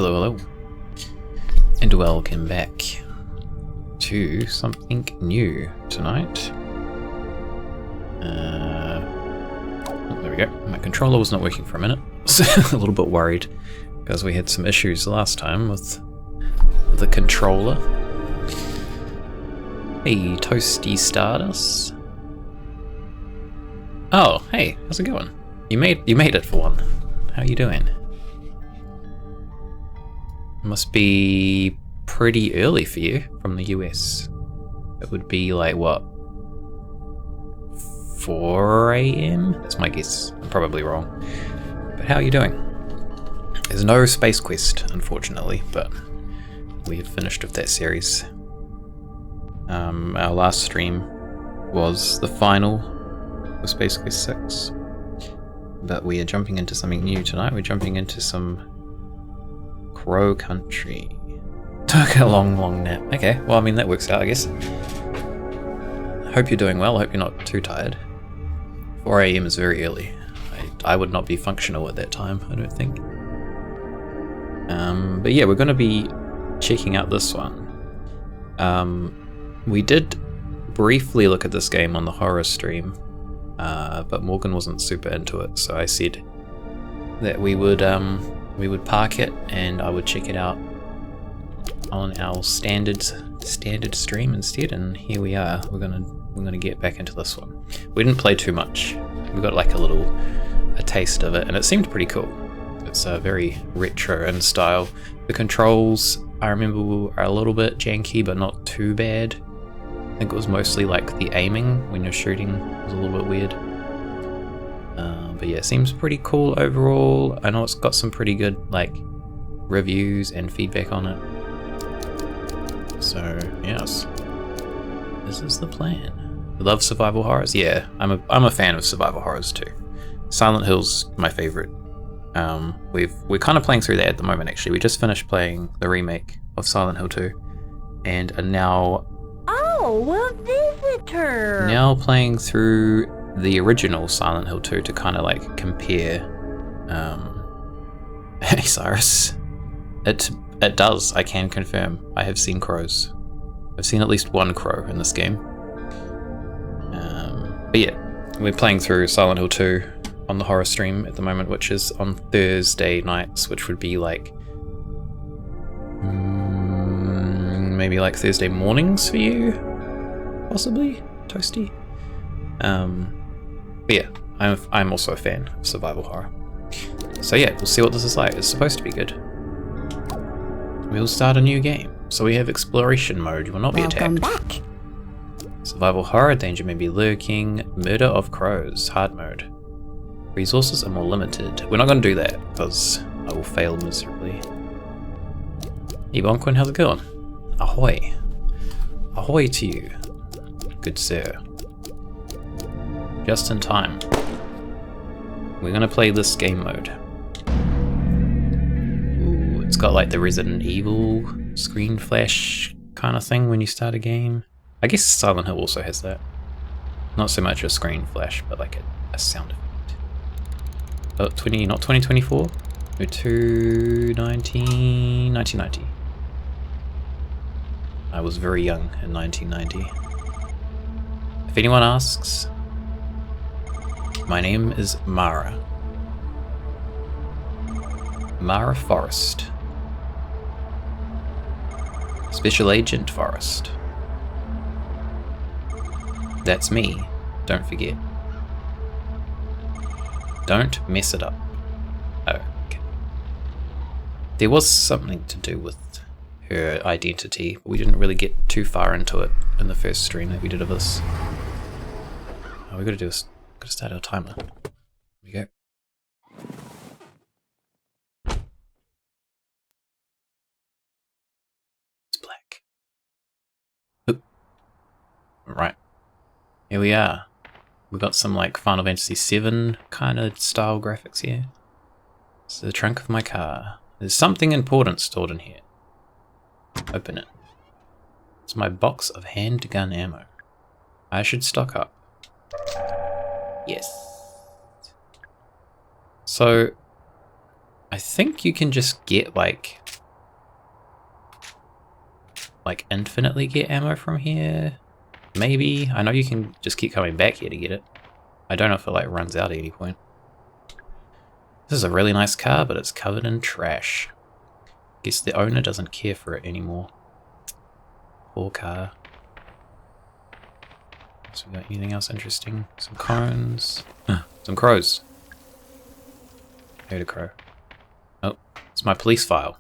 Hello, hello, and welcome back to something new tonight. Oh, there we go. My controller was not working for a minute. I was a little bit worried because we had some issues last time with the controller. Hey, Toasty Stardust. Oh, hey, how's it going? You made it for one. How are you doing? Must be pretty early for you from the US. It would be like, what, 4 AM? That's my guess. I'm probably wrong. But how are you doing? There's no Space Quest, unfortunately, but we have finished with that series. Our last stream was the final of Space Quest 6. But we are jumping into something new tonight. We're jumping into some Crow Country. Took a long nap. Okay, well, I mean, that works out, I guess. Hope you're doing well. I hope you're not too tired. 4 AM is very early. I would not be functional at that time, I don't think. But yeah, we're going to be checking out this one. We did briefly look at this game on the horror stream, but Morgan wasn't super into it, so I said that we would park it and I would check it out on our standard stream instead, and here we are. We're gonna get back into this one. We didn't play too much. We got like a taste of it, and it seemed pretty cool. It's very retro in style. The controls, I remember, are a little bit janky, but not too bad. I think it was mostly like the aiming when you're shooting was a little bit weird. But yeah, seems pretty cool overall. I know it's got some pretty good like reviews and feedback on it. So yes, this is the plan. You love survival horrors? Yeah, I'm a fan of survival horrors too. Silent Hill's my favorite. We're kind of playing through that at the moment. Actually, we just finished playing the remake of Silent Hill 2, and are now a visitor. Now playing through the original Silent Hill 2 to kind of like compare. Hey Cyrus, it does. I can confirm. I have seen crows. I've seen at least one crow in this game. But yeah, we're playing through Silent Hill 2 on the horror stream at the moment, which is on Thursday nights, which would be like maybe like Thursday mornings for you, possibly, Toasty. But yeah, I'm also a fan of survival horror. So yeah, we'll see what this is like. It's supposed to be good. We'll start a new game. So we have exploration mode. You will not be attacked. Welcome back. Survival horror, danger may be lurking. Murder of crows, hard mode. Resources are more limited. We're not going to do that because I will fail miserably. Hey Bonquin, how's it going? Ahoy. Ahoy to you, good sir. Just in time. We're going to play this game mode. Ooh, it's got like the Resident Evil screen flash kind of thing when you start a game. I guess Silent Hill also has that. Not so much a screen flash, but like a sound effect. Oh, not 2024? We're to 1990. I was very young in 1990. If anyone asks, my name is Mara. Mara Forrest. Special Agent Forrest. That's me, don't forget. Don't mess it up. Oh, okay. There was something to do with her identity, but we didn't really get too far into it in the first stream that we did of this. All we gotta do is start our timer. Here we go. It's black. Oop. Right. Here we are. We've got some like Final Fantasy VII kind of style graphics here. It's the trunk of my car. There's something important stored in here. Open it. It's my box of handgun ammo. I should stock up. Yes. So I think you can just get like infinitely get ammo from here. Maybe. I know you can just keep coming back here to get it. I don't know if it like runs out at any point. This is a really nice car, but it's covered in trash. Guess the owner doesn't care for it anymore. Poor car. So we got anything else interesting? Some cones. Some crows. Heard a crow. Oh, it's my police file.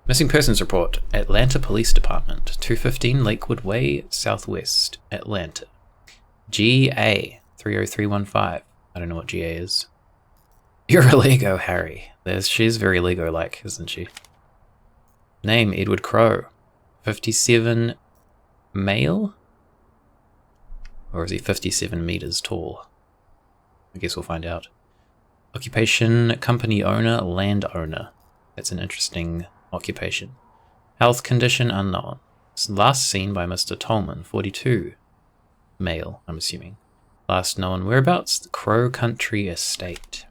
Missing persons report. Atlanta Police Department. 215 Lakewood Way, Southwest, Atlanta. GA 30315. I don't know what GA is. You're a Lego, Harry. She's very Lego-like, isn't she? Name, Edward Crow. 57 male? Or is he 57 meters tall? I guess we'll find out. Occupation, company owner, landowner. That's an interesting occupation. Health condition unknown. Last seen by Mr. Tolman, 42. Male, I'm assuming. Last known whereabouts, the Crow Country Estate.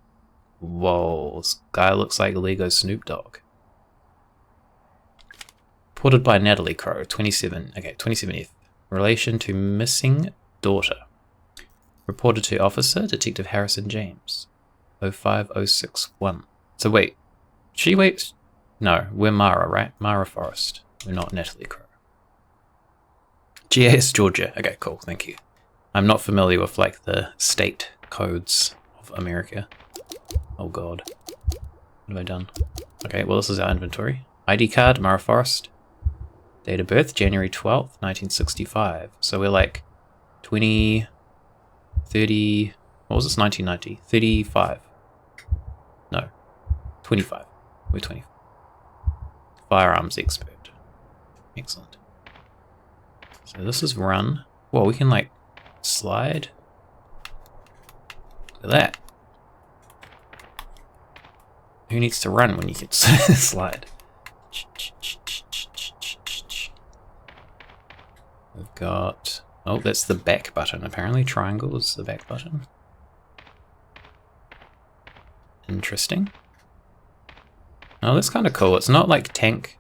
Whoa, this guy looks like Lego Snoop Dogg. Reported by Natalie Crow, 27. Okay, 27F. Relation to missing daughter. Reported to Officer Detective Harrison James. 05061. So wait, she waits. No, we're Mara, right? Mara Forrest. We're not Natalie Crow. GAS Georgia. Okay, cool, thank you. I'm not familiar with like the state codes of America. Oh god. What have I done? Okay, well this is our inventory. ID card, Mara Forrest. Date of birth, January 12th, 1965. So we're like 20, 30, what was this, 1990? 35. No, 25. We're 25. Firearms expert. Excellent. So this is run. Well, we can like slide. Look at that. Who needs to run when you can slide? We've got... Oh, that's the back button. Apparently triangle is the back button. Interesting. Oh, that's kind of cool. It's not like tank.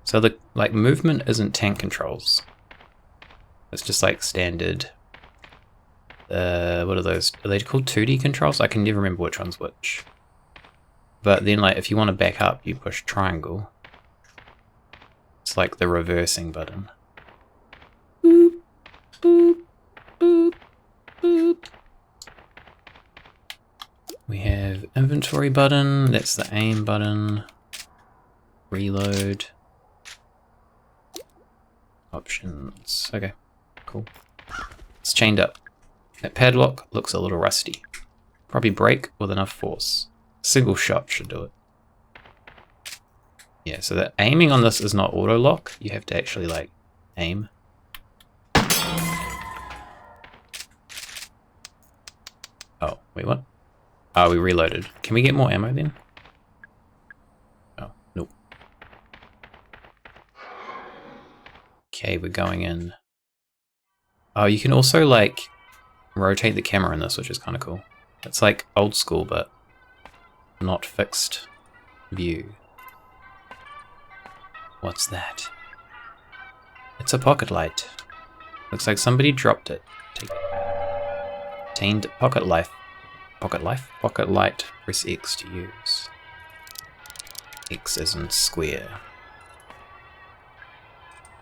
So the like movement isn't tank controls. It's just like standard. What are those? Are they called 2D controls? I can never remember which one's which. But then like if you want to back up, you push triangle. It's like the reversing button. Boop, boop, boop, boop. We have inventory button, that's the aim button. Reload. Options. Okay, cool. It's chained up. That padlock looks a little rusty. Probably break with enough force. A single shot should do it. Yeah, so the aiming on this is not auto lock. You have to actually like aim. Oh, wait, what? Oh, we reloaded. Can we get more ammo then? Oh, nope. Okay, we're going in. Oh, you can also like rotate the camera in this, which is kind of cool. It's like old school, but not fixed view. What's that? It's a pocket light. Looks like somebody dropped it. Obtained pocket light. Pocket life? Pocket light. Press X to use. X as in square.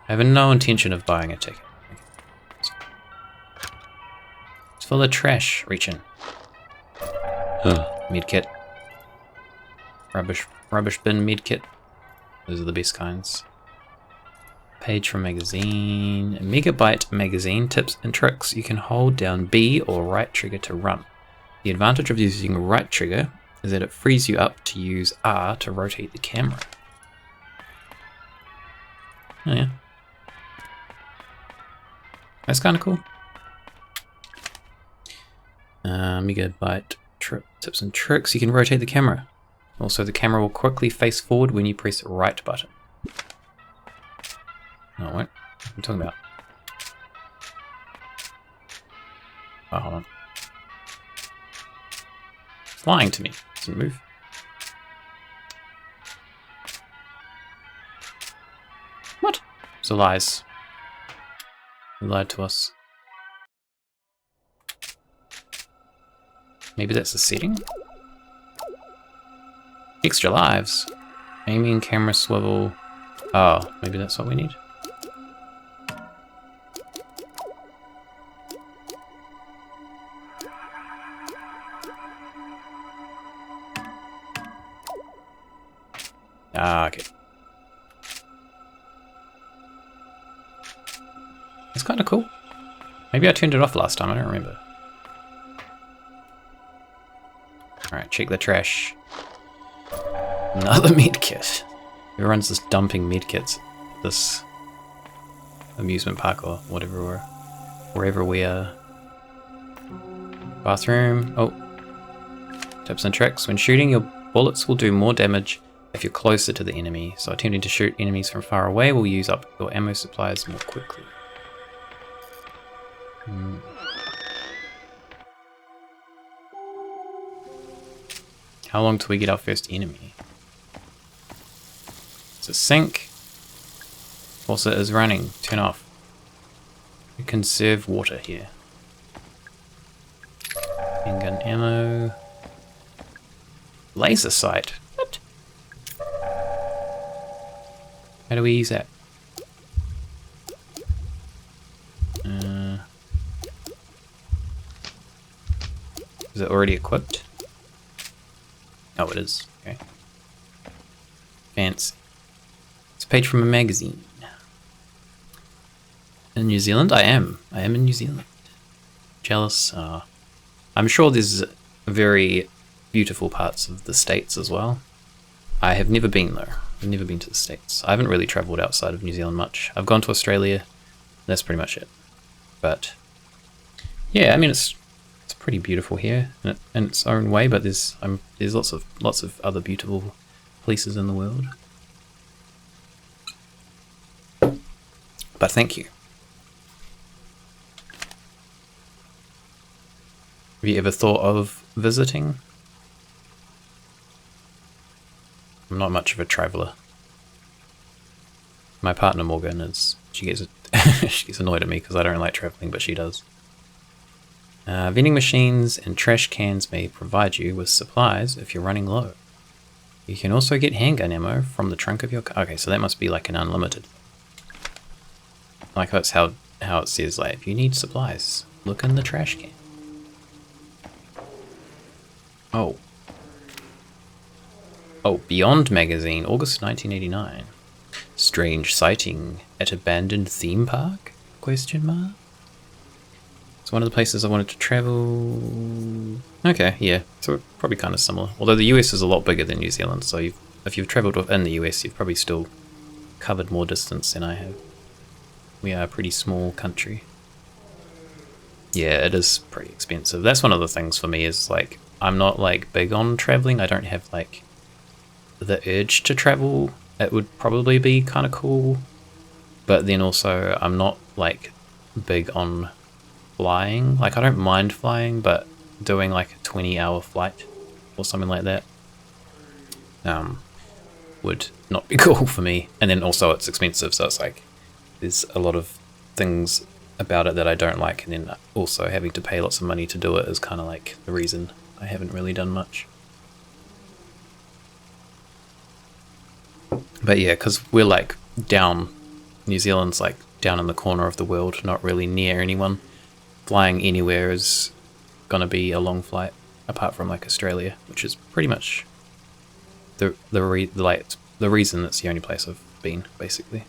I have no intention of buying a ticket. It's full of trash. Reach in. Medkit. Rubbish bin medkit. Those are the best kinds. Page from magazine. Megabyte magazine. Tips and tricks. You can hold down B or right trigger to run. The advantage of using right trigger is that it frees you up to use R to rotate the camera. Oh yeah. That's kind of cool. Megabyte tips and tricks. You can rotate the camera. Also, the camera will quickly face forward when you press right button. Oh, what? What are you talking about? Oh, hold on. It's lying to me. Doesn't move. It's a lies. He lied to us. Maybe that's the setting? Extra lives. Aiming, camera swivel. Oh, maybe that's what we need. Ah, okay. It's kind of cool. Maybe I turned it off last time, I don't remember. Alright, check the trash. Another medkit. Who runs this dumping medkits? This amusement park or whatever wherever we are. Bathroom. Oh. Tips and tricks. When shooting, your bullets will do more damage if you're closer to the enemy, so attempting to shoot enemies from far away will use up your ammo supplies more quickly. How long till we get our first enemy? It's a sink. Faucet is running. Turn off. We conserve water here. Handgun ammo. Laser sight. What? How do we use that? Is it already equipped? Oh, it is. Okay. Fancy. It's a page from a magazine. In New Zealand? I am in New Zealand. Jealous? I'm sure there's very beautiful parts of the States as well. I have never been though. I've never been to the States. I haven't really travelled outside of New Zealand much. I've gone to Australia. That's pretty much it. But yeah, I mean it's pretty beautiful here in its own way. But there's lots of other beautiful places in the world. But thank you. Have you ever thought of visiting? I'm not much of a traveller. My partner Morgan is. She gets annoyed at me because I don't like travelling, but she does. Vending machines and trash cans may provide you with supplies if you're running low. You can also get handgun ammo from the trunk of your car. Okay, so that must be like an unlimited. Like that's how it says, like, if you need supplies, look in the trash can. Oh. Oh, Beyond Magazine, August 1989. Strange sighting at abandoned theme park? Question mark? It's one of the places I wanted to travel. Okay, yeah, so probably kind of similar. Although the US is a lot bigger than New Zealand, so if you've travelled in the US, you've probably still covered more distance than I have. We are a pretty small country. Yeah, it is pretty expensive. That's one of the things for me is like, I'm not like big on traveling. I don't have like the urge to travel. It would probably be kind of cool. But then also I'm not like big on flying. Like I don't mind flying, but doing like a 20-hour flight or something like that would not be cool for me. And then also it's expensive, so it's like there's a lot of things about it that I don't like, and then also having to pay lots of money to do it is kind of like the reason I haven't really done much. But yeah, because we're like down, New Zealand's like down in the corner of the world, not really near anyone. Flying anywhere is gonna be a long flight, apart from like Australia, which is pretty much the reason that's the only place I've been, basically.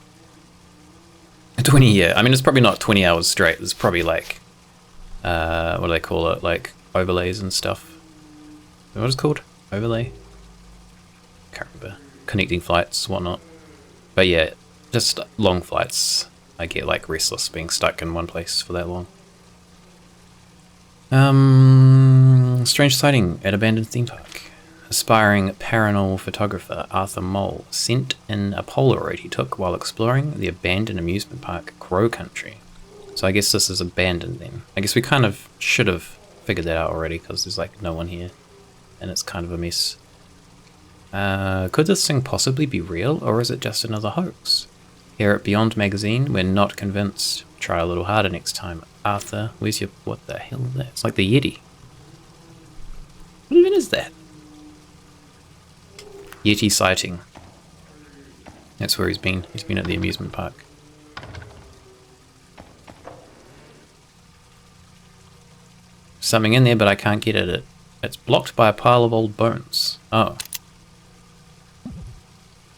20, yeah. I mean, it's probably not 20 hours straight. There's probably like, what do they call it? Like overlays and stuff. What is it called? Overlay? Can't remember. Connecting flights, whatnot. But yeah, just long flights. I get like restless being stuck in one place for that long. Strange sighting at abandoned theme park. Aspiring paranormal photographer Arthur Mole sent in a Polaroid he took while exploring the abandoned amusement park Crow Country. So I guess this is abandoned then. I guess we kind of should have figured that out already because there's like no one here and it's kind of a mess. Could this thing possibly be real, or is it just another hoax? Here at Beyond Magazine, we're not convinced. Try a little harder next time. Arthur, where's your... what the hell is that? It's like the Yeti. What even is that? Yeti sighting. That's where he's been. He's been at the amusement park. Something in there, but I can't get at it. It's blocked by a pile of old bones. Oh.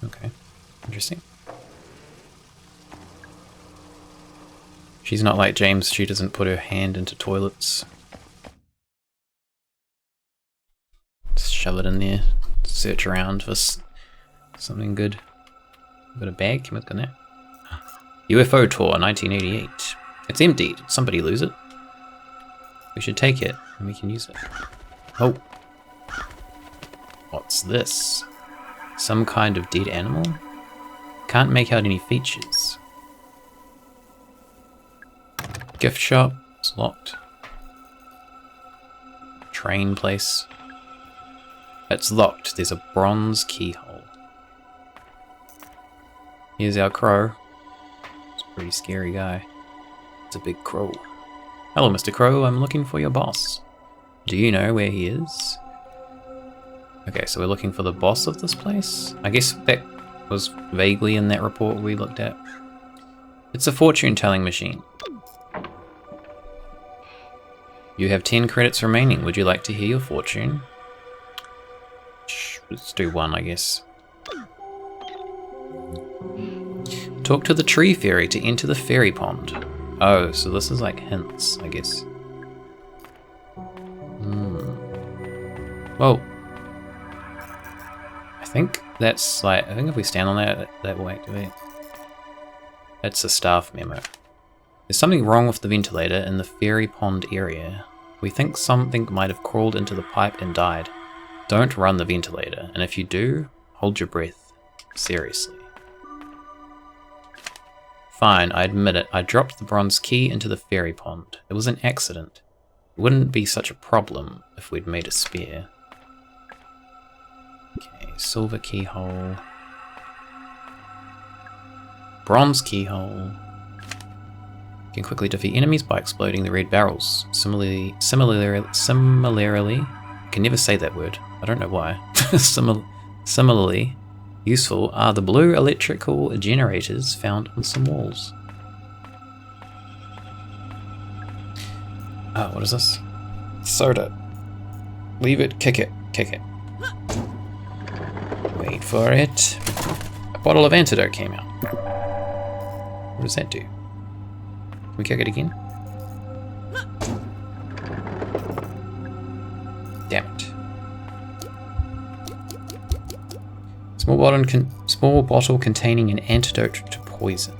Okay. Interesting. She's not like James. She doesn't put her hand into toilets. Just shove it in there. Search around for something good. Got a bag? Can we look in there? UFO Tour 1988. It's empty. Did somebody lose it? We should take it and we can use it. Oh. What's this? Some kind of dead animal? Can't make out any features. Gift shop. It's locked. Train place. It's locked. There's a bronze keyhole. Here's our crow. It's a pretty scary guy. It's a big crow. Hello, Mr. Crow. I'm looking for your boss. Do you know where he is? Okay, so we're looking for the boss of this place? I guess that was vaguely in that report we looked at. It's a fortune-telling machine. You have 10 credits remaining. Would you like to hear your fortune? Let's do one, I guess. Talk to the tree fairy to enter the fairy pond. Oh, so this is like hints, I guess. Whoa. I think that's like, I think if we stand on that, that will activate. That's a staff memo. There's something wrong with the ventilator in the fairy pond area. We think something might have crawled into the pipe and died. Don't run the ventilator, and if you do, hold your breath. Seriously. Fine, I admit it. I dropped the bronze key into the fairy pond. It was an accident. It wouldn't be such a problem if we'd made a spare. Okay, silver keyhole. Bronze keyhole. You can quickly defeat enemies by exploding the red barrels. Similarly, I can never say that word. I don't know why. Similarly useful are the blue electrical generators found on some walls. Oh, what is this? Soda. Leave it, kick it, kick it. Wait for it. A bottle of antidote came out. What does that do? Can we kick it again? Damn it. Small bottle containing an antidote to poison.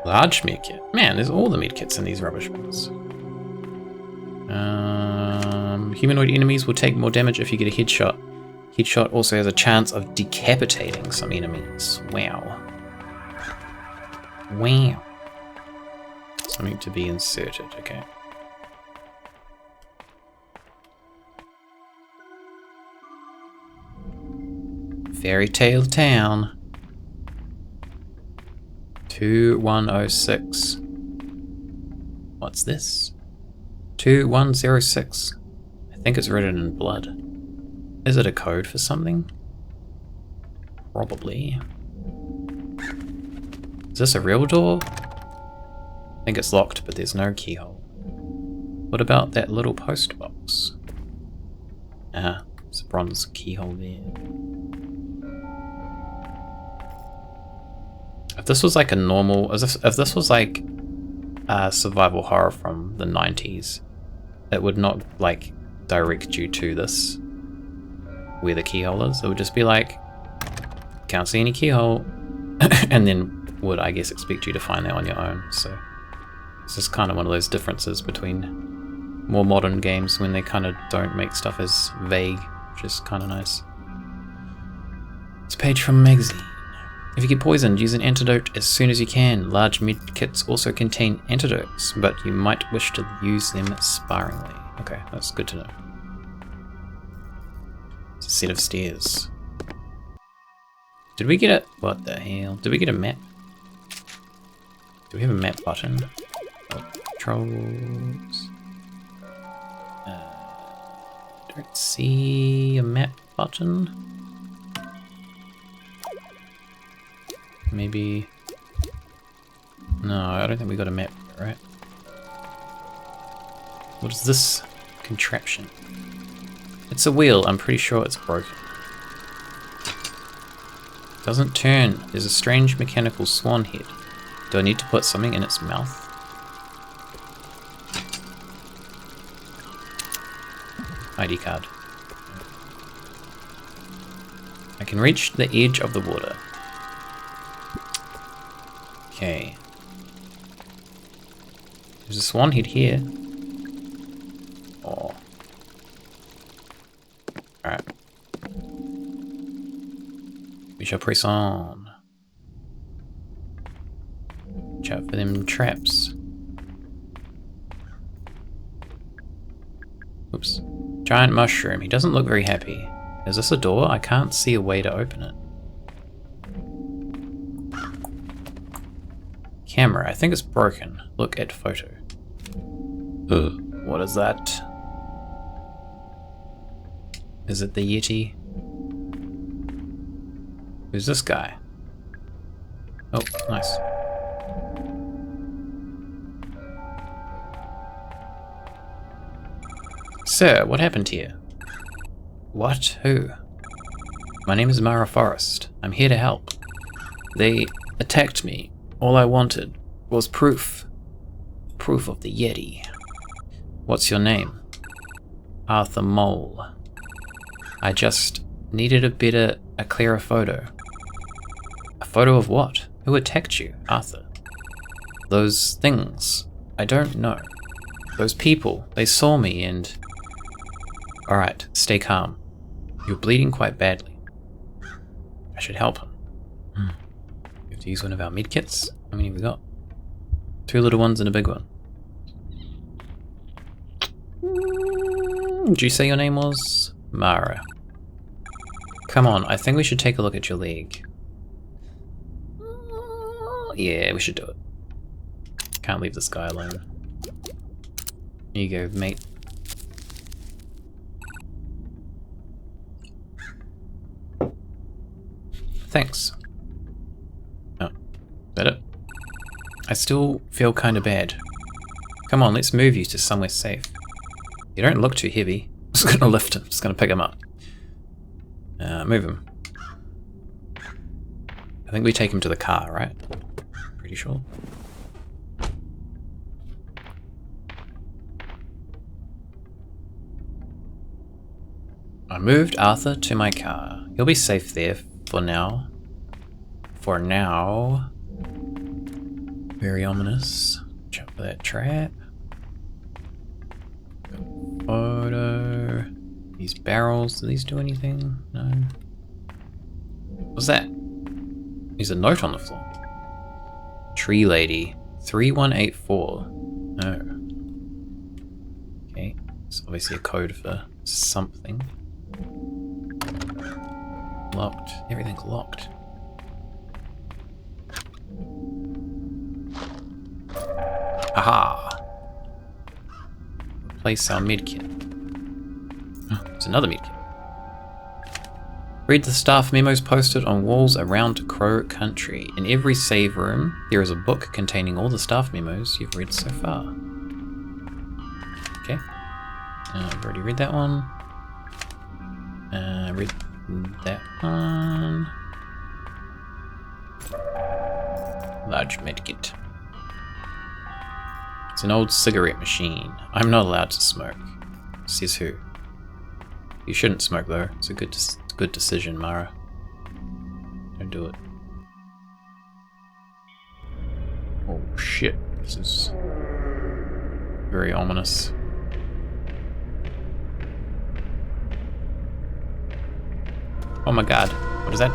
Large medkit. Man, there's all the medkits in these rubbish bins. Humanoid enemies will take more damage if you get a headshot. Headshot also has a chance of decapitating some enemies. Wow. Wow. Something to be inserted, okay. Fairy Tale Town. 2106. What's this? 2106. I think it's written in blood. Is it a code for something? Probably. Is this a real door? I think it's locked, but there's no keyhole. What about that little post box? Ah, there's a bronze keyhole there. If this was like a normal, if this was like a survival horror from the 90s, it would not like direct you to this, where the keyhole is. It would just be like, can't see any keyhole, and then would, I guess, expect you to find that on your own. So this is kind of one of those differences between more modern games when they kind of don't make stuff as vague, which is kind of nice. It's a page from a magazine. If you get poisoned, use an antidote as soon as you can. Large medkits also contain antidotes, but you might wish to use them sparingly. Okay, that's good to know. It's a set of stairs. Did we get a... What the hell? Did we get a map? Do we have a map button? Oh, controls. Don't see a map button. Maybe... No, I don't think we got a map, right? What is this contraption? It's a wheel. I'm pretty sure it's broken. Doesn't turn. There's a strange mechanical swan head. Do I need to put something in its mouth? ID card. I can reach the edge of the water. Okay. There's a swan head here. Oh. Alright. We shall press on. Watch out for them traps. Oops. Giant mushroom. He doesn't look very happy. Is this a door? I can't see a way to open it. Camera. I think it's broken. Look at photo. Ugh. What is that? Is it the Yeti? Who's this guy? Oh, nice. Sir, what happened here? What? Who? My name is Mara Forrest. I'm here to help. They attacked me. All I wanted was proof. Proof of the Yeti. What's your name? Arthur Mole. I just needed a clearer photo. A photo of what? Who attacked you, Arthur? Those things. I don't know. Those people. They saw me and... Alright, stay calm. You're bleeding quite badly. I should help him. We have to use one of our medkits. How many have we got? 2 little ones and a big one. Did you say your name was? Mara. Come on, I think we should take a look at your leg. Yeah, we should do it. Can't leave this guy alone. Here you go, mate. Thanks. Oh, is that it? I still feel kinda bad. Come on, let's move you to somewhere safe. You don't look too heavy. I'm just gonna lift him, just gonna pick him up. Move him. I think we take him to the car, right? Pretty sure. I moved Arthur to my car. He'll be safe there for now. For now. Very ominous. Watch out for that trap. Photo. These barrels, do these do anything? No. What's that? There's a note on the floor. Tree Lady 3184. No. Okay, it's obviously a code for something. Locked. Everything's locked. Aha! Replace our medkit. Oh, it's another medkit. Read the staff memos posted on walls around Crow Country. In every save room, there is a book containing all the staff memos you've read so far. Okay. I've already read that one. Read that one. Large medkit. It's an old cigarette machine. I'm not allowed to smoke. Says who? You shouldn't smoke though. It's a good decision, Mara. Don't do it. Oh shit. This is very ominous. Oh my god. What is that?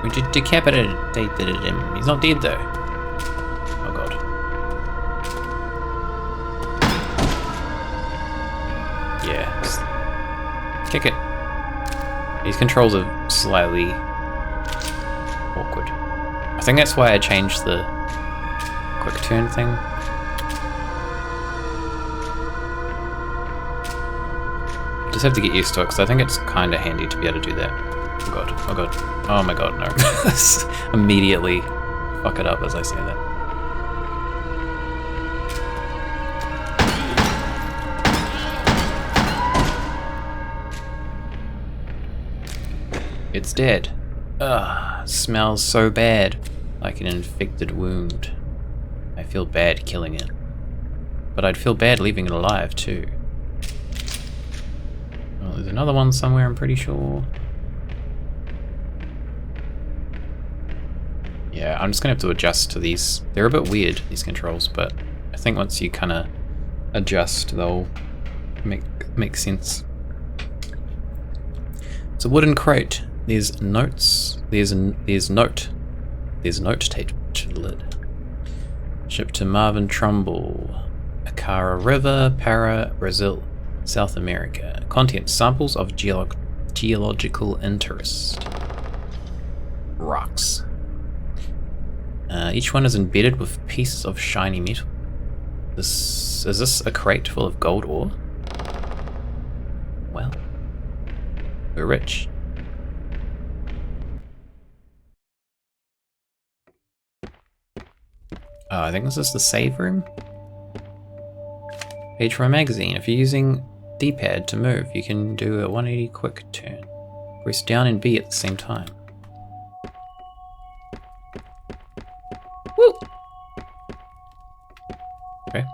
We decapitated him. He's not dead though. Oh god. Kick it. These controls are slightly awkward. I think that's why I changed the quick turn thing. Just have to get used to it because I think it's kind of handy to be able to do that. Oh god, oh god, oh my god, no. Immediately fuck it up as I say that. It's dead. Ugh, smells so bad. Like an infected wound. I feel bad killing it. But I'd feel bad leaving it alive too. Oh, there's another one somewhere, I'm pretty sure. Yeah, I'm just gonna have to adjust to these. They're a bit weird, these controls, but I think once you kind of adjust, they'll make sense. It's a wooden crate. There's notes. There's note taped to the lid. Shipped to Marvin Trumbull, Acara River, Para, Brazil, South America. Contents: samples of geological interest. Rocks. Each one is embedded with pieces of shiny metal. Is this a crate full of gold ore? Well, we're rich. Oh, I think this is the save room. Page from a magazine. If you're using D-pad to move, you can do a 180 quick turn. Press down and B at the same time. Woo! Okay.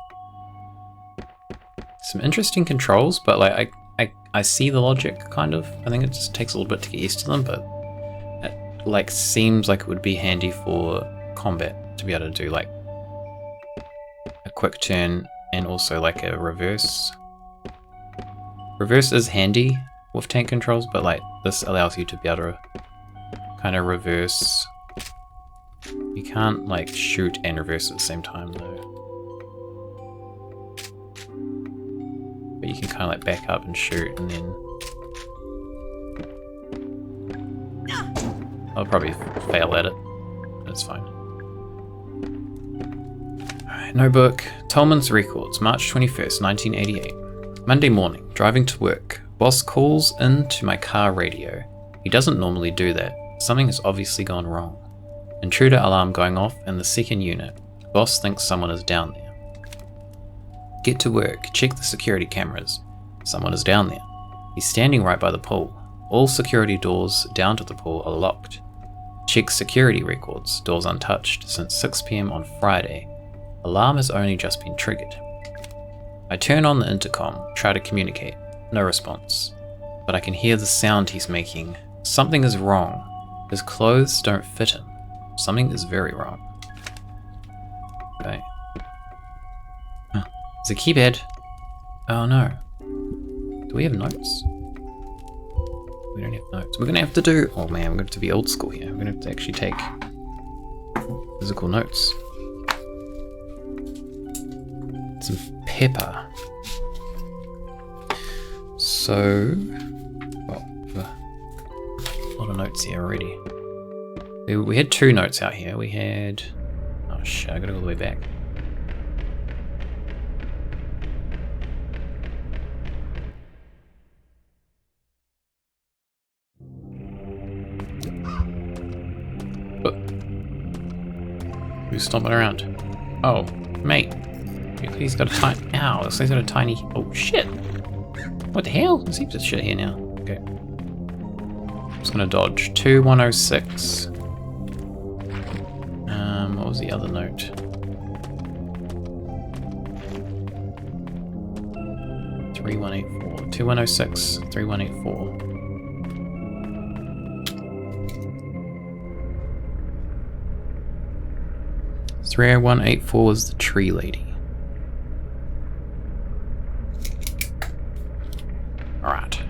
Some interesting controls, but like I see the logic kind of. I think it just takes a little bit to get used to them, but it like seems like it would be handy for combat to be able to do like a quick turn and also like a reverse. Reverse is handy with tank controls, but like this allows you to be able to kind of reverse. You can't like shoot and reverse at the same time though. But you can kind of like back up and shoot and then... I'll probably fail at it. That's fine. Alright, notebook. Tolman's Records, March 21st, 1988. Monday morning, driving to work. Boss calls into my car radio. He doesn't normally do that. Something has obviously gone wrong. Intruder alarm going off in the second unit. Boss thinks someone is down there. Get to work, check the security cameras. Someone is down there. He's standing right by the pool. All security doors down to the pool are locked. Check security records, doors untouched since 6 PM on Friday. Alarm has only just been triggered. I turn on the intercom, try to communicate. No response. But I can hear the sound he's making. Something is wrong. His clothes don't fit him. Something is very wrong. Okay. It's a keypad. Oh no. Do we have notes? We don't have notes. We're gonna have to do... Oh man, we're going to be old school here. We're gonna have to actually take physical notes. Some pepper. So... Well, a lot of notes here already. We had 2 notes out here. We had... Oh shit, I gotta go all the way back. Who's stomping around? Oh, mate. He's got a tiny... Ow, this thing's got a tiny... Oh, shit. What the hell? There's heaps of shit here now. Okay. I'm just gonna dodge. 2106. What was the other note? 3184. 2106. 3184. 30184 was the tree lady. Alright.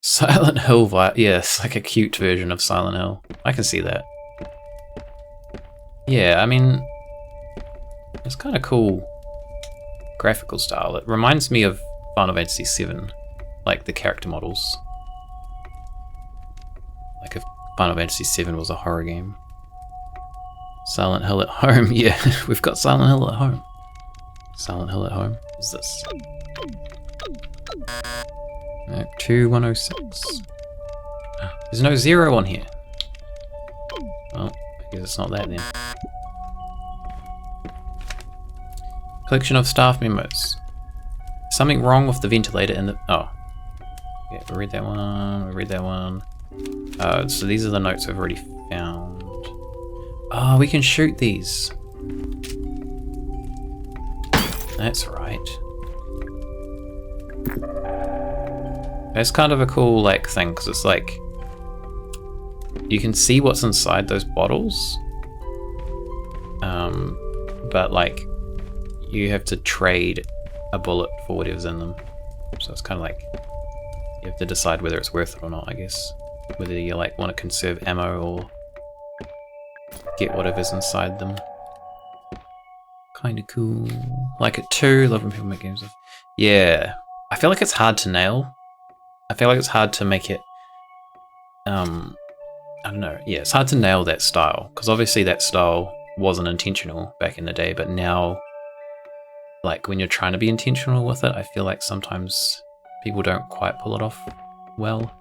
Silent Hill vibe. Yeah, it's like a cute version of Silent Hill. I can see that. Yeah, I mean, it's kind of cool graphical style. It reminds me of Final Fantasy VII, like the character models. Like if Final Fantasy VII was a horror game. Silent Hill at home, yeah, we've got Silent Hill at home. Silent Hill at home, what's this? Act 2, 106. There's no 0 on here. Well, I guess it's not that then. Collection of staff memos. Something wrong with the ventilator in the... Oh. Yeah, we read that one, we read that one. So these are the notes I've already found. Oh, we can shoot these. That's right. That's kind of a cool like thing, because it's like you can see what's inside those bottles, but like you have to trade a bullet for whatever's in them. So it's kind of like you have to decide whether it's worth it or not, I guess. Whether you like want to conserve ammo or get whatever's inside them. Kind of cool. Like it too. Love when people make games of. Yeah, I feel like it's hard to nail. I feel like it's hard to make it. I don't know. Yeah, it's hard to nail that style, because obviously that style wasn't intentional back in the day, but now, like when you're trying to be intentional with it, I feel like sometimes people don't quite pull it off well.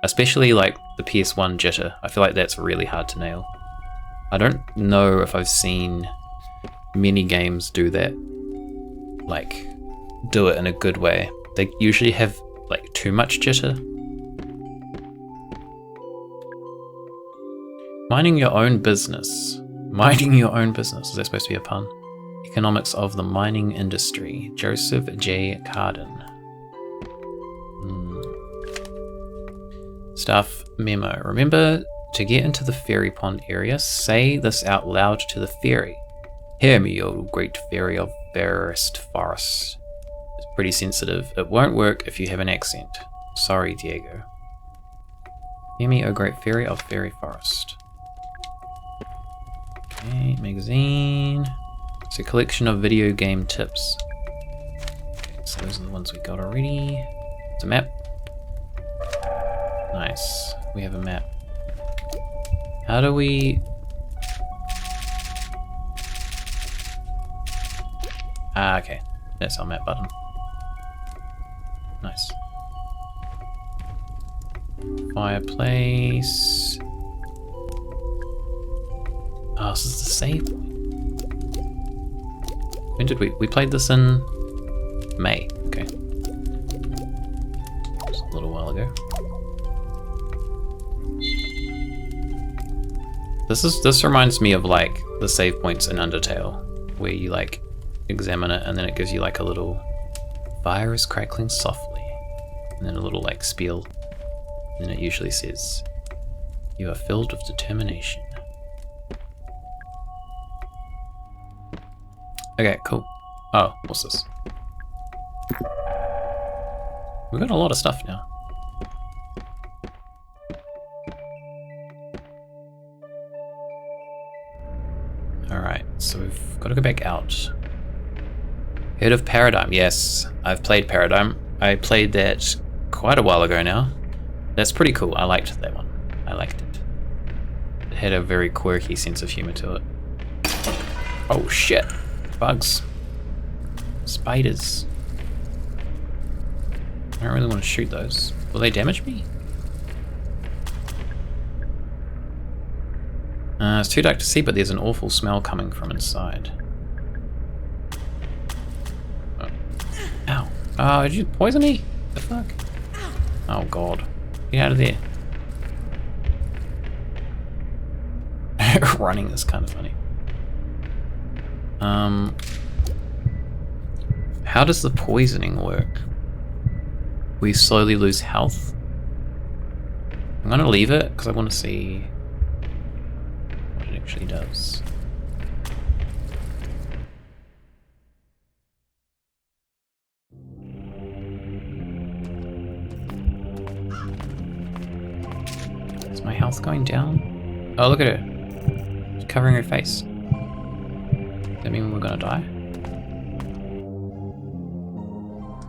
Especially like the PS1 jitter. I feel like that's really hard to nail. I don't know if I've seen many games do that. Like, do it in a good way. They usually have like too much jitter. Minding your own business. Minding your own business. Is that supposed to be a pun? Economics of the mining industry. Joseph J. Carden. Staff memo. Remember to get into the fairy pond area, say this out loud to the fairy. Hear me, O great fairy of fairest forest. It's pretty sensitive. It won't work if you have an accent. Sorry, Diego. Hear me, O great fairy of fairy forest. Okay, magazine. It's a collection of video game tips. Okay, so those are the ones we got already. It's a map. Nice. We have a map. How do we... Ah, okay. That's our map button. Nice. Fireplace. Oh, this is the save point. When did we played this in May? Okay. Just a little while ago. This reminds me of like the save points in Undertale, where you like examine it and then it gives you like a little fire is crackling softly, and then a little like spiel, and then it usually says you are filled with determination. Okay, cool. Oh, what's this? We've got a lot of stuff now. Alright, so we've got to go back out. Heard of Paradigm? Yes, I've played Paradigm. I played that quite a while ago now. That's pretty cool. I liked that one. I liked it. It had a very quirky sense of humor to it. Oh shit! Bugs. Spiders. I don't really want to shoot those. Will they damage me? It's too dark to see, but there's an awful smell coming from inside. Oh. Ow. Oh, did you poison me? The fuck? Oh god. Get out of there. Running is kind of funny. How does the poisoning work? We slowly lose health. I'm gonna leave it because I want to see what it actually does. Is my health going down? Oh, look at her. She's covering her face. Does that mean we're gonna die?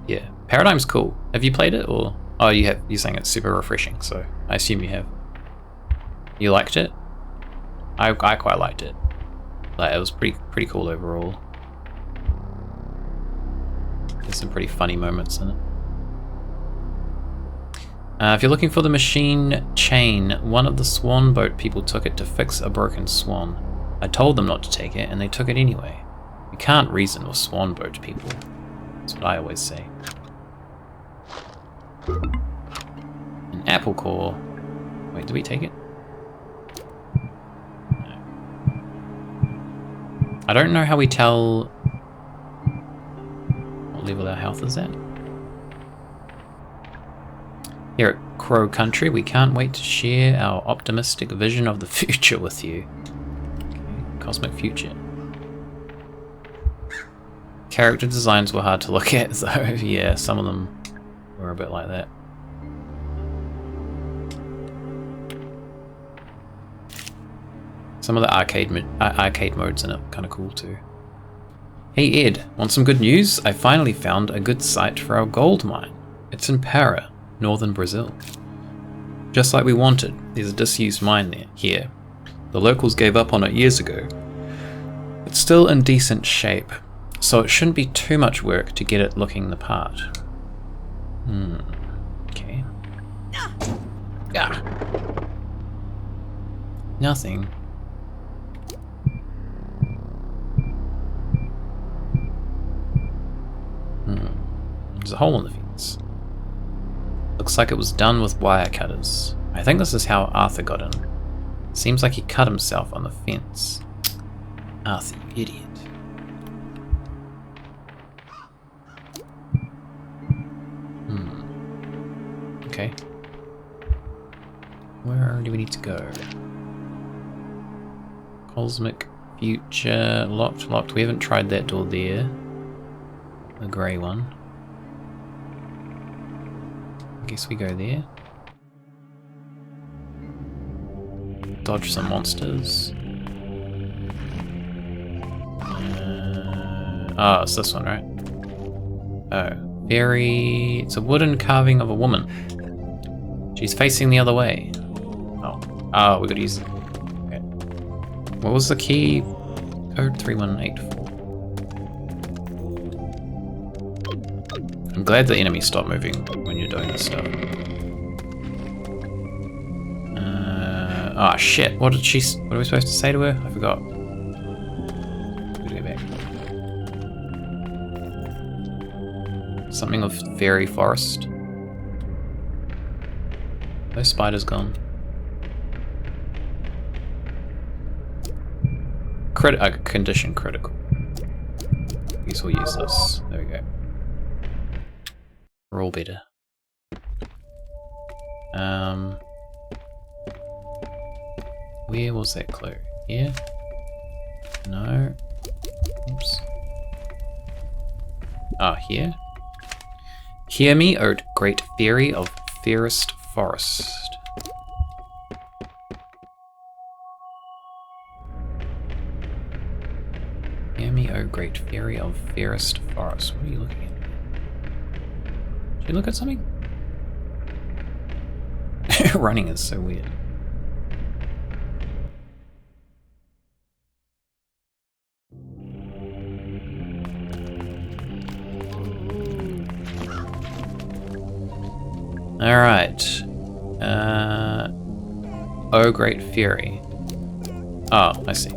Yeah, Paradigm's cool. Have you played it, or oh, you have? You're saying it's super refreshing, so I assume you have. You liked it? I quite liked it. Like, it was pretty cool overall. There's some pretty funny moments in it. If you're looking for the machine chain, one of the swan boat people took it to fix a broken swan. I told them not to take it, and they took it anyway. You can't reason with swan boat people. That's what I always say. An apple core. Wait, did we take it? No. I don't know how we tell what level our health is at. Here at Crow Country, we can't wait to share our optimistic vision of the future with you. Okay, cosmic future. Character designs were hard to look at, though. Yeah, some of them were a bit like that. Some of the arcade modes in it are kind of cool too. Hey Ed, want some good news? I finally found a good site for our gold mine. It's in Para, northern Brazil. Just like we wanted, there's a disused mine here. The locals gave up on it years ago. It's still in decent shape, so it shouldn't be too much work to get it looking the part. Okay. Ah. Nothing. There's a hole in the fence. Looks like it was done with wire cutters. I think this is how Arthur got in. Seems like he cut himself on the fence. Arthur, you idiot. Okay. Where do we need to go? Cosmic future. Locked. We haven't tried that door there. The grey one. I guess we go there. Dodge some monsters. Oh, it's this one, right? Oh. It's a wooden carving of a woman. She's facing the other way. Oh, we gotta use it. Okay. What was the key? Code 3184. I'm glad the enemies stop moving when you're doing this stuff. Oh shit, what are we supposed to say to her? I forgot. We go back. Something of fairy forest. Those spiders gone. Condition critical. I guess we'll use this. There we go. We're all better. Where was that clue? Here? No. Oops. Ah, here? Hear me, O great fairy of fairest forest. Hear me, O great fairy of fairest forest. What are you looking at? Did you look at something? Running is so weird. Alright. O great fairy. Oh, I see.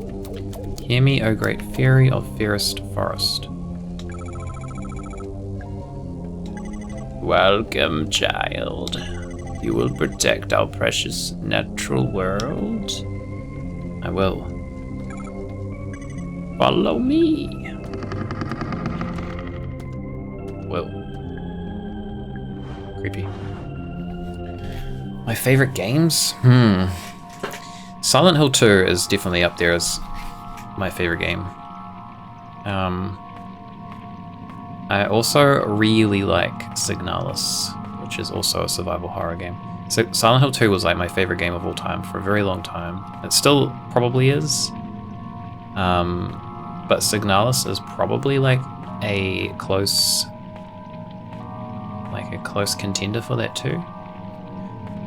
Hear me, O great fairy of fairest forest. Welcome, child. You will protect our precious natural world? I will. Follow me. Whoa. Creepy. My favorite games? Silent Hill 2 is definitely up there as my favorite game. I also really like Signalis, which is also a survival horror game. So Silent Hill 2 was like my favorite game of all time for a very long time. It still probably is. But Signalis is probably like a close a close contender for that too.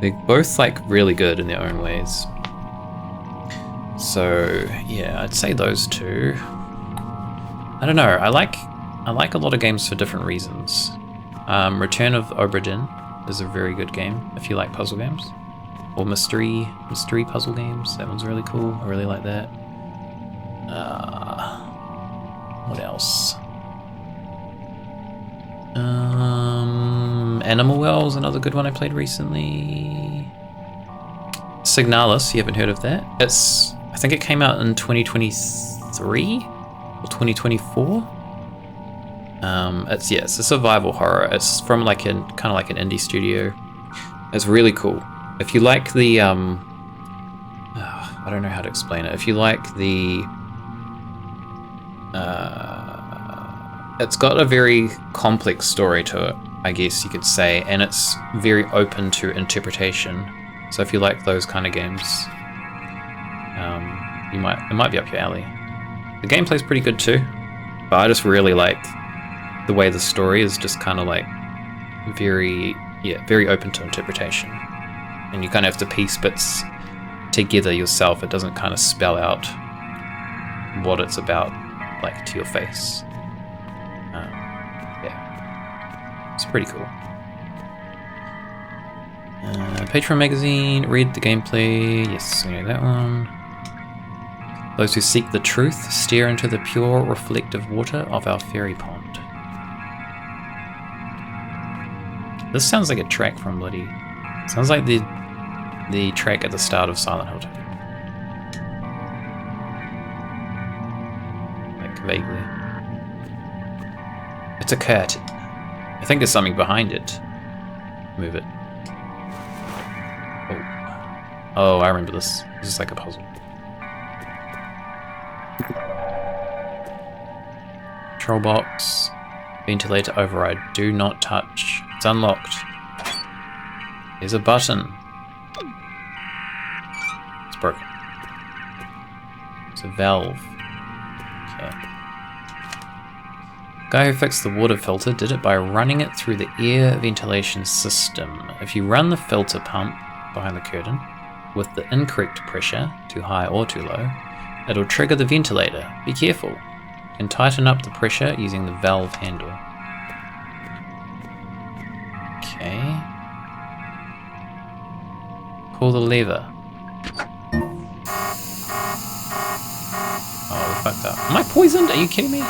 They're both like really good in their own ways. So yeah, I'd say those two. I don't know. I like a lot of games for different reasons. Return of Obra Dinn is a very good game if you like puzzle games, or mystery puzzle games. That one's really cool. I really like that. What else? Animal Well's another good one I played recently. Signalis, you haven't heard of that? I think it came out in 2023 or 2024. It's a survival horror. It's from like kind of like an indie studio. It's really cool. If you like the I don't know how to explain it. If you like the it's got a very complex story to it, I guess you could say, and it's very open to interpretation. So if you like those kind of games, it might be up your alley. The gameplay's pretty good too, but I just really like the way the story is just kind of like very open to interpretation, and you kind of have to piece bits together yourself. It doesn't kind of spell out what it's about like to your face. It's pretty cool. Patreon magazine, read the gameplay. Yes, I know that one. Those who seek the truth stare into the pure, reflective water of our fairy pond. This sounds like a track from bloody... Sounds like the track at the start of Silent Hill 2. Like, vaguely. It's a curtain. I think there's something behind it. Move it. Oh, I remember this. This is like a puzzle. Control box. Ventilator override. Do not touch. It's unlocked. There's a button. It's broken. It's a valve. Okay. Guy who fixed the water filter did it by running it through the air ventilation system. If you run the filter pump behind the curtain with the incorrect pressure, too high or too low, it'll trigger the ventilator. Be careful. You can tighten up the pressure using the valve handle. Okay. Pull the lever. Oh, we fucked up. Am I poisoned? Are you kidding me?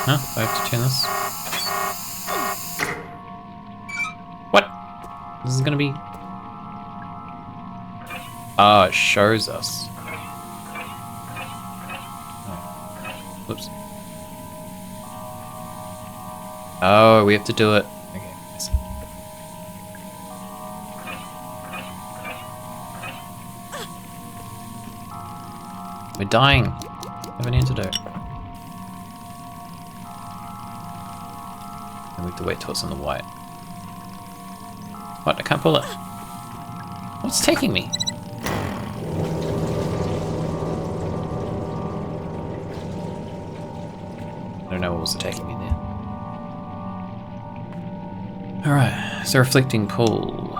Huh? Do I have to turn this? What? This is gonna be... Oh, it shows us. Oh. Whoops. Oh, we have to do it. Okay, I see. We're dying. I have an antidote. And we have to wait till it's in the white. What? I can't pull it. What's taking me? I don't know what was taking me there. Alright, so reflecting pool.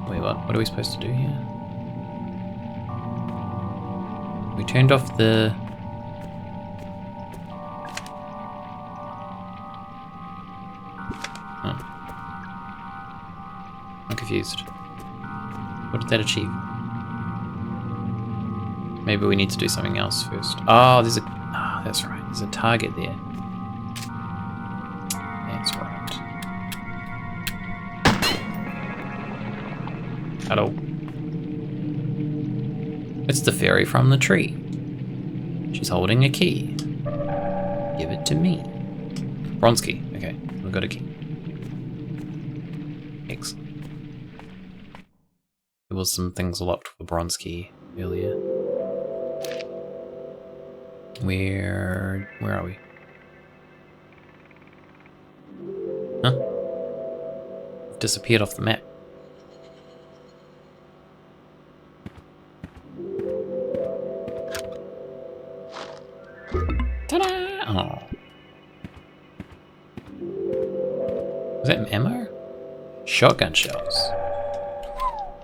Wait, what? What are we supposed to do here? We turned off the... Oh. I'm confused. What did that achieve? Maybe we need to do something else first. Oh, there's a... Oh, that's right. There's a target there. That's right. Hello. It's the fairy from the tree. She's holding a key. Give it to me. Bronze key. Okay, we've got a key. Excellent. There was some things locked with the bronze key earlier. Where are we? Huh? Disappeared off the map. Ta-da! Oh. Is that ammo? Shotgun shells.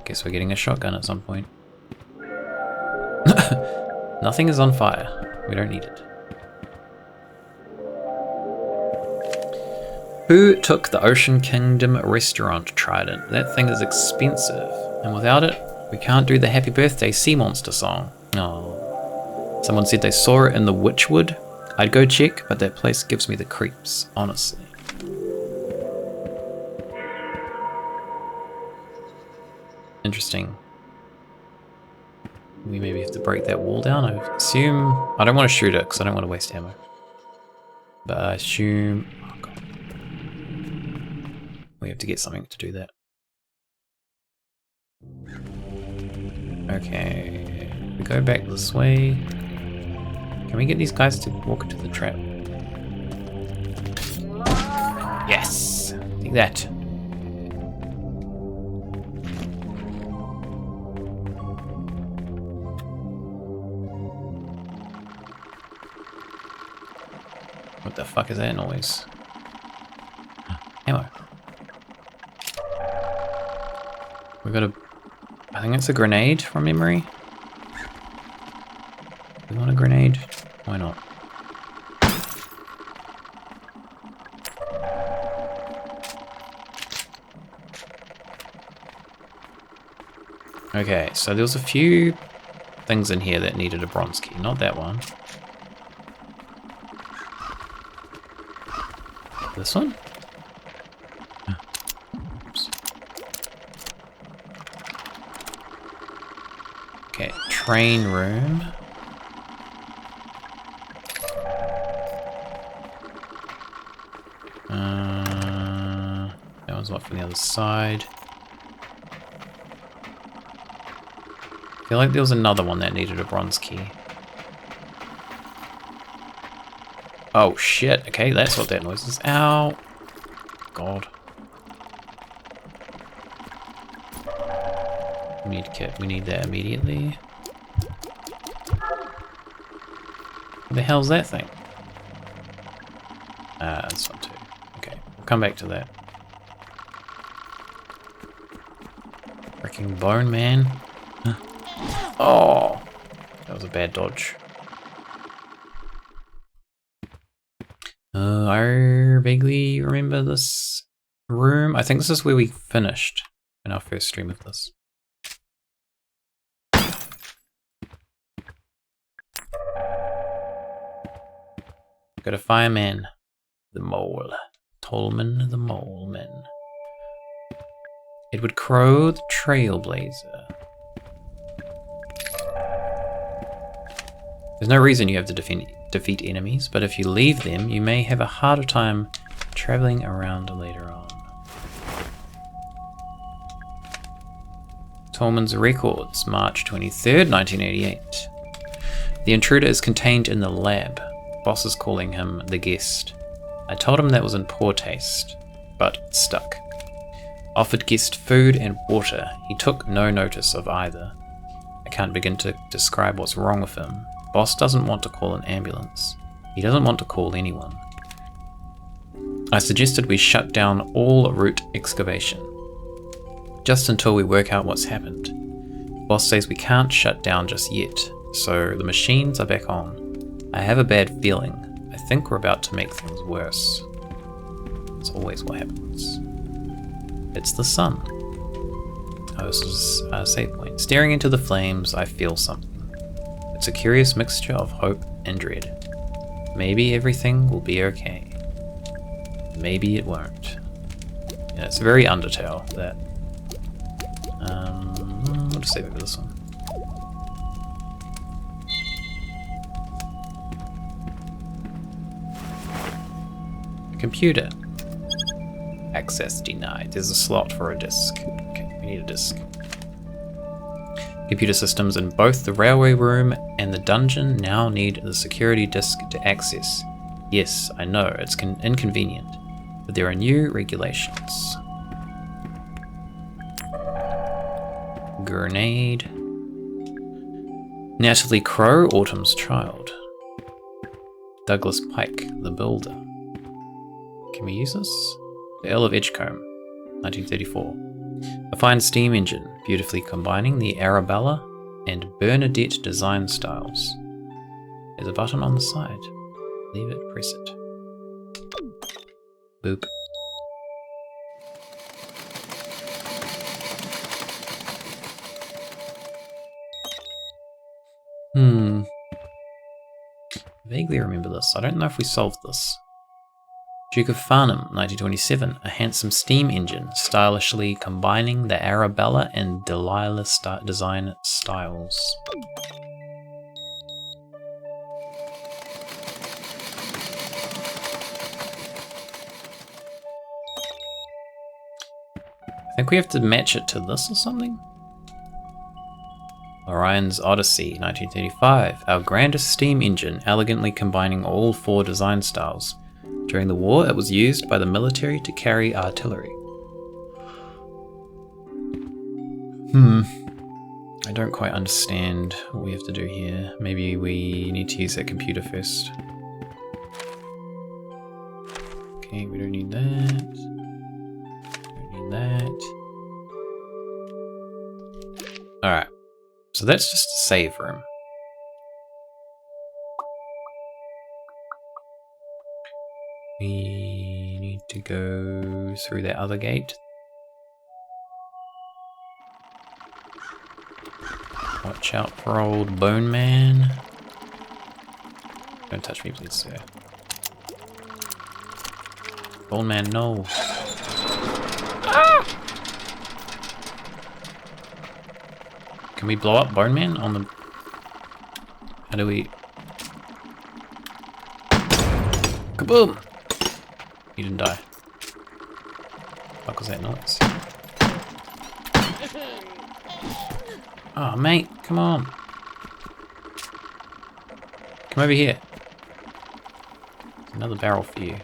Guess we're getting a shotgun at some point. Nothing is on fire. We don't need it. Who took the Ocean Kingdom restaurant trident? That thing is expensive. And without it, we can't do the Happy Birthday Sea Monster song. Oh. Someone said they saw it in the Witchwood. I'd go check, but that place gives me the creeps, honestly. Interesting. We maybe have to break that wall down. I assume... I don't want to shoot it because I don't want to waste ammo. But I assume... Oh God. We have to get something to do that. Okay. We go back this way. Can we get these guys to walk into the trap? Yes! Take that. What the fuck is that noise? Ammo. We got a... I think it's a grenade from memory. We want a grenade? Why not? Okay, so there was a few things in here that needed a bronze key. Not that one. This one? Oops. Okay, train room. That one's not from the other side. I feel like there was another one that needed a bronze key. Oh shit, okay, that's what that noise is. Ow! God. We need kit, we need that immediately. What the hell's that thing? This one too. Okay, we'll come back to that. Freaking bone man. Oh! That was a bad dodge. I vaguely remember this room. I think this is where we finished in our first stream of this. Got a fireman. The mole. Tolman the mole man. Edward Crow the trailblazer. There's no reason you have to defeat enemies, but if you leave them, you may have a harder time traveling around later on. Tolman's Records, March 23rd, 1988. The intruder is contained in the lab. Boss is calling him the guest. I told him that was in poor taste, but stuck. Offered guest food and water. He took no notice of either. I can't begin to describe what's wrong with him. Boss doesn't want to call an ambulance. He doesn't want to call anyone. I suggested we shut down all route excavation, just until we work out what's happened. Boss says we can't shut down just yet, so the machines are back on. I have a bad feeling. I think we're about to make things worse. It's always what happens. It's the sun. Oh, this is a save point. Staring into the flames, I feel something. It's a curious mixture of hope and dread. Maybe everything will be okay. Maybe it won't. Yeah, it's very Undertale, that. I'll just save over this one. Computer. Access denied. There's a slot for a disk. Okay, we need a disk. Computer systems in both the railway room and the dungeon now need the security disk to access. Yes, I know, it's inconvenient, but there are new regulations. Grenade. Natalie Crow, Autumn's child. Douglas Pike, the builder. Can we use this? The Earl of Edgecombe, 1934. A fine steam engine, beautifully combining the Arabella and Bernadette design styles. There's a button on the side. Leave it, press it. Boop. Vaguely remember this. I don't know if we solved this. Duke of Farnham, 1927. A handsome steam engine, stylishly combining the Arabella and Delilah design styles. I think we have to match it to this or something? Orion's Odyssey, 1935. Our grandest steam engine, elegantly combining all 4 design styles. During the war, it was used by the military to carry artillery. I don't quite understand what we have to do here. Maybe we need to use that computer first. Okay, we don't need that. Don't need that. Alright. So that's just a save room. We need to go through that other gate. Watch out for old Bone Man. Don't touch me, please, sir. Bone Man, no. Ah! Can we blow up Bone Man on the... How do we... Kaboom! He didn't die. What was that noise? Oh, mate, come on. Come over here. There's another barrel for you.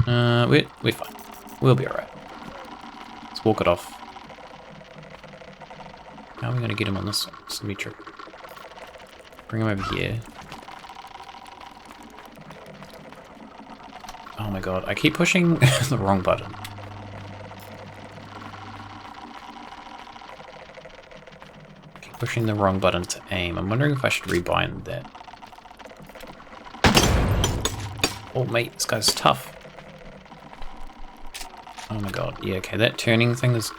We're fine. We'll be alright. Let's walk it off. How are we going to get him on this one? It's going to be tricky. Bring him over here. Oh my god, I keep pushing the wrong button. Keep pushing the wrong button to aim. I'm wondering if I should rebind that. Oh mate, this guy's tough. Oh my god, yeah, okay, that turning thing is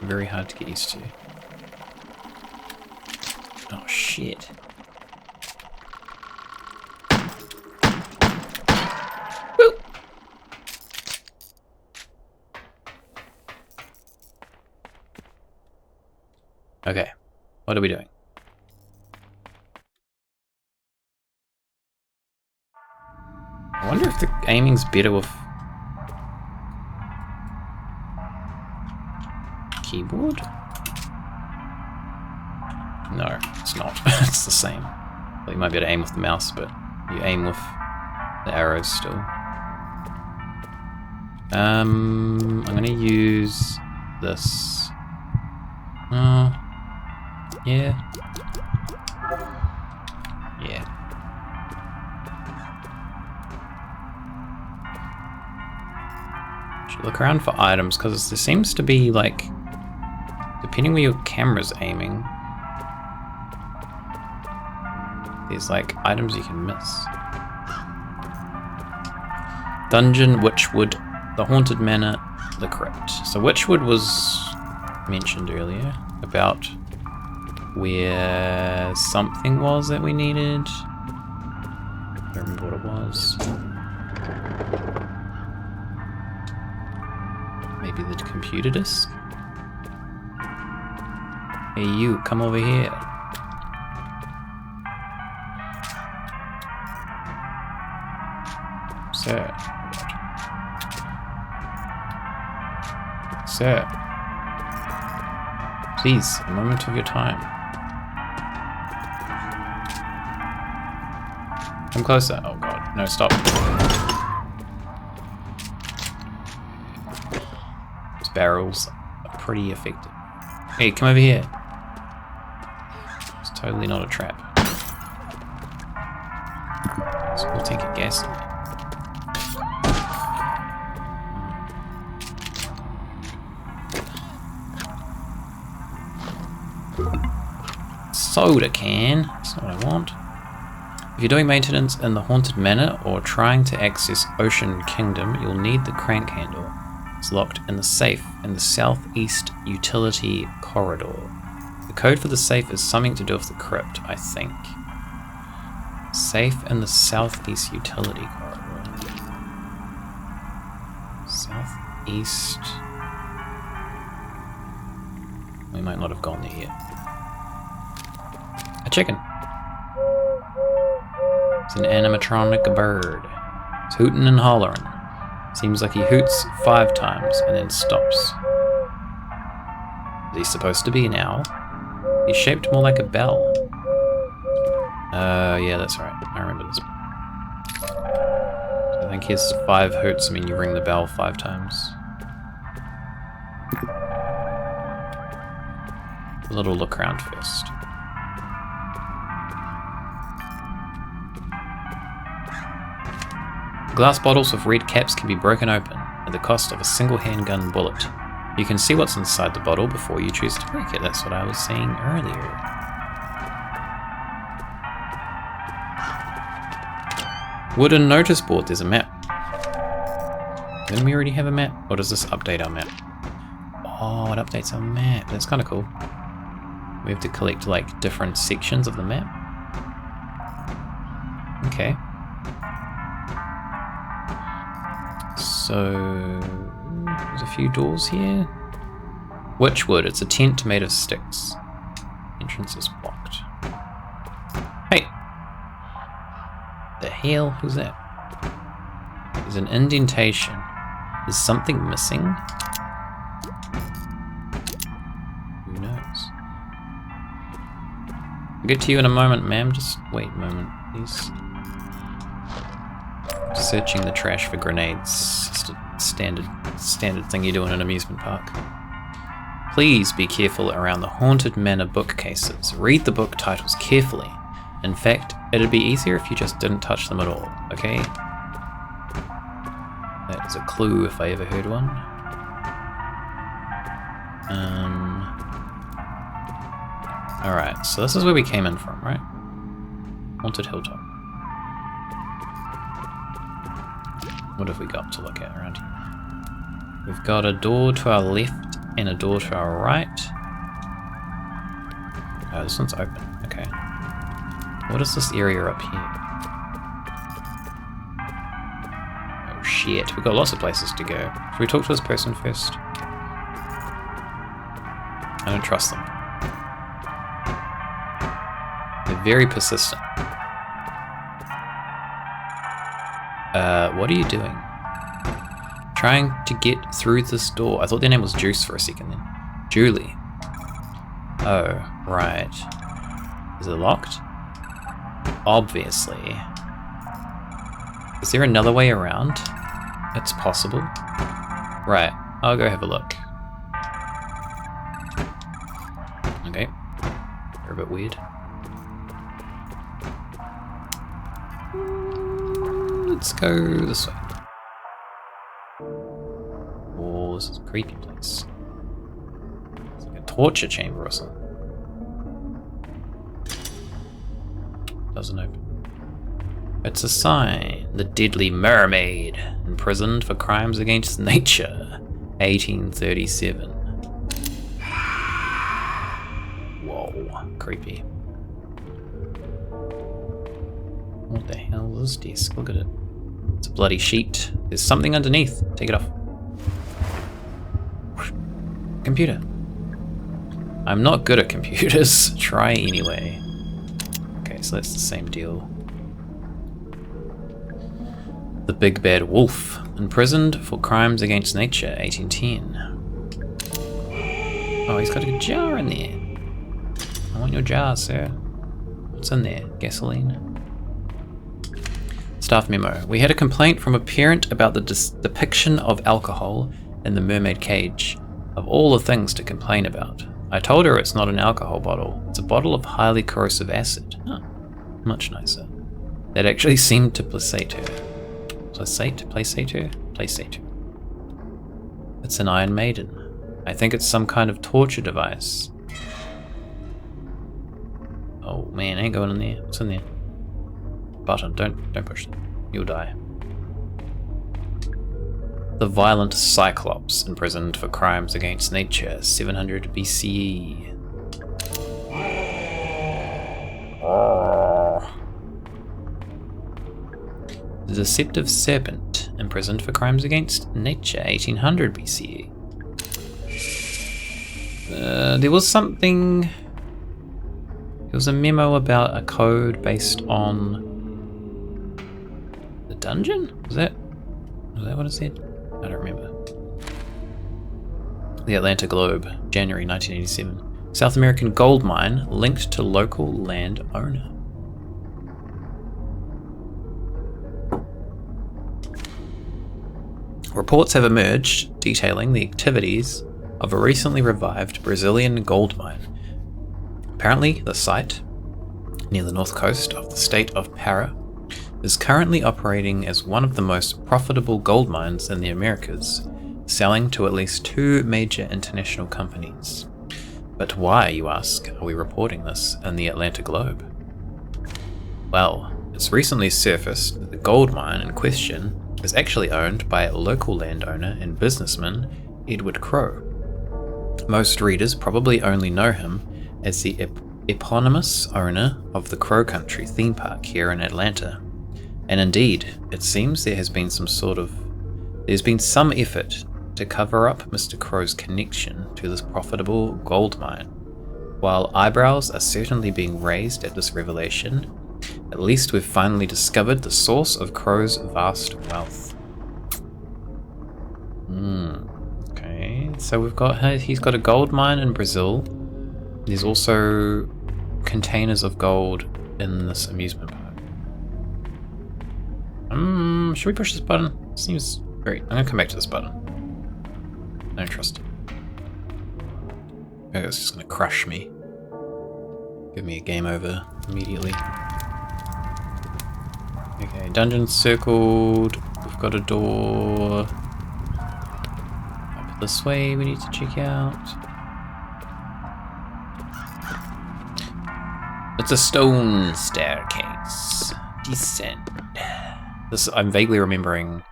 very hard to get used to. Oh shit. Woo! Okay, what are we doing? I wonder if the aiming's better with keyboard? No, it's not. It's the same. Well, you might be able to aim with the mouse, but you aim with the arrows still. I'm gonna use this. Yeah. Yeah. Should look around for items, because there seems to be, like, depending where your camera's aiming, there's like items you can miss. Dungeon, Witchwood, the Haunted Manor, the Crypt. So Witchwood was mentioned earlier about where something was that we needed. I don't remember what it was. Maybe the computer disk? Hey you, come over here. Sir. Sir. Please, a moment of your time. Come closer. Oh god. No, stop. Those barrels are pretty effective. Hey, come over here. It's totally not a trap. So we'll take a gas. soda can. That's not what I want. If you're doing maintenance in the Haunted Manor or trying to access Ocean Kingdom, you'll need the crank handle. It's locked in the safe in the southeast utility corridor. The code for the safe is something to do with the crypt, I think. Safe in the southeast utility corridor. Southeast. We might not have gone there yet. A chicken. It's an animatronic bird. It's hooting and hollering. Seems like he hoots 5 times and then stops. Is he supposed to be an owl? He's shaped more like a bell. Yeah, that's right. I remember this. So I think his 5 hoots mean you ring the bell 5 times. A little look around first. Glass bottles with red caps can be broken open at the cost of a single handgun bullet. You can see what's inside the bottle before you choose to break it. That's what I was saying earlier. Wooden notice board, there's a map. Didn't we already have a map? Or does this update our map? Oh, it updates our map. That's kind of cool. We have to collect like different sections of the map. Okay. So, there's a few doors here. Witchwood, it's a tent made of sticks. Entrance is blocked. Hey! The hell? Who's that? There's an indentation. Is something missing? Who knows? I'll get to you in a moment, ma'am. Just wait a moment, please. Searching the trash for grenades. Just a standard thing you do in an amusement park. Please be careful around the Haunted Manor bookcases. Read the book titles carefully. In fact, it'd be easier if you just didn't touch them at all, okay? That is a clue if I ever heard one. Alright, so this is where we came in from, right? Haunted Hilltop. What have we got to look at around here? We've got a door to our left and a door to our right. Oh, this one's open. Okay. What is this area up here? Oh shit, we've got lots of places to go. Should we talk to this person first? I don't trust them. They're very persistent. What are you doing? Trying to get through this door. I thought their name was Juice for a second then. Julie. Oh, right. Is it locked? Obviously. Is there another way around? It's possible. Right, I'll go have a look. Okay. They're a bit weird. Let's go this way. Oh, this is a creepy place. It's like a torture chamber or something. Doesn't open. It's a sign. The Deadly Mermaid, imprisoned for crimes against nature. 1837. Whoa, creepy. What the hell is this desk? Look at it. It's a bloody sheet. There's something underneath. Take it off. Computer. I'm not good at computers. Try anyway. Okay, so that's the same deal. The Big Bad Wolf, imprisoned for crimes against nature, 1810. Oh, he's got a jar in there. I want your jar, sir. What's in there? Gasoline? Staff memo. We had a complaint from a parent about the depiction of alcohol in the mermaid cage. Of all the things to complain about. I told her it's not an alcohol bottle. It's a bottle of highly corrosive acid. Huh. Much nicer. That actually seemed to placate her. Placate her? It's an Iron Maiden. I think it's some kind of torture device. Oh man, ain't going in there. What's in there? Button, don't push it. You'll die. The violent Cyclops, imprisoned for crimes against nature, 700 BCE. The deceptive serpent, imprisoned for crimes against nature, 1800 BCE. There was something... There was a memo about a code based on the dungeon? Was that what it said? I don't remember. The Atlanta Globe, January 1987. South American gold mine linked to local land owner. Reports have emerged detailing the activities of a recently revived Brazilian gold mine. Apparently, the site, near the north coast of the state of Pará, is currently operating as one of the most profitable gold mines in the Americas, selling to at least 2 major international companies. But why, you ask, are we reporting this in the Atlanta Globe? Well, it's recently surfaced that the gold mine in question is actually owned by local landowner and businessman Edward Crowe. Most readers probably only know him as the eponymous owner of the Crow Country theme park here in Atlanta. And indeed, it seems there's been some effort to cover up Mr. Crowe's connection to this profitable gold mine. While eyebrows are certainly being raised at this revelation, at least we've finally discovered the source of Crowe's vast wealth. Okay, so he's got a gold mine in Brazil. There's also containers of gold in this amusement park. Should we push this button? Seems very... I'm gonna come back to this button. I don't trust it. Oh, it's just gonna crush me. Give me a game over immediately. Okay, dungeon circled. We've got a door. Up this way we need to check out. It's a stone staircase. Descend. This, I'm vaguely remembering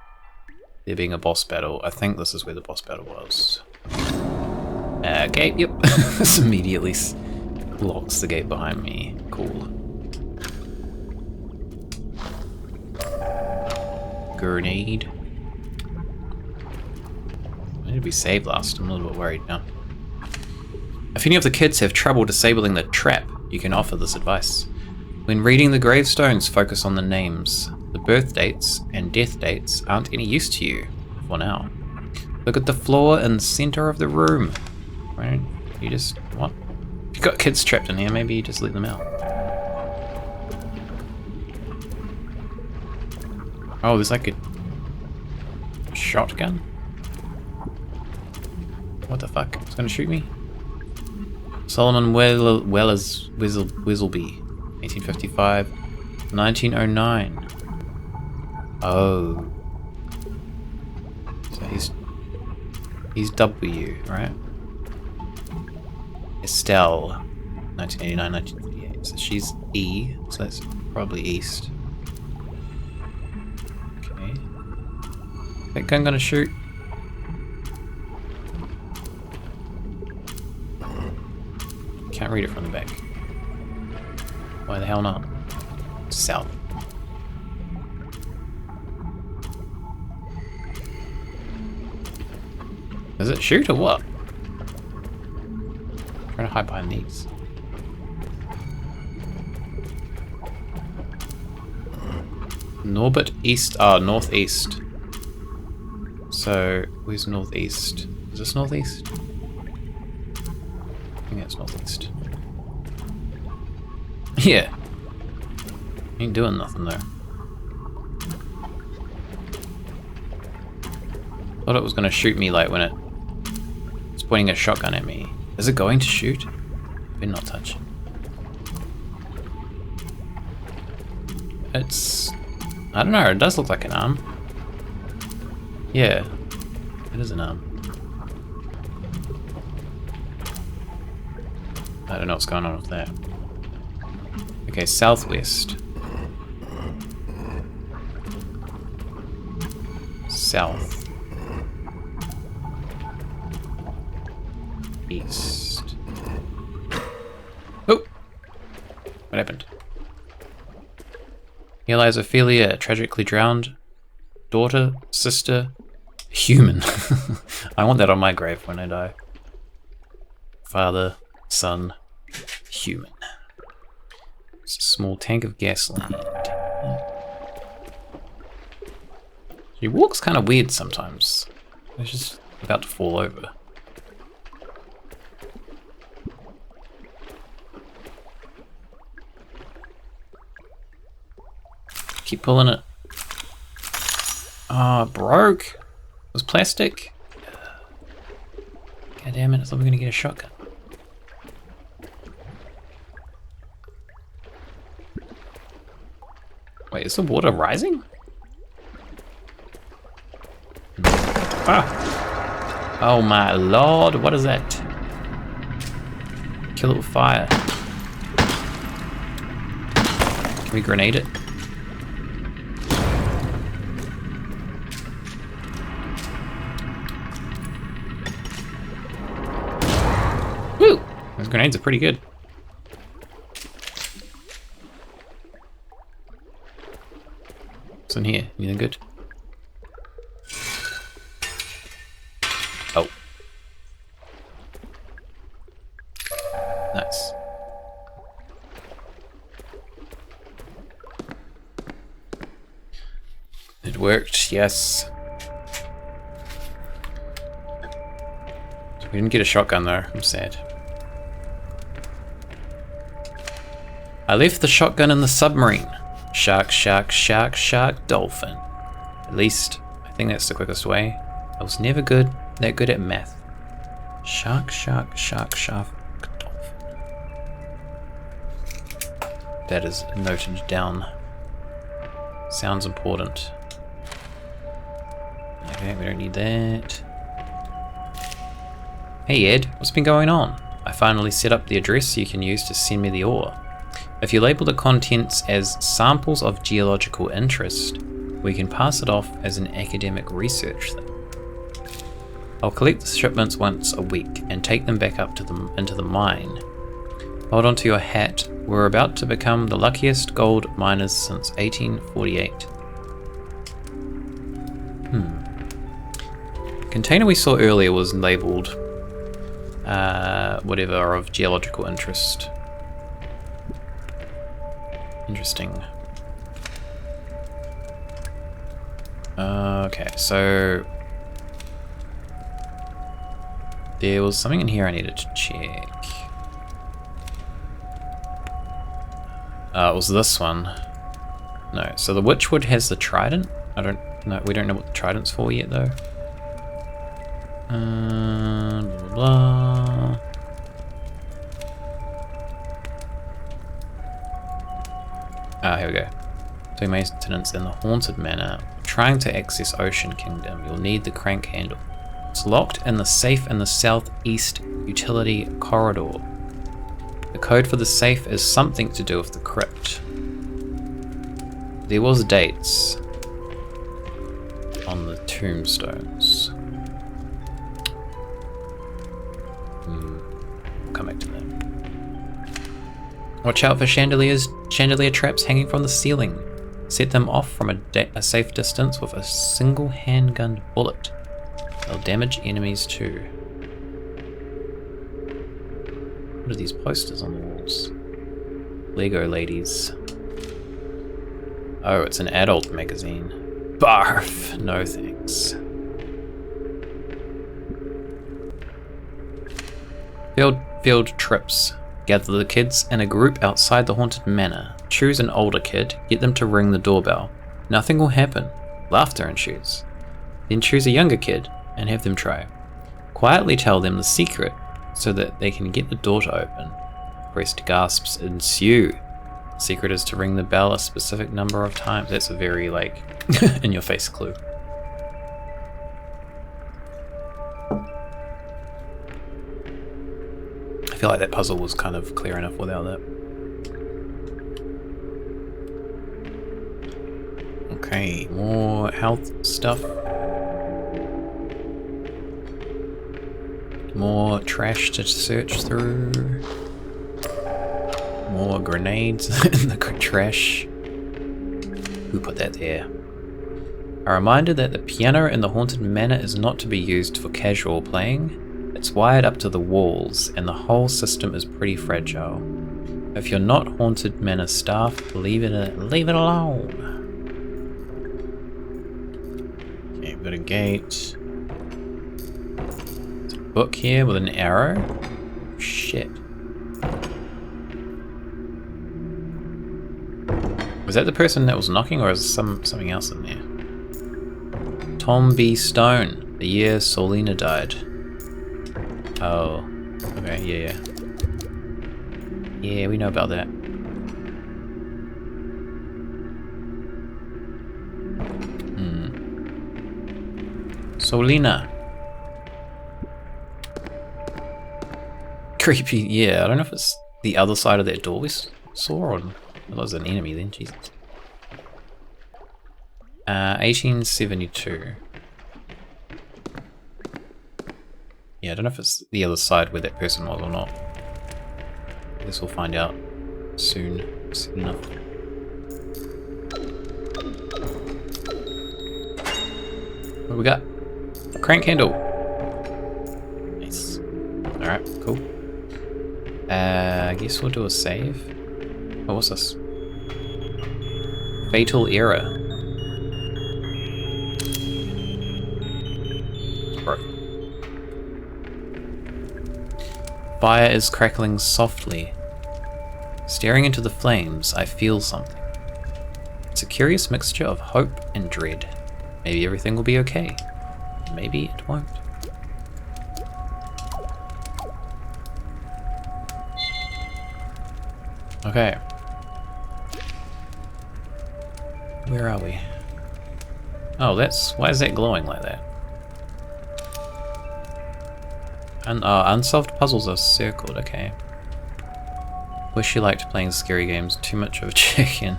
there being a boss battle. I think this is where the boss battle was. Okay, yep. This immediately locks the gate behind me. Cool. Grenade. Where did we save last? I'm a little bit worried now. If any of the kids have trouble disabling the trap, you can offer this advice. When reading the gravestones, focus on the names. The birth dates and death dates aren't any use to you, for now. Look at the floor in the center of the room. Why don't you just... what? If you've got kids trapped in here, maybe you just let them out. Oh, there's like a shotgun? What the fuck? It's gonna shoot me? Solomon Wesselby, 1855, 1909. Oh. So he's W, right? Estelle, 1989, 1958. So she's E, so that's probably east. Okay. That gun gonna shoot? Can't read it from the back. Why the hell not? South. Does it shoot or what? I'm trying to hide behind these. Norbert East, northeast. So, where's northeast? Is this northeast? I think that's northeast. Yeah. Ain't doing nothing though. Thought it was gonna shoot me like when it's pointing a shotgun at me. Is it going to shoot? Better not touch it. It's... I don't know, it does look like an arm. Yeah. It is an arm. I don't know what's going on with that. Okay, southwest. South. East. Oh! What happened? Here lies Ophelia, tragically drowned. Daughter, sister, human. I want that on my grave when I die. Father, son, human. It's a small tank of gasoline. She walks kind of weird sometimes. She's just about to fall over. Keep pulling it. Oh, it broke. It was plastic. God damn it, I thought we were gonna get a shotgun. Wait, is the water rising? Ah! Oh my lord, what is that? Kill it with fire. Can we grenade it? Woo! Those grenades are pretty good. What's in here? Anything good? Oh. Nice. It worked, yes. We didn't get a shotgun though, I'm sad. I left the shotgun in the submarine. Shark, shark, shark, shark, dolphin. At least, I think that's the quickest way. I was never that good at math. Shark, shark, shark, shark, dolphin. That is noted down. Sounds important. Okay, we don't need that. Hey Ed, what's been going on? I finally set up the address you can use to send me the ore. If you label the contents as samples of geological interest, we can pass it off as an academic research thing. I'll collect the shipments once a week and take them back up to into the mine. Hold on to your hat, we're about to become the luckiest gold miners since 1848. Container we saw earlier was labelled whatever of geological interest. Interesting. Okay, so there was something in here I needed to check. It was this one. No, so the Witchwood has the trident. I don't know. We don't know what the trident's for yet, though. Blah, blah, blah. Here we go. Doing maintenance in the Haunted Manor. Trying to access Ocean Kingdom, you'll need the crank handle. It's locked in the safe in the southeast utility corridor. The code for the safe is something to do with the crypt. There was dates on the tombstones. We'll come back to that. Watch out for chandelier traps hanging from the ceiling. Set them off from a safe distance with a single handgun bullet. They'll damage enemies too. What are these posters on the walls? Lego ladies. Oh, it's an adult magazine. Barf! No thanks. Field trips. Gather the kids in a group outside the Haunted Manor. Choose an older kid, get them to ring the doorbell. Nothing will happen. Laughter ensues. Then choose a younger kid and have them try. Quietly tell them the secret so that they can get the door to open. Pressed gasps ensue. The secret is to ring the bell a specific number of times. That's a very, like, in-your-face clue. I feel like that puzzle was kind of clear enough without that. Okay, more health stuff. More trash to search through. More grenades in the trash. Who put that there? A reminder that the piano in the Haunted Manor is not to be used for casual playing. It's wired up to the walls, and the whole system is pretty fragile. If you're not Haunted Manor staff, leave it alone. Okay, we've got a gate. There's a book here with an arrow. Shit. Was that the person that was knocking, or is something else in there? Tom B. Stone, the year Solina died. Oh, okay, yeah. Yeah, we know about that. Solina. Creepy, yeah, I don't know if it's the other side of that door we saw, or it was an enemy then, Jesus. 1872. Yeah, I don't know if it's the other side where that person was or not. I guess we'll find out soon enough. What do we got? Crank handle. Nice. Alright, cool. I guess we'll do a save. Oh, what's this? Fatal Error. Fire is crackling softly. Staring into the flames, I feel something. It's a curious mixture of hope and dread. Maybe everything will be okay. Maybe it won't. Okay. Where are we? Oh, why is that glowing like that? Unsolved puzzles are circled, okay. Wish you liked playing scary games, too much of a chicken.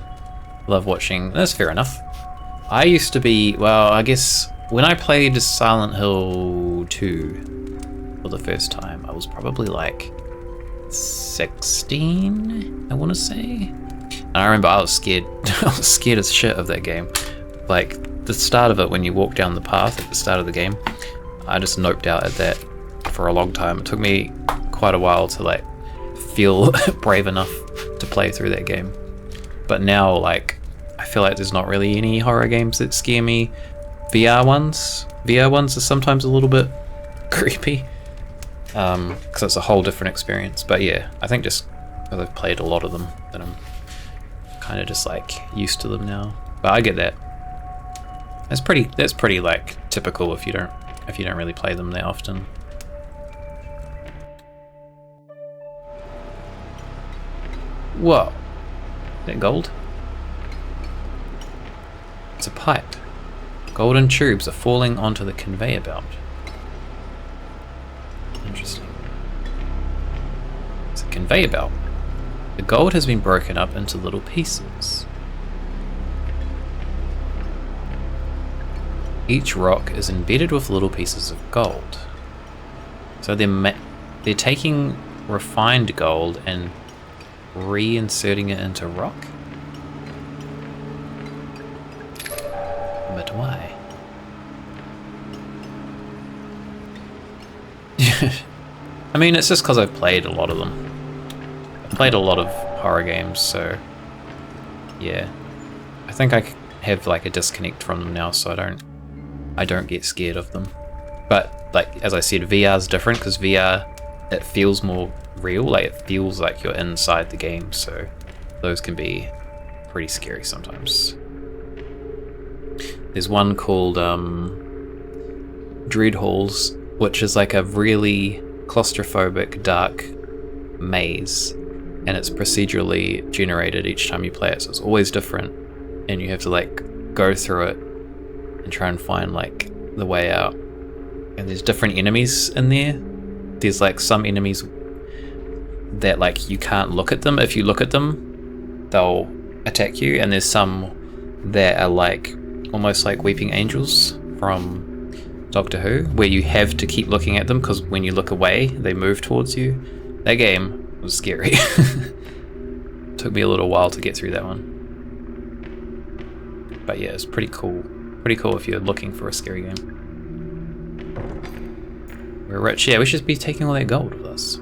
Love watching, that's fair enough. I used to be, well, I guess when I played Silent Hill 2 for the first time, I was probably like 16, I want to say. And I remember I was scared, I was scared as shit of that game. Like, the start of it, when you walk down the path at the start of the game, I just noped out at that for a long time. It took me quite a while to like feel brave enough to play through that game. But now, like, I feel like there's not really any horror games that scare me. VR ones are sometimes a little bit creepy, because it's a whole different experience. But yeah, I think just because I've played a lot of them, that I'm kind of just like used to them now. But I get that. That's pretty like typical if you don't really play them that often. Whoa. Is that gold? It's a pipe. Golden tubes are falling onto the conveyor belt. Interesting. It's a conveyor belt. The gold has been broken up into little pieces. Each rock is embedded with little pieces of gold. So they're taking refined gold and reinserting it into rock? But why? I mean, it's just because I've played a lot of them. I've played a lot of horror games, so yeah. I think I have like a disconnect from them now, so I don't get scared of them. But like, as I said, VR is different because VR, it feels more real, like it feels like you're inside the game, so those can be pretty scary sometimes. There's one called Dread Halls, which is like a really claustrophobic, dark maze, and it's procedurally generated each time you play it, so it's always different, and you have to like go through it and try and find like the way out. And there's different enemies in there. There's like some enemies that like you can't look at them. If you look at them, they'll attack you, and there's some that are like almost like weeping angels from Doctor Who, where you have to keep looking at them because when you look away, they move towards you. That game was scary. Took me a little while to get through that one. But yeah, it's pretty cool. Pretty cool if you're looking for a scary game. We're rich. Yeah, we should be taking all that gold with us.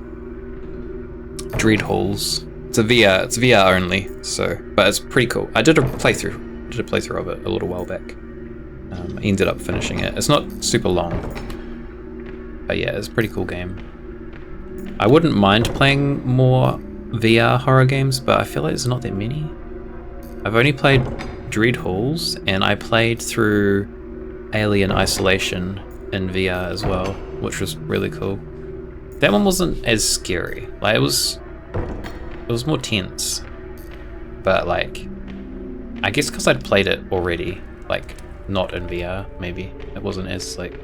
Dread Halls. It's VR only, so, but it's pretty cool. I did a playthrough of it a little while back. I ended up finishing it. It's not super long, but yeah, it's a pretty cool game. I wouldn't mind playing more VR horror games, but I feel like there's not that many. I've only played Dread Halls, and I played through Alien Isolation in VR as well, which was really cool. That one wasn't as scary. Like it was more tense. But like, I guess because I'd played it already, like not in VR, maybe it wasn't as like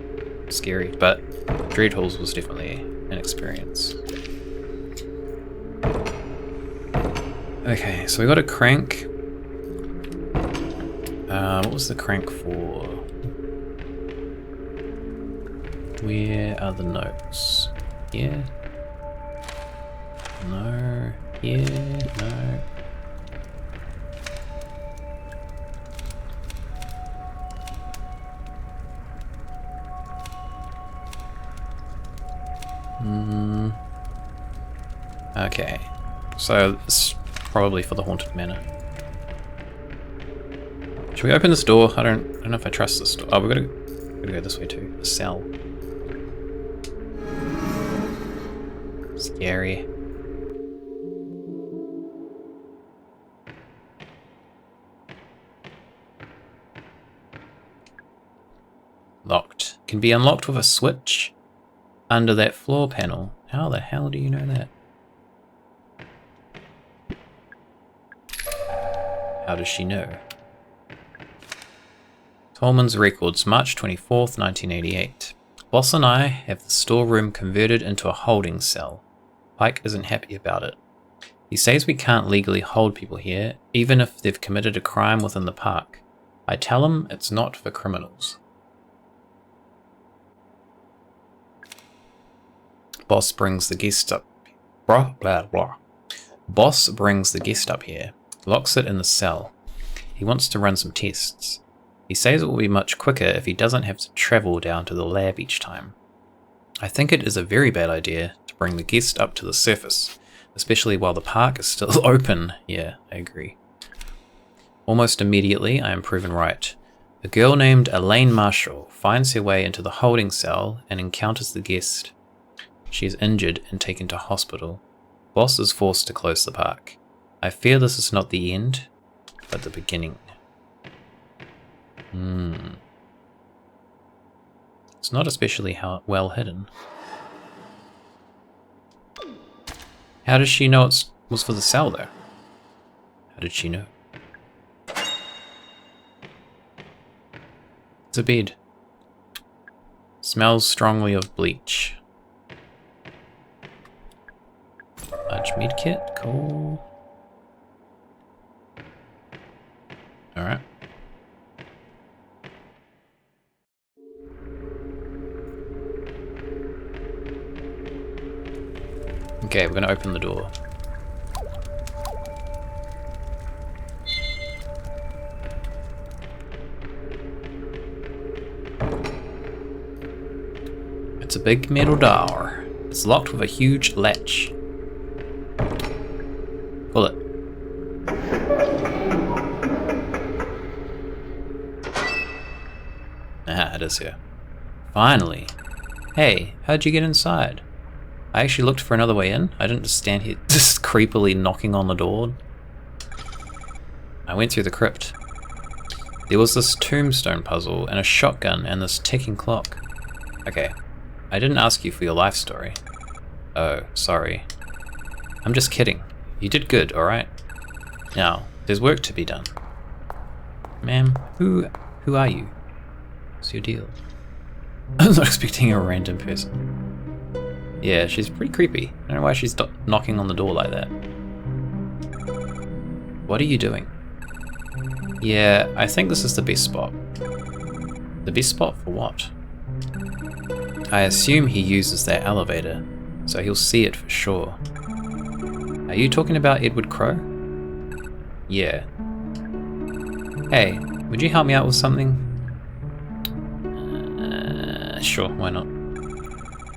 scary. But Dread Halls was definitely an experience. Okay, so we got a crank. What was the crank for? Where are the notes? Here? No. Here? No. Okay. So it's probably for the Haunted Manor. Should we open this door? I don't know if I trust this door. Oh, we're gonna go this way too. A cell. Scary. Locked. Can be unlocked with a switch under that floor panel. How the hell do you know that? How does she know? Tolman's Records, March 24th, 1988. Boss and I have the storeroom converted into a holding cell. Pike isn't happy about it. He says we can't legally hold people here, even if they've committed a crime within the park. I tell him it's not for criminals. Boss brings the guest up. Blah, blah, blah. Boss brings the guest up here, locks it in the cell. He wants to run some tests. He says it will be much quicker if he doesn't have to travel down to the lab each time. I think it is a very bad idea to bring the guest up to the surface, especially while the park is still open. Yeah, I agree. Almost immediately, I am proven right. A girl named Elaine Marshall finds her way into the holding cell and encounters the guest. She is injured and taken to hospital. Boss is forced to close the park. I fear this is not the end, but the beginning. It's not especially well hidden. How does she know it was for the cell though? How did she know? It's a bed. Smells strongly of bleach. Large medkit, cool. Alright. Okay, we're gonna open the door. It's a big metal door. It's locked with a huge latch. Pull it. Ah, it is here. Finally. Hey, how'd you get inside? I actually looked for another way in. I didn't just stand here just creepily knocking on the door. I went through the crypt. There was this tombstone puzzle and a shotgun and this ticking clock. Okay, I didn't ask you for your life story. Oh, sorry. I'm just kidding. You did good, alright? Now, there's work to be done. Ma'am, who are you? What's your deal? I'm not expecting a random person. Yeah, she's pretty creepy. I don't know why she's knocking on the door like that. What are you doing? Yeah, I think this is the best spot. The best spot for what? I assume he uses that elevator, so he'll see it for sure. Are you talking about Edward Crowe? Yeah. Hey, would you help me out with something? Sure, why not?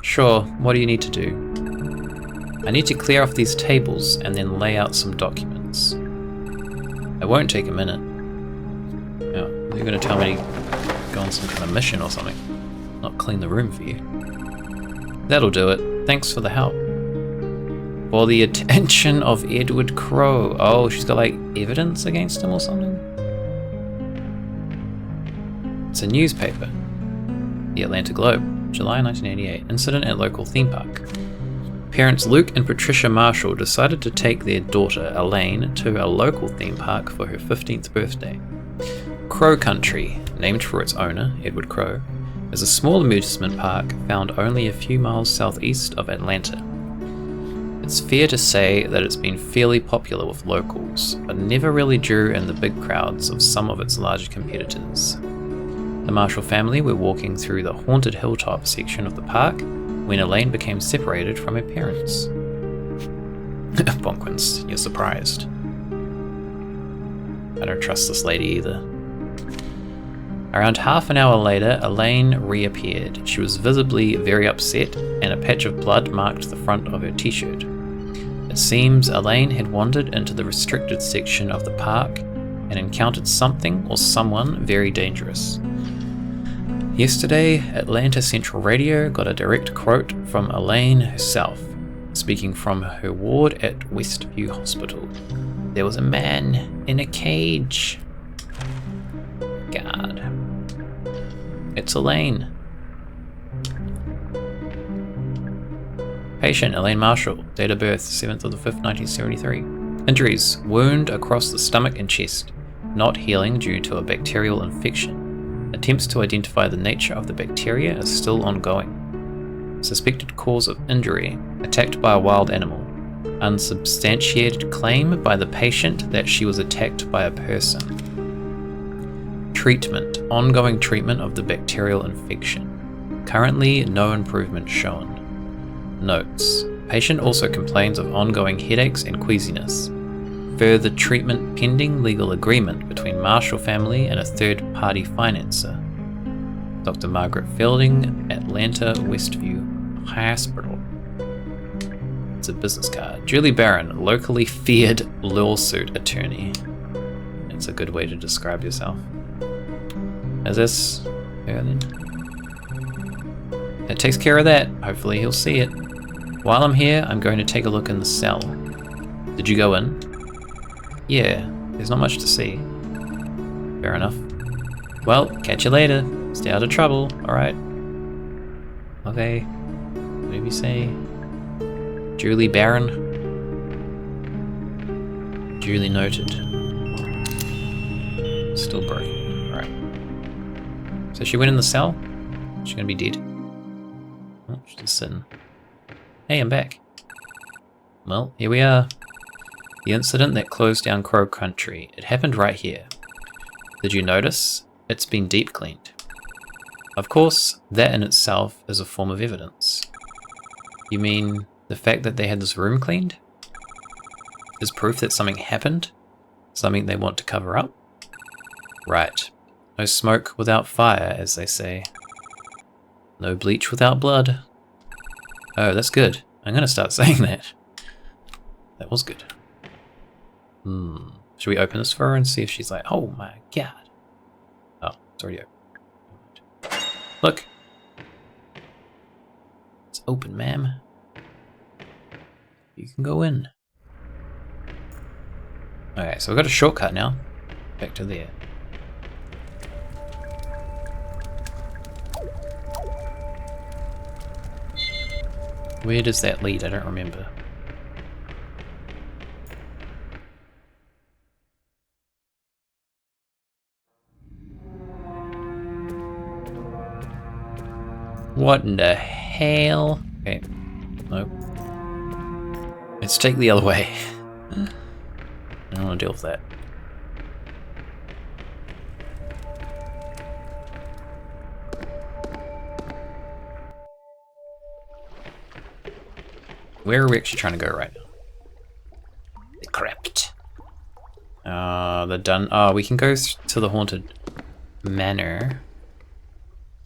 Sure, what do you need to do? I need to clear off these tables and then lay out some documents. It won't take a minute. Oh, you're gonna tell me to go on some kind of mission or something. Not clean the room for you. That'll do it. Thanks for the help. For the attention of Edward Crowe. Oh, she's got like evidence against him or something? It's a newspaper. The Atlanta Globe, July 1988. Incident at local theme park. Parents Luke and Patricia Marshall decided to take their daughter Elaine to a local theme park for her 15th birthday. Crow Country, named for its owner, Edward Crowe, is a small amusement park found only a few miles southeast of Atlanta. It's fair to say that it's been fairly popular with locals, but never really drew in the big crowds of some of its larger competitors. The Marshall family were walking through the haunted hilltop section of the park when Elaine became separated from her parents. Bonquins, you're surprised. I don't trust this lady either. Around half an hour later, Elaine reappeared. She was visibly very upset, and a patch of blood marked the front of her t-shirt. It seems Elaine had wandered into the restricted section of the park and encountered something or someone very dangerous. Yesterday, Atlanta Central Radio got a direct quote from Elaine herself, speaking from her ward at Westview Hospital. There was a man in a cage. God. It's Elaine. Patient Elaine Marshall, date of birth 7th of the 5th, 1973. Injuries, wound across the stomach and chest, not healing due to a bacterial infection. Attempts to identify the nature of the bacteria are still ongoing. Suspected cause of injury, attacked by a wild animal. Unsubstantiated claim by the patient that she was attacked by a person. Treatment, ongoing treatment of the bacterial infection. Currently no improvement shown. Notes, patient also complains of ongoing headaches and queasiness. Further treatment pending legal agreement between Marshall family and a third-party financer. Dr. Margaret Fielding, Atlanta Westview Hospital. It's a business card. Julie Barron, locally feared lawsuit attorney. It's a good way to describe yourself. Is this her then? It takes care of that. Hopefully he'll see it. While I'm here, I'm going to take a look in the cell. Did you go in? Yeah, there's not much to see. Fair enough. Well, catch you later. Stay out of trouble, alright? Okay. Maybe say Julie Barron. Duly noted. Still broken. Alright. So she went in the cell? She's gonna be dead. Oh, she's just sitting. Hey, I'm back. Well, here we are. The incident that closed down Crow Country. It happened right here. Did you notice? It's been deep cleaned. Of course, that in itself is a form of evidence. You mean the fact that they had this room cleaned? Is proof that something happened? Something they want to cover up? Right. No smoke without fire, as they say. No bleach without blood. Oh, that's good. I'm gonna start saying that. That was good. Should we open this for her and see if she's like, oh my god. Oh, it's already open. Look. It's open, ma'am. You can go in. Okay, so we've got a shortcut now. Back to there. Where does that lead? I don't remember. What in the hell? Okay. Nope. Let's take the other way. I don't want to deal with that. Where are we actually trying to go right now? The crypt. We can go to the haunted manor.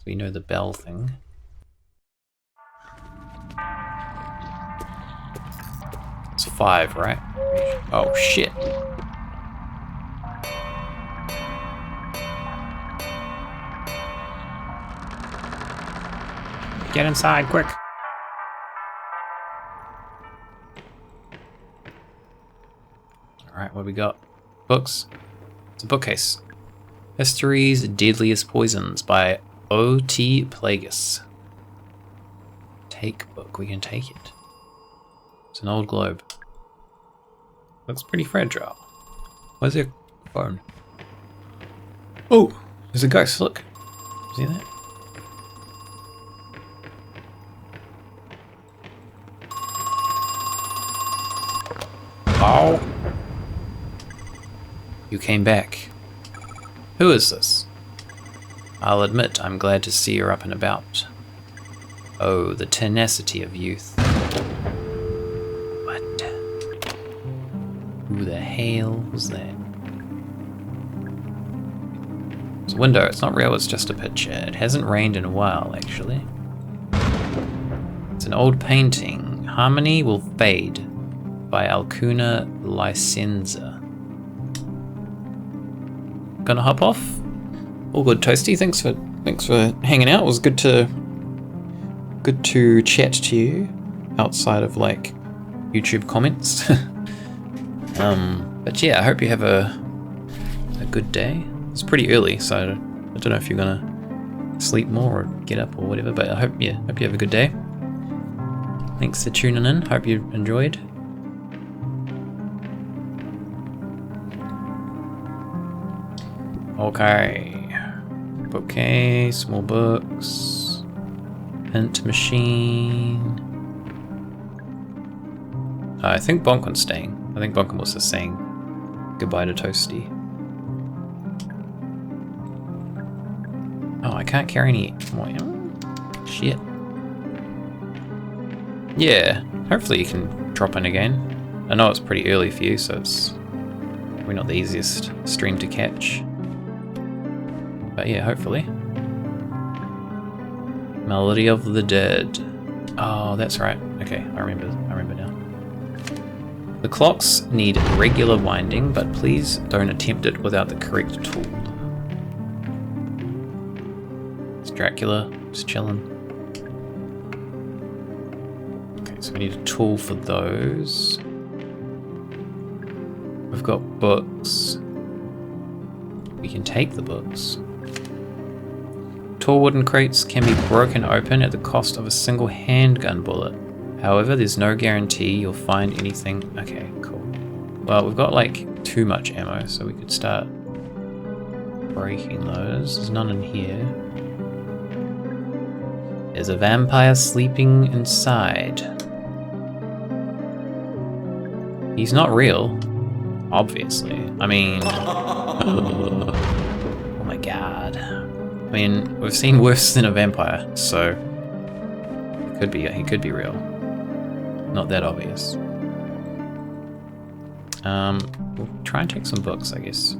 We know the bell thing. It's 5, right? Oh shit. Get inside, quick. Alright, what do we got? Books. It's a bookcase. History's Deadliest Poisons by O.T. Plagueis. Take book, we can take it. It's an old globe. Looks pretty fragile. Where's your phone? Oh, there's a ghost, look. See that? Oh. You came back. Who is this? I'll admit I'm glad to see you're up and about. Oh, the tenacity of youth. What? Who the hell was that? It's a window, it's not real, it's just a picture. It hasn't rained in a while, actually. It's an old painting. Harmony Will Fade by Alcuna Licenza. Gonna hop off. All good, Toasty. Thanks for hanging out. It was good to chat to you outside of like YouTube comments. But yeah, I hope you have a good day. It's pretty early, so I don't know if you're gonna sleep more or get up or whatever. But I hope you have a good day. Thanks for tuning in. Hope you enjoyed. Okay, bookcase, more books, hint machine. I think Bonkin's staying. I think Bonkin was just saying goodbye to Toasty. Oh, I can't carry any more. Shit. Yeah, hopefully you can drop in again. I know it's pretty early for you, so it's probably not the easiest stream to catch. But yeah, hopefully. Melody of the Dead. Oh, that's right. Okay, I remember now. The clocks need regular winding, but please don't attempt it without the correct tool. It's Dracula, just chilling. Okay, so we need a tool for those. We've got books. We can take the books. Tall wooden crates can be broken open at the cost of a single handgun bullet. However, there's no guarantee you'll find anything. Okay, cool. Well, we've got like too much ammo, so we could start breaking those. There's none in here. There's a vampire sleeping inside. He's not real, obviously. I mean, oh my god. I mean, we've seen worse than a vampire, so he could be real. Not that obvious. We'll try and take some books, I guess.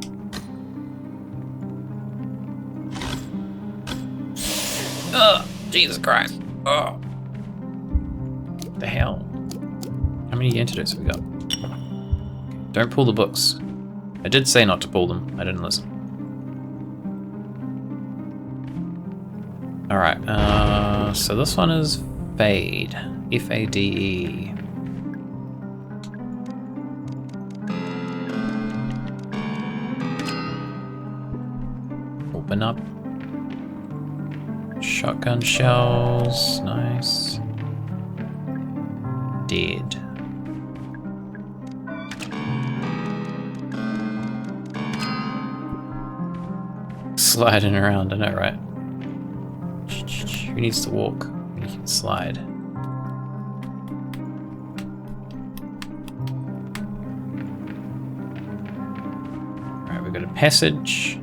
Ugh, Jesus Christ. Oh. What the hell? How many antidotes have we got? Don't pull the books. I did say not to pull them. I didn't listen. Alright, so this one is Fade. F-A-D-E. Open up. Shotgun shells, nice. Dead. Sliding around, I know, right? Who needs to walk when you can slide? Alright, we've got a passage.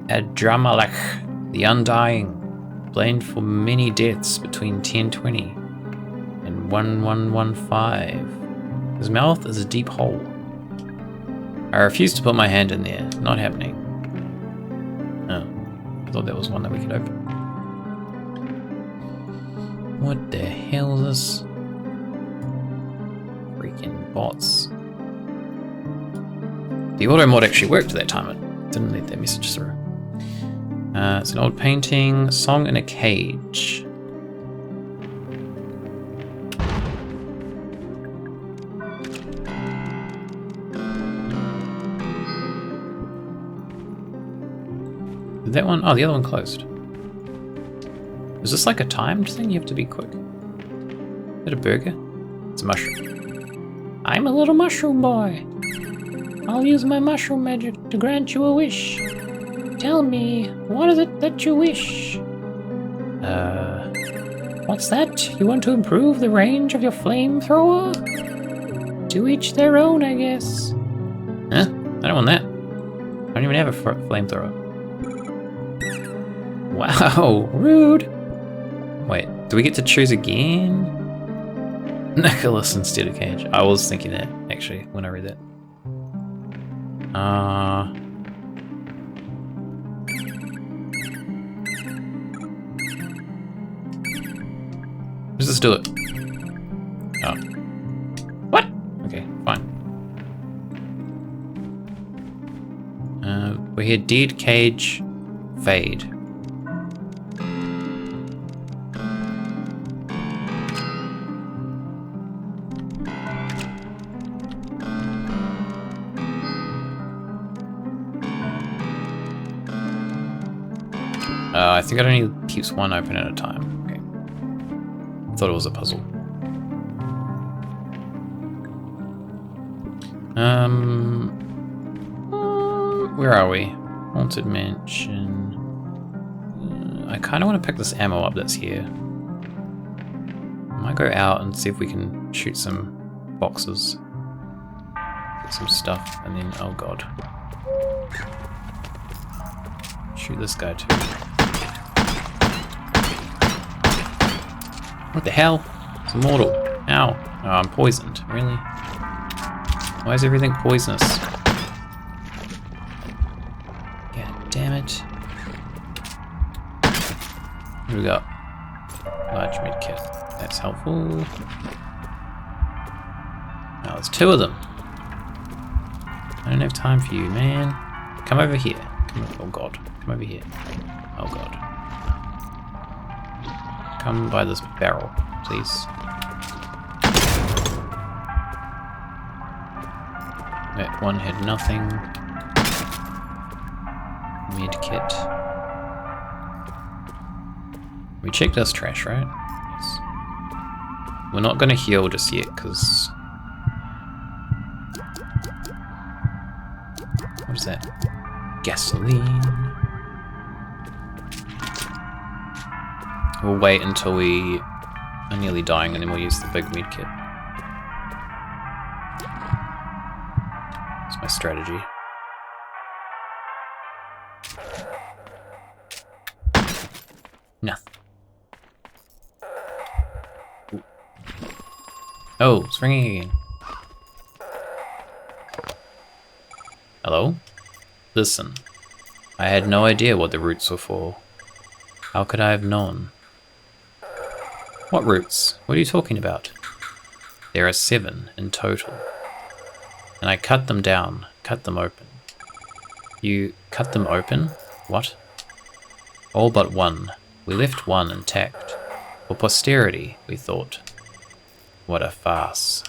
Adramalech, the Undying, blamed for many deaths between 1020 and 1115. His mouth is a deep hole. I refuse to put my hand in there. Not happening. Oh. I thought there was one that we could open. What the hell is this? Freaking bots. The auto mod actually worked that time. It didn't let that message through. It's an old painting. Song in a cage. Did that one? Oh, the other one closed. Is this like a timed thing? You have to be quick. Is it a burger? It's a mushroom. I'm a little mushroom boy. I'll use my mushroom magic to grant you a wish. Tell me, what is it that you wish? What's that? You want to improve the range of your flamethrower? To each their own, I guess. Huh? I don't want that. I don't even have a flamethrower. Wow, rude. Wait, do we get to choose again? Nicholas instead of Cage. I was thinking that, actually, when I read that. Let's just do it. Oh. What? Okay, fine. We hear Dead Cage fade. I think it only keeps one open at a time. Okay. Thought it was a puzzle. Where are we? Haunted Mansion. I kind of want to pick this ammo up that's here. I might go out and see if we can shoot some boxes. Get some stuff, and then, oh god. Shoot this guy too. What the hell? It's immortal. Ow. Oh, I'm poisoned. Really? Why is everything poisonous? God damn it. What do we got? Large medkit. That's helpful. Now there's two of them. I don't have time for you, man. Come over here. Oh god. Come over here. Oh god. Come by this barrel, please. That one had nothing. Medkit. We checked this trash, right? Yes. We're not gonna heal just yet, because... What is that? Gasoline. We'll wait until we are nearly dying and then we'll use the big med kit. That's my strategy. Nothing. Ooh. Oh, it's ringing again. Hello? Listen, I had no idea what the roots were for. How could I have known? What roots? What are you talking about? There are 7 in total. And I cut them down, cut them open. You cut them open? What? All but one. We left one intact. For posterity, we thought. What a farce.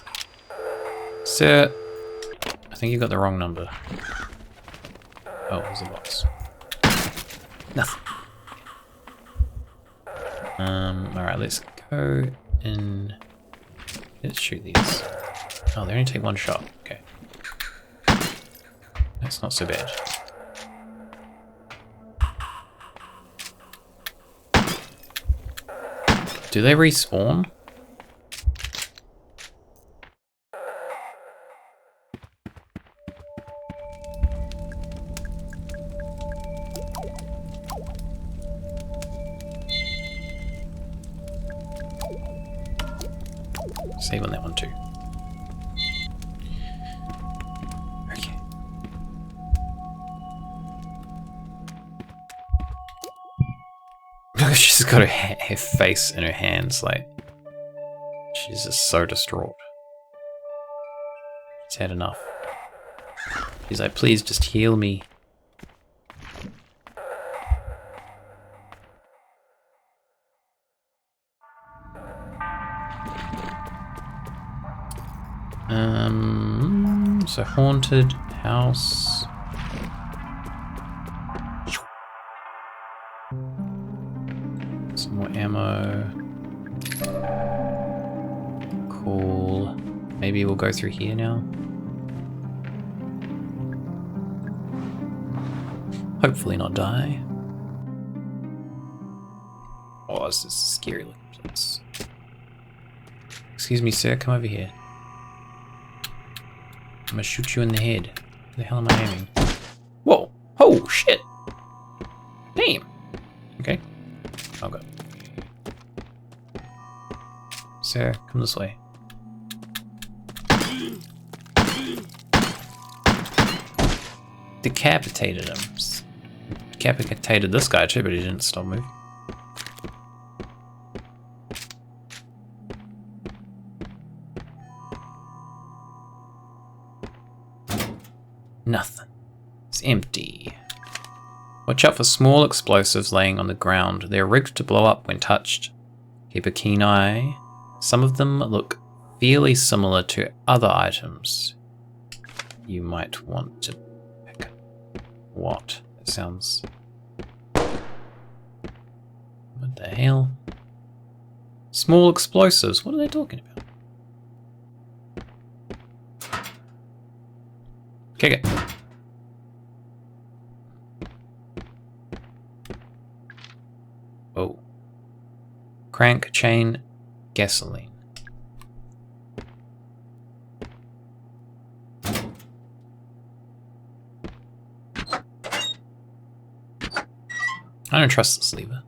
Sir, I think you got the wrong number. Oh, there's a box. Nothing. Alright, let's go in. Let's shoot these. Oh, they only take one shot. Okay. That's not so bad. Do they respawn? Save on that one too. Okay. She's got her face in her hands, like she's just so distraught. She's had enough. She's like, please just heal me. So haunted house. Some more ammo. Cool. Maybe we'll go through here now. Hopefully not die. Oh, this is a scary looking place. Excuse me, sir, come over here. I'm gonna shoot you in the head. Where the hell am I aiming? Whoa! Oh, shit! Damn! Okay. Oh god. Sir, come this way. Decapitated him. Decapitated this guy too, but he didn't stop moving. Nothing. It's empty. Watch out for small explosives laying on the ground. They're rigged to blow up when touched. Keep a keen eye. Some of them look fairly similar to other items. You might want to pick up. What? It sounds... What the hell? Small explosives. What are they talking about? Kick it. Oh. Crank, chain, gasoline. I don't trust this lever.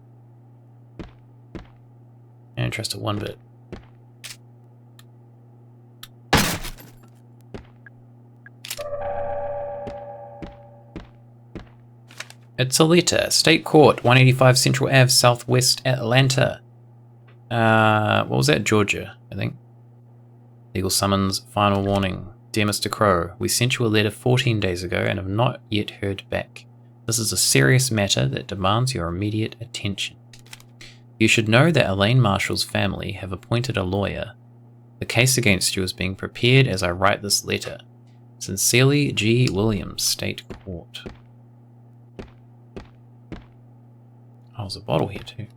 I don't trust it one bit. It's a letter. State Court, 185 Central Ave, Southwest Atlanta. What was that? Georgia, I think. Legal summons, final warning. Dear Mr. Crow, we sent you a letter 14 days ago and have not yet heard back. This is a serious matter that demands your immediate attention. You should know that Elaine Marshall's family have appointed a lawyer. The case against you is being prepared as I write this letter. Sincerely, G. Williams, State Court. Oh, there's a bottle here too.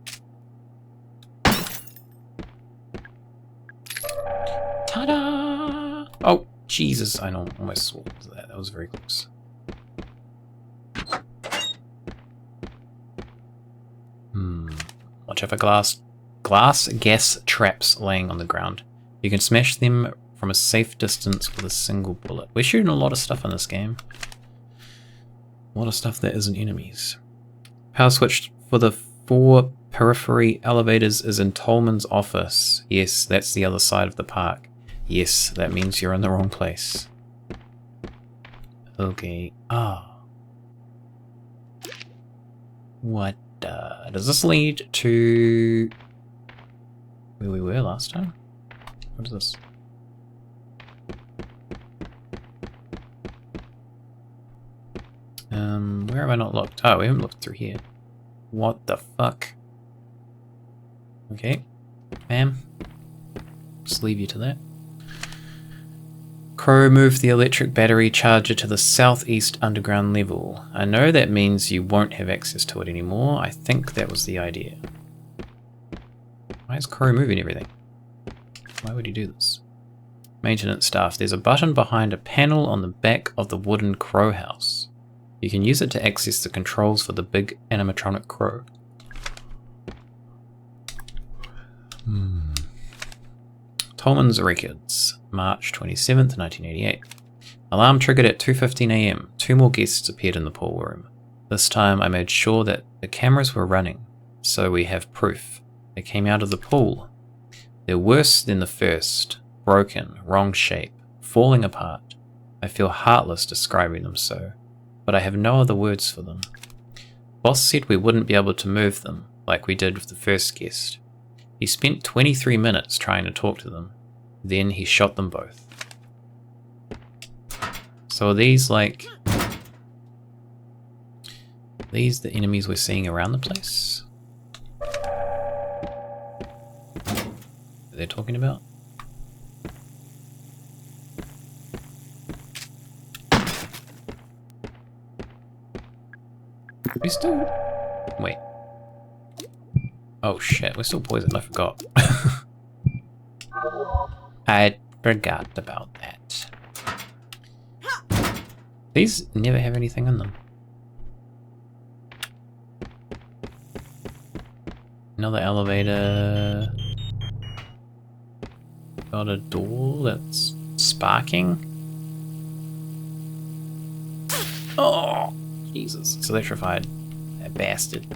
Ta-da! Oh, Jesus, I know, almost swore that. That was very close. Watch out for glass gas traps laying on the ground. You can smash them from a safe distance with a single bullet. We're shooting a lot of stuff in this game. A lot of stuff that isn't enemies. Power switch for the 4 periphery elevators is in Tolman's office. Yes, that's the other side of the park. Yes, that means you're in the wrong place. Okay. Ah. What does this lead to where we were last time? What is this? Where have I not looked? Oh, we haven't looked through here. What the fuck? Okay. Ma'am. Just leave you to that. Crow moved the electric battery charger to the southeast underground level. I know that means you won't have access to it anymore. I think that was the idea. Why is Crow moving everything? Why would he do this? Maintenance staff. There's a button behind a panel on the back of the wooden crow house. You can use it to access the controls for the big animatronic crow. Tolman's records. March 27th, 1988. Alarm triggered at 2:15 AM. 2 more guests appeared in the pool room. This time I made sure that the cameras were running, so we have proof. They came out of the pool. They're worse than the first. broken, wrong shape, falling apart. I feel heartless describing them so, but I have no other words for them. Boss said we wouldn't be able to move them, like we did with the first guest. He spent 23 minutes trying to talk to them. Then he shot them both. So are these like... these the enemies we're seeing around the place? They're talking about? We still... wait. Oh shit, we're still poisoned, I forgot. I forgot about that. These never have anything in them. Another elevator. Got a door that's sparking. Oh, Jesus, it's electrified. That bastard.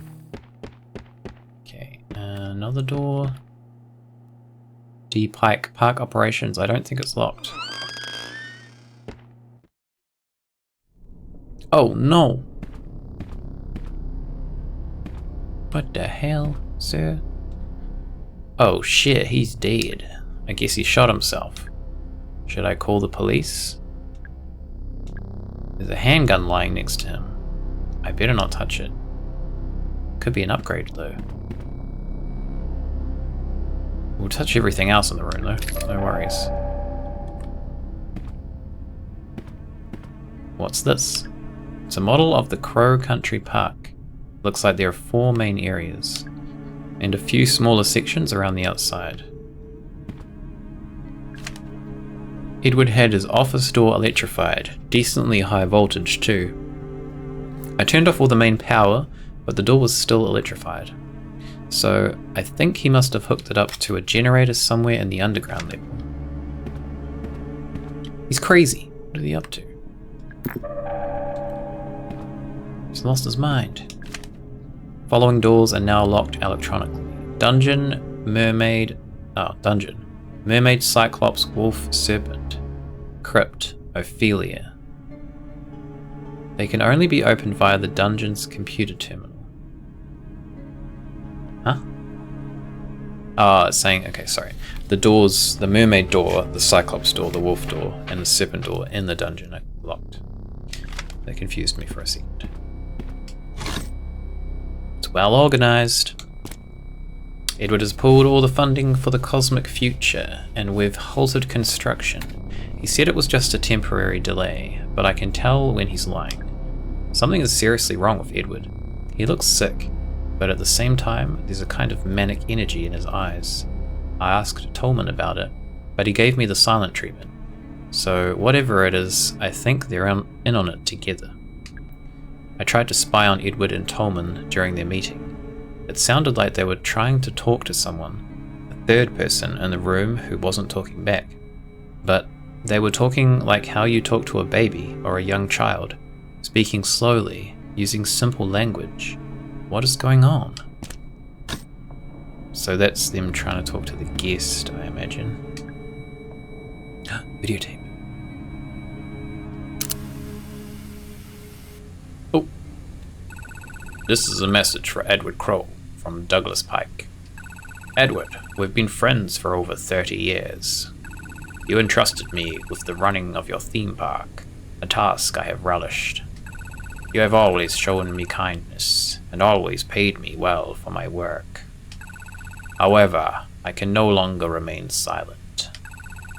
Okay, another door. D Pike Park Operations. I don't think it's locked. Oh no! What the hell, sir? Oh shit, he's dead. I guess he shot himself. Should I call the police? There's a handgun lying next to him. I better not touch it. Could be an upgrade though. We'll touch everything else in the room though, no worries. What's this? It's a model of the Crow Country Park. Looks like there are 4 main areas, and a few smaller sections around the outside. Edward had his office door electrified, decently high voltage too. I turned off all the main power, but the door was still electrified. So I think he must have hooked it up to a generator somewhere in the underground level. He's crazy. What are they up to? He's lost his mind. Following doors are now locked electronically. Dungeon, Mermaid, Cyclops, Wolf, Serpent. Crypt, Ophelia. They can only be opened via the dungeon's computer terminal. Huh? Oh, it's saying, okay, sorry. The doors, the Mermaid door, the Cyclops door, the Wolf door, and the Serpent door in the dungeon are locked. That confused me for a second. It's well organized. Edward has pulled all the funding for the cosmic future, and we've halted construction. He said it was just a temporary delay, but I can tell when he's lying. Something is seriously wrong with Edward. He looks sick, but at the same time, there's a kind of manic energy in his eyes. I asked Tolman about it, but he gave me the silent treatment. So whatever it is, I think they're in on it together. I tried to spy on Edward and Tolman during their meeting. It sounded like they were trying to talk to someone, a third person in the room who wasn't talking back. But they were talking like how you talk to a baby or a young child, speaking slowly, using simple language. What is going on? So that's them trying to talk to the guest, I imagine. Videotape. Oh. This is a message for Edward Crow from Douglas Pike. Edward, we've been friends for over 30 years. You entrusted me with the running of your theme park, a task I have relished. You have always shown me kindness, and always paid me well for my work. However, I can no longer remain silent.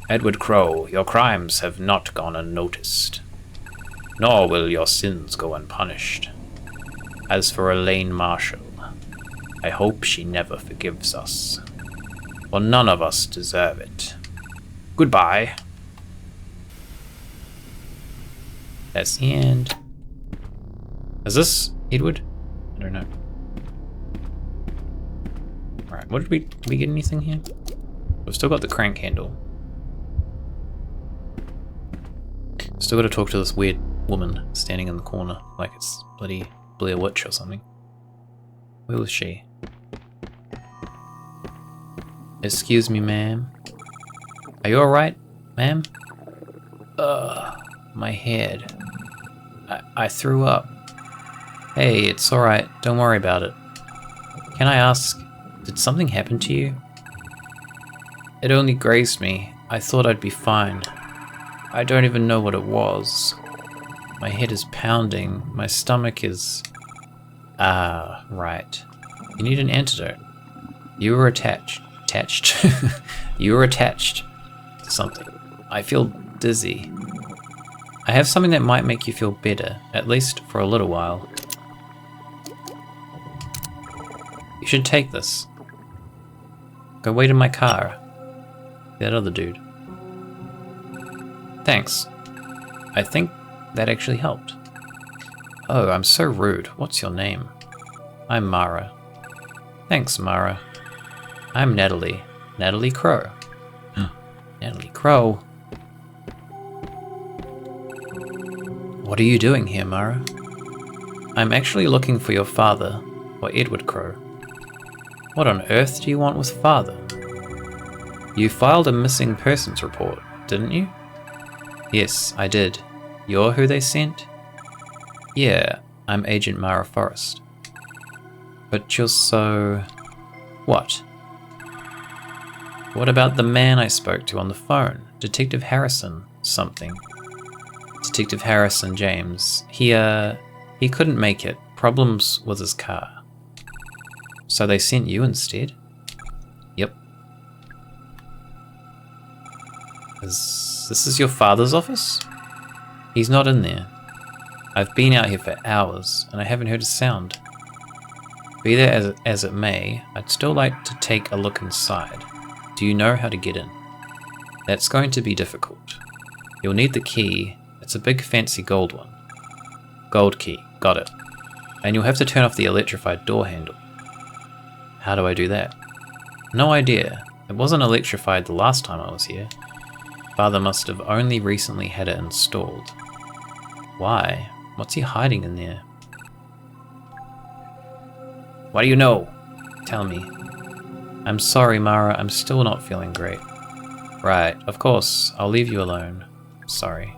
Edward Crow, your crimes have not gone unnoticed, nor will your sins go unpunished. As for Elaine Marshall, I hope she never forgives us, for none of us deserve it. Goodbye. That's the end. Is this Edward? I don't know. Alright, what did we get anything here? We've still got the crank handle. Still got to talk to this weird woman standing in the corner, like it's bloody Blair Witch or something. Where was she? Excuse me, ma'am. Are you alright, ma'am? My head. I threw up. Hey, it's alright. Don't worry about it. Can I ask, did something happen to you? It only grazed me. I thought I'd be fine. I don't even know what it was. My head is pounding. My stomach is... Ah, right. You need an antidote. You were attached. You were attached to something. I feel dizzy. I have something that might make you feel better, at least for a little while. You should take this. Go wait in my car. That other dude. Thanks. I think that actually helped. Oh, I'm so rude. What's your name? I'm Mara. Thanks, Mara. I'm Natalie. Natalie Crow. Natalie Crow? What are you doing here, Mara? I'm actually looking for your father, or Edward Crow. What on earth do you want with father? You filed a missing persons report, didn't you? Yes, I did. You're who they sent? Yeah, I'm Agent Mara Forrest. But you're so... What? What about the man I spoke to on the phone? Detective Harrison something. Detective Harrison James. He couldn't make it. Problems with his car. So they sent you instead? Yep. This is your father's office? He's not in there. I've been out here for hours, and I haven't heard a sound. Be that as it may, I'd still like to take a look inside. Do you know how to get in? That's going to be difficult. You'll need the key. It's a big fancy gold one. Gold key, got it. And you'll have to turn off the electrified door handle. How do I do that? No idea. It wasn't electrified the last time I was here. Father must have only recently had it installed. Why? What's he hiding in there? What do you know? Tell me. I'm sorry, Mara, I'm still not feeling great. Right, of course, I'll leave you alone. Sorry.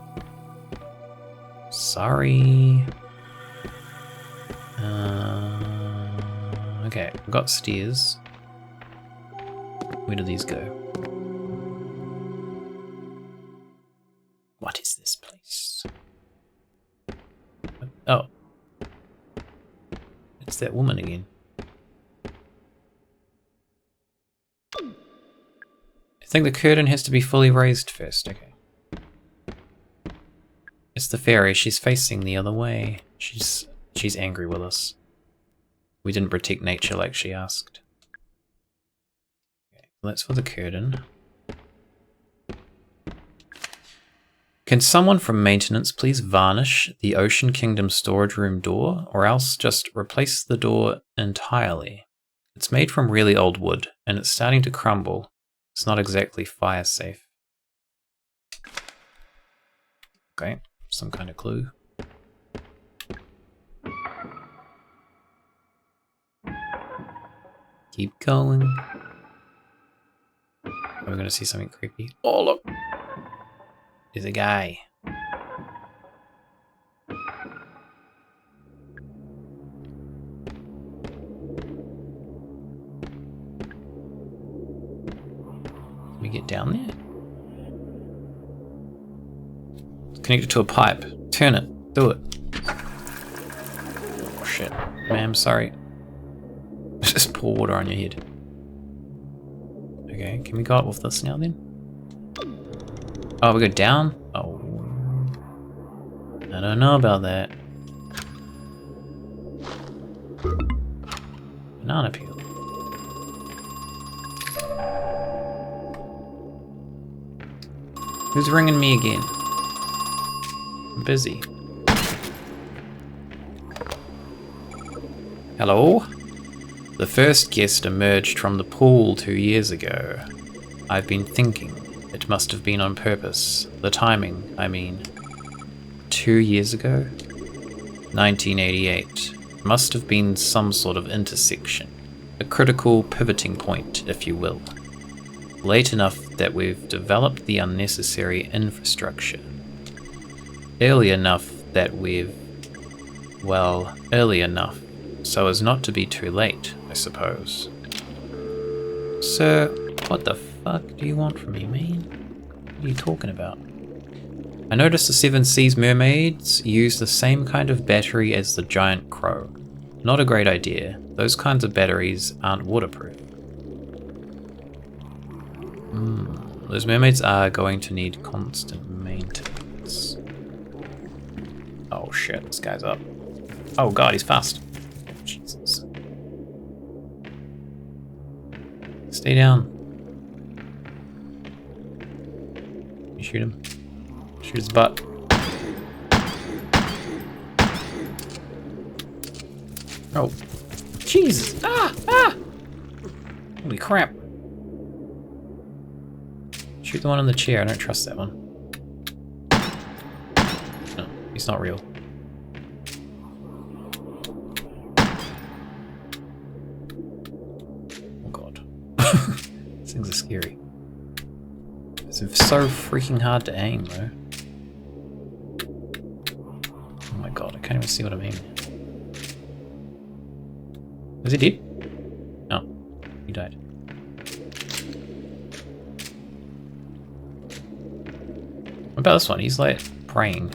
Sorry. Okay, I've got stairs. Where do these go? What is this place? Oh. It's that woman again. I think the curtain has to be fully raised first, okay. It's the fairy, she's facing the other way. She's angry with us. We didn't protect nature like she asked. Okay, that's for the curtain. Can someone from maintenance please varnish the Ocean Kingdom storage room door, or else just replace the door entirely? It's made from really old wood, and it's starting to crumble. It's not exactly fire safe. Okay, some kind of clue. Keep going. Are we gonna see something creepy? Oh, look! There's a guy. Can we get down there? It's connected to a pipe. Turn it. Do it. Oh shit. Ma'am, sorry. Just pour water on your head. Okay, can we go up with this now then? Oh, we go down? Oh. I don't know about that. Banana peel. Who's ringing me again? I'm busy. Hello? The first guest emerged from the pool 2 years ago. I've been thinking. It must have been on purpose. The timing, I mean. 2 years ago? 1988. Must have been some sort of intersection. A critical pivoting point, if you will. late enough that we've developed the unnecessary infrastructure. Early enough that we've... well, early enough so as not to be too late, I suppose. Sir, what the fuck do you want from me, man? What are you talking about? I noticed the Seven Seas mermaids use the same kind of battery as the giant crow. Not a great idea. Those kinds of batteries aren't waterproof. Those mermaids are going to need constant maintenance. Oh shit, this guy's up. Oh god, he's fast. Jesus. Stay down. You shoot him. Shoot his butt. Oh. Jesus! Ah! Ah! Holy crap. Shoot the one on the chair, I don't trust that one. No, he's not real. Oh god. These things are scary. It's so freaking hard to aim though. Oh my god, I can't even see what I'm aiming at. Is he dead? No, he died. What about this one? He's like praying.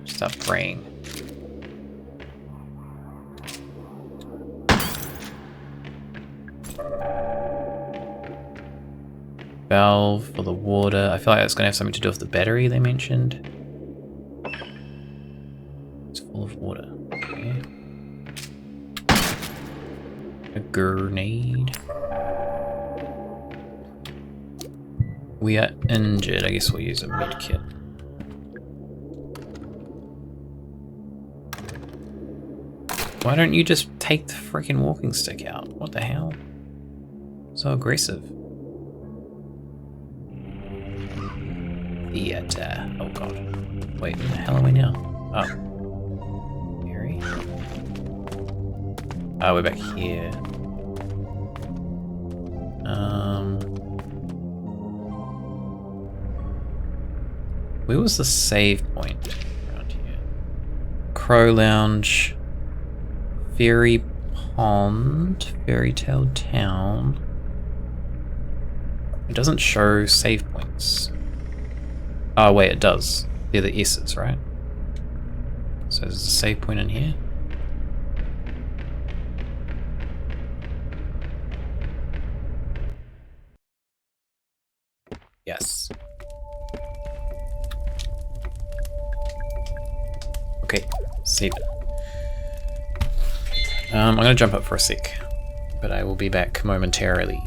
Stop praying. Valve for the water. I feel like that's going to have something to do with the battery they mentioned. It's full of water. Okay. A grenade. We are injured. I guess we'll use a med kit. Why don't you just take the freaking walking stick out? What the hell? So aggressive. Theater. Oh god. Wait, where the hell are we now? Oh. Mary? Oh, we're back here. Where was the save point around here? Crow Lounge, Fairy Pond, Fairy Tale Town. It doesn't show save points. Oh wait, it does. They're the S's, right? So there's a save point in here. Yes. Okay, save it. I'm gonna jump up for a sec, but I will be back momentarily.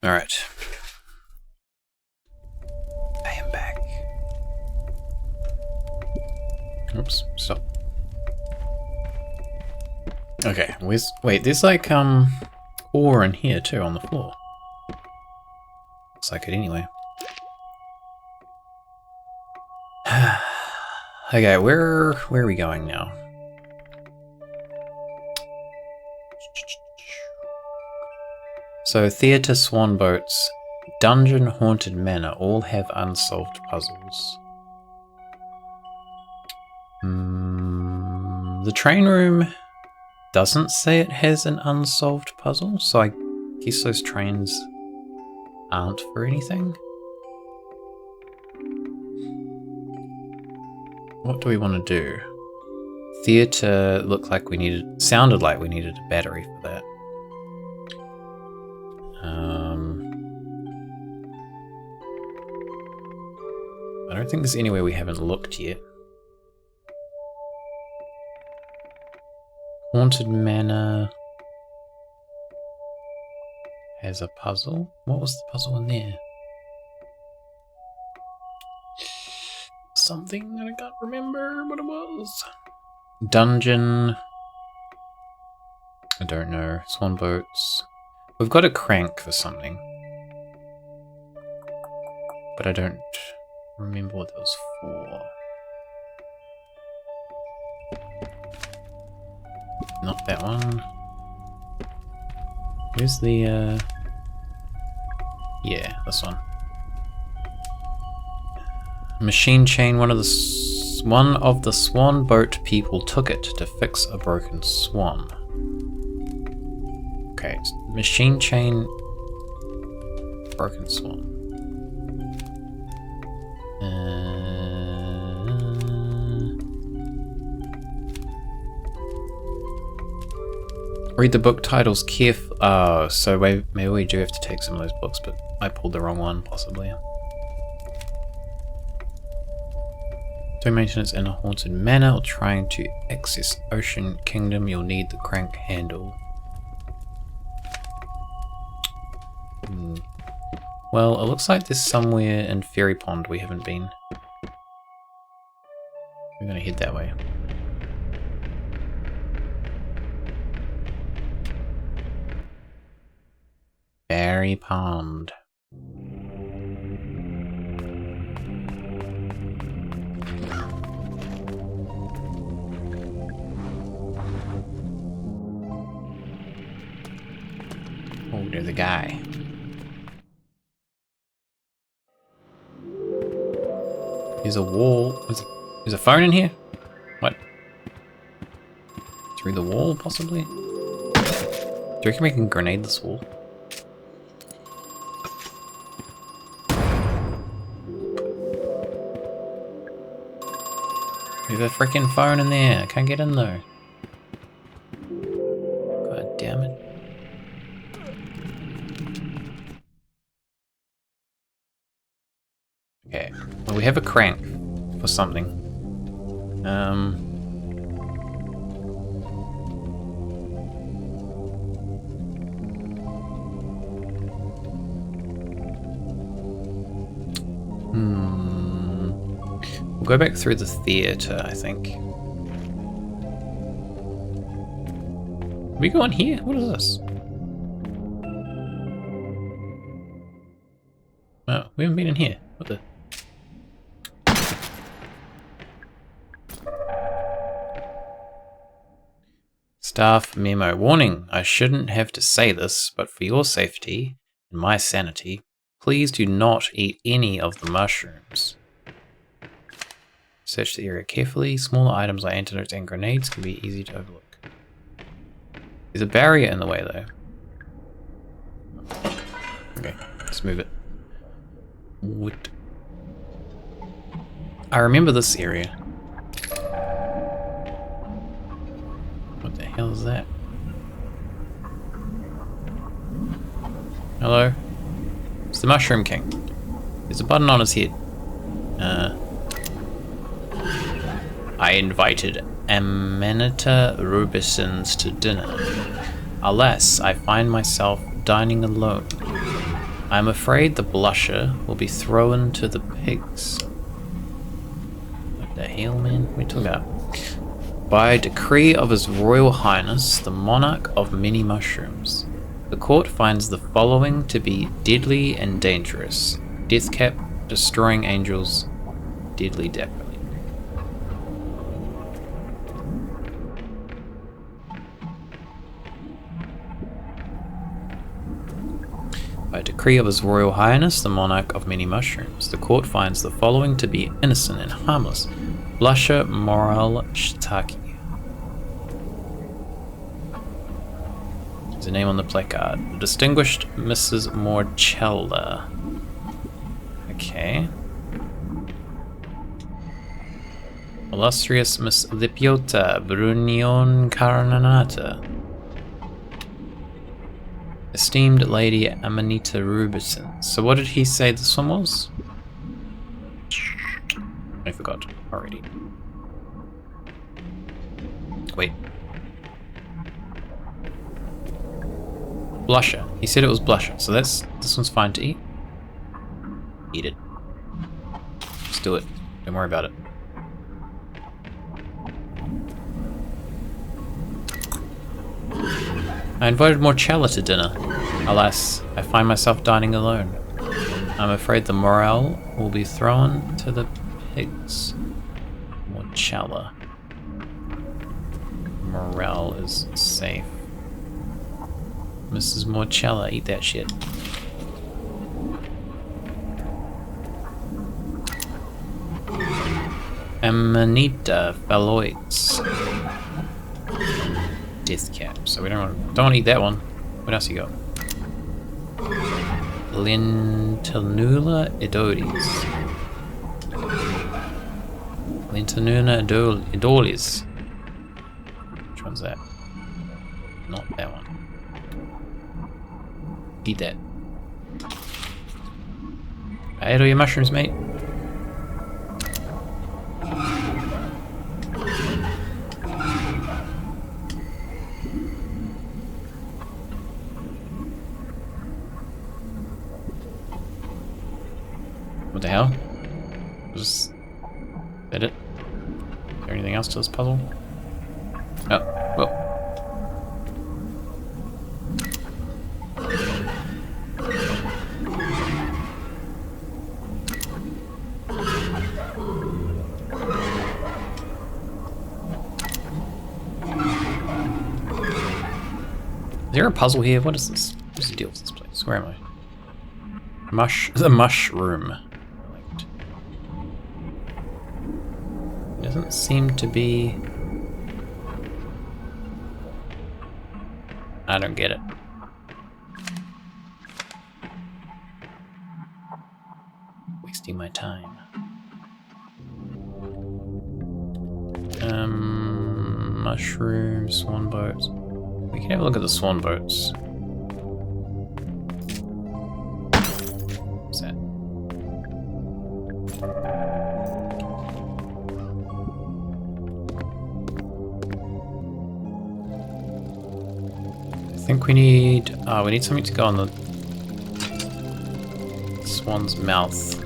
Alright. I am back. Oops, stop. Okay, wait, there's like, ore in here too on the floor. Looks like it anyway. Okay, where are we going now? So, theatre, swan boats, dungeon, haunted manor all have unsolved puzzles. The train room doesn't say it has an unsolved puzzle, so I guess those trains aren't for anything. What do we want to do? Theatre sounded like we needed a battery for that. I don't think there's anywhere we haven't looked yet. Haunted Manor has a puzzle. What was the puzzle in there? Something that I can't remember what it was. Dungeon. I don't know. Swan boats. We've got a crank for something. But I don't remember what that was for. Not that one. Where's the, yeah, this one. Machine chain, one of the swan boat people took it to fix a broken swan. Okay, machine chain, broken swan. Read the book titles carefully. Oh, so maybe we do have to take some of those books, but I pulled the wrong one, possibly. Doing maintenance in a haunted manor or trying to access Ocean Kingdom, you'll need the crank handle. Well, it looks like there's somewhere in Fairy Pond we haven't been. We're gonna head that way. Fairy Pond. Oh, there's a guy. There's a wall. There's a phone in here? What? Through the wall, possibly? Do you reckon we can grenade this wall? There's a freaking phone in there. I can't get in though. God damn it. Okay. Well, we have a crank for something. We'll go back through the theatre, I think. Are we going here? What is this? Oh, we haven't been in here. What the? Staff memo. Warning, I shouldn't have to say this, but for your safety and my sanity, please do not eat any of the mushrooms. Search the area carefully. Smaller items like antidotes and grenades can be easy to overlook. There's a barrier in the way though. Okay, let's move it. What? I remember this area. What the hell is that? Hello? It's the Mushroom King. There's a button on his head. I invited Amanita Rubisons to dinner. Alas, I find myself dining alone. I'm afraid the blusher will be thrown to the pigs. What the hell, man? What are you talking about? By decree of His Royal Highness, the Monarch of Many Mushrooms, the court finds the following to be deadly and dangerous. Deathcap, destroying angels, deadly dapperly. By decree of His Royal Highness, the Monarch of Many Mushrooms, the court finds the following to be innocent and harmless. Blusher Moral Shitaki. There's a name on the placard. The Distinguished Mrs. Morchella. Okay. Illustrious Miss Lipiota Brunion Caranata. Esteemed Lady Amanita Rubison. So what did he say this one was? I forgot already. Wait. Blusher. He said it was blusher, so this one's fine to eat. Eat it. Just do it. Don't worry about it. I invited Morchella to dinner. Alas, I find myself dining alone. I'm afraid the morale will be thrown to the pigs. Morchella. Morale is safe. Mrs. Morchella, eat that shit. Amanita Phaloids. Deathcap. So we don't want to eat that one. What else you got? Lentanula Edolis. Lentanula Edolis. Which one's that? Not that one. Eat that. I ate all your mushrooms, mate. What the hell? Was that it? Is there anything else to this puzzle? Oh, whoa. Is there a puzzle here? What is this? What's the deal with this place? Where am I? The mushroom. Doesn't seem to be... I don't get it. Wasting my time. Mushroom, swan boats. We can have a look at the swan boats. What's that? I think we need something to go on the swan's mouth.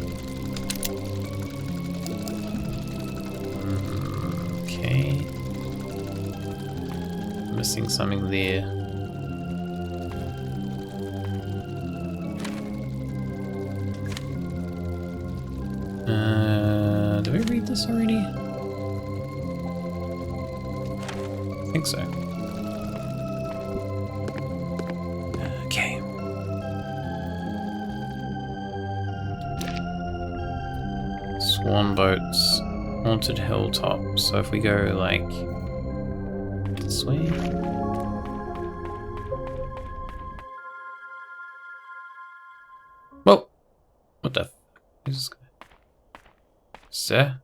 Okay. Missing something there. Did we read this already? I think so. Okay. Swan boats, haunted hilltop. So if we go like this way. Whoa! What the f is this guy? Sir?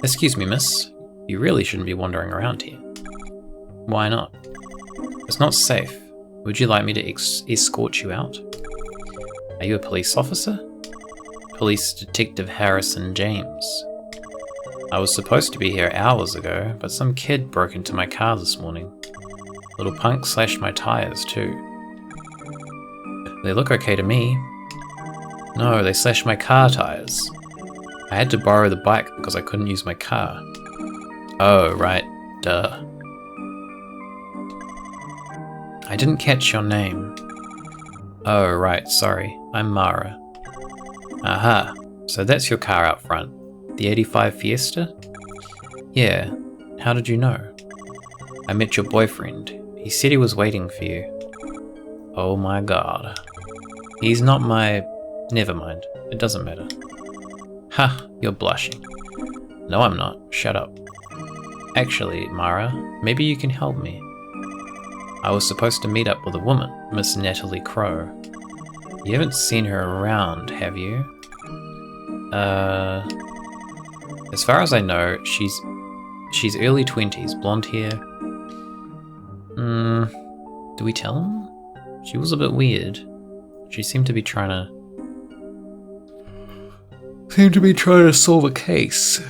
Excuse me, miss. You really shouldn't be wandering around here. Why not? It's not safe. Would you like me to escort you out? Are you a police officer? Police Detective Harrison James. I was supposed to be here hours ago, but some kid broke into my car this morning. Little punk slashed my tires too. They look okay to me. No, they slashed my car tires. I had to borrow the bike because I couldn't use my car. Oh, right. Duh. I didn't catch your name. Oh, right. Sorry. I'm Mara. Aha. So that's your car out front. The 85 Fiesta? Yeah. How did you know? I met your boyfriend. He said he was waiting for you. Oh my god. He's not my... Never mind. It doesn't matter. Ha, you're blushing. No, I'm not. Shut up. Actually, Mara, maybe you can help me. I was supposed to meet up with a woman, Miss Natalie Crow. You haven't seen her around, have you? As far as I know, she's early 20s, blonde hair. Do we tell him? She was a bit weird. She seemed to be trying to solve a case.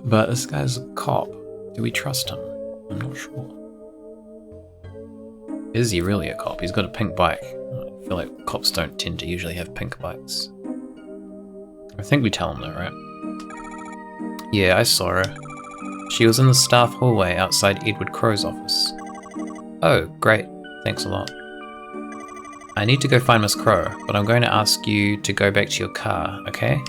But this guy's a cop. Do we trust him? I'm not sure. Is he really a cop? He's got a pink bike. I feel like cops don't tend to usually have pink bikes. I think we tell him though, right? Yeah, I saw her. She was in the staff hallway outside Edward Crow's office. Oh, great. Thanks a lot. I need to go find Miss Crow, but I'm going to ask you to go back to your car, okay?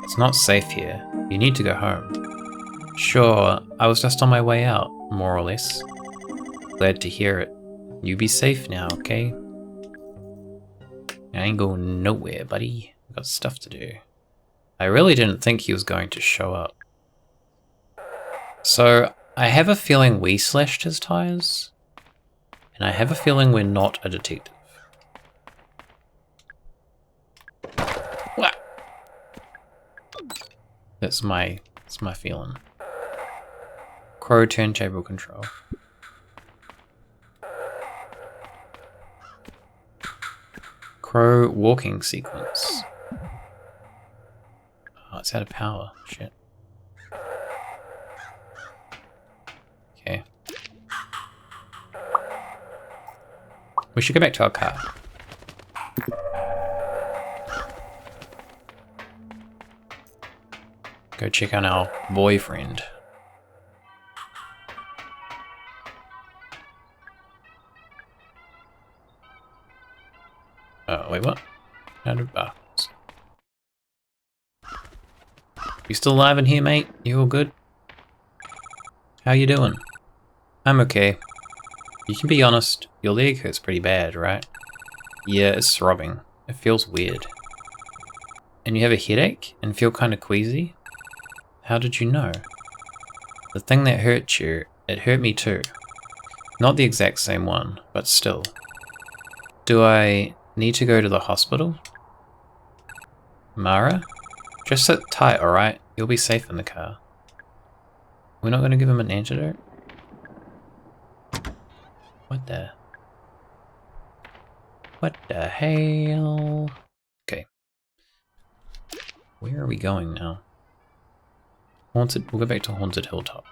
It's not safe here. You need to go home. Sure, I was just on my way out, more or less. Glad to hear it. You be safe now, okay? I ain't going nowhere, buddy. I've got stuff to do. I really didn't think he was going to show up. So, I have a feeling we slashed his tires. And I have a feeling we're not a detective. What? That's my feeling. Crow turntable control. Crow walking sequence. Oh, it's out of power. Shit. Okay. We should go back to our car. Go check on our boyfriend. Oh, wait, what? You still alive in here, mate? You all good? How you doing? I'm okay. You can be honest, your leg hurts pretty bad, right? Yeah, it's throbbing. It feels weird. And you have a headache and feel kind of queasy? How did you know? The thing that hurt you, it hurt me too. Not the exact same one, but still. Do I need to go to the hospital? Mara? Just sit tight, alright? You'll be safe in the car. We're not going to give him an antidote? What the? What the hell? Okay. Where are we going now? Haunted, we'll go back to Haunted Hilltop.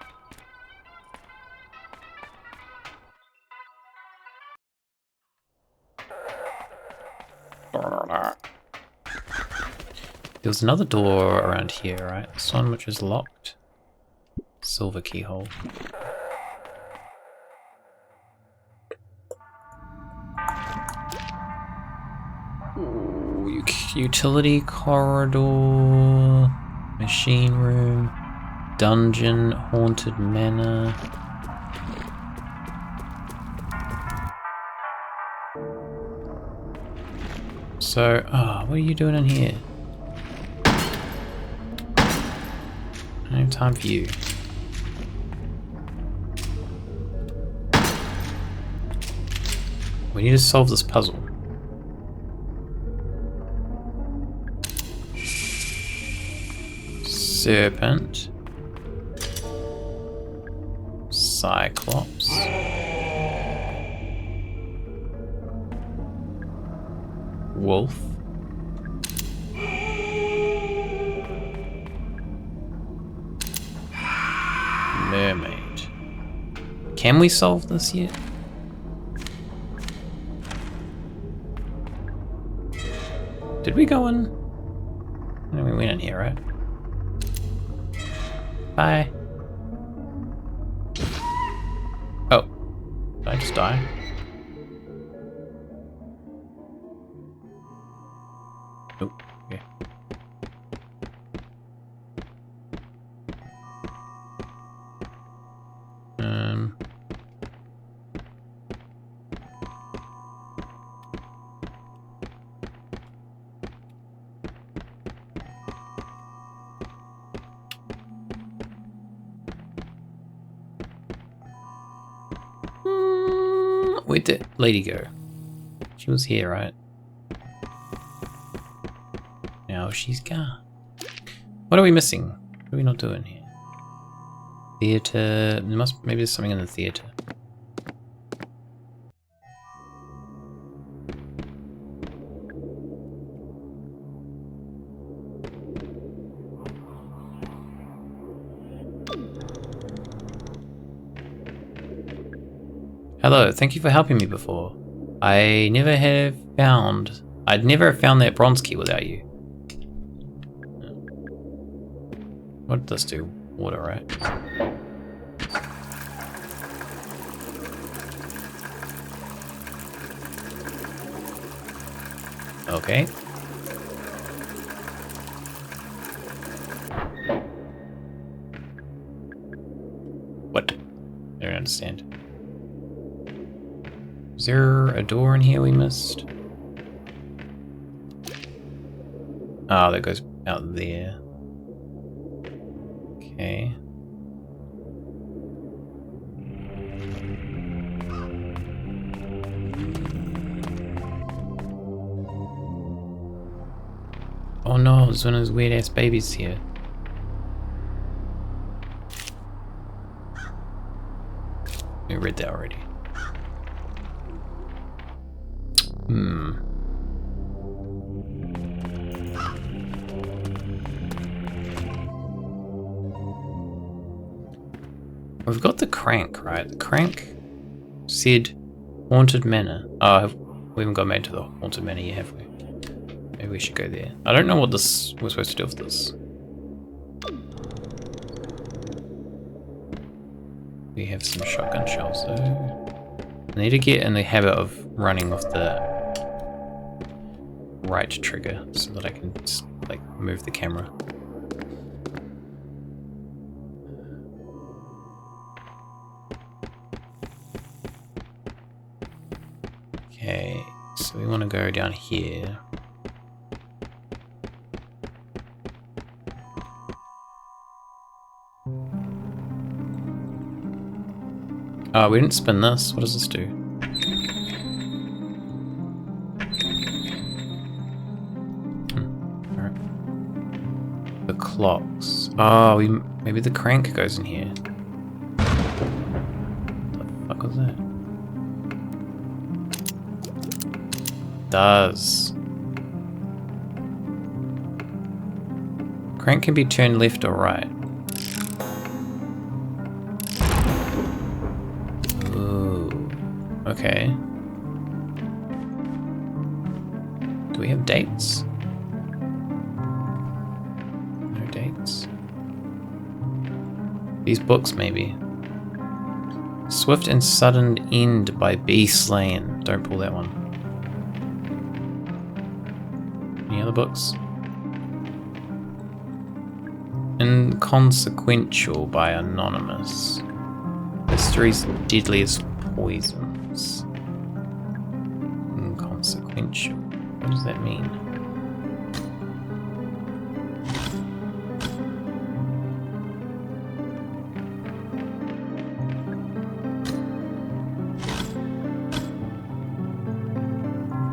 There was another door around here, right? This one which is locked. Silver keyhole. Ooh, utility corridor, machine room, dungeon, haunted manor. So, what are you doing in here? I don't have time for you. We need to solve this puzzle. Serpent. Cyclops. Wolf. Mermaid. Can we solve this yet? Did we go in? No, we went in here, right? Bye. Oh. Did I just die? Oh, okay. Where'd the lady go? She was here, right? Now she's gone. What are we missing? What are we not doing here? Theater. Maybe there's something in the theater. Hello, thank you for helping me before. I'd never have found that bronze key without you. What did this do? Water, right? Okay. What? I don't understand. Is there a door in here we missed? Oh, that goes out there. Okay. Oh no, there's one of those weird ass babies here. We read that already. We've got the crank, right? The crank said Haunted Manor. Oh, we haven't got made to the Haunted Manor yet, have we? Maybe we should go there. I don't know what we're supposed to do with this. We have some shotgun shells though. I need to get in the habit of running with the right trigger so that I can just, like, move the camera. Okay, so we want to go down here. Oh, we didn't spin this. What does this do? Alright. The clocks. Oh, maybe the crank goes in here. What the fuck was that? Does. Crank can be turned left or right. Ooh. Okay. Do we have dates? No dates. These books, maybe. Swift and Sudden End by B. Slain. Don't pull that one. Any other books? Inconsequential by Anonymous. History's Deadliest Poisons. Inconsequential. What does that mean?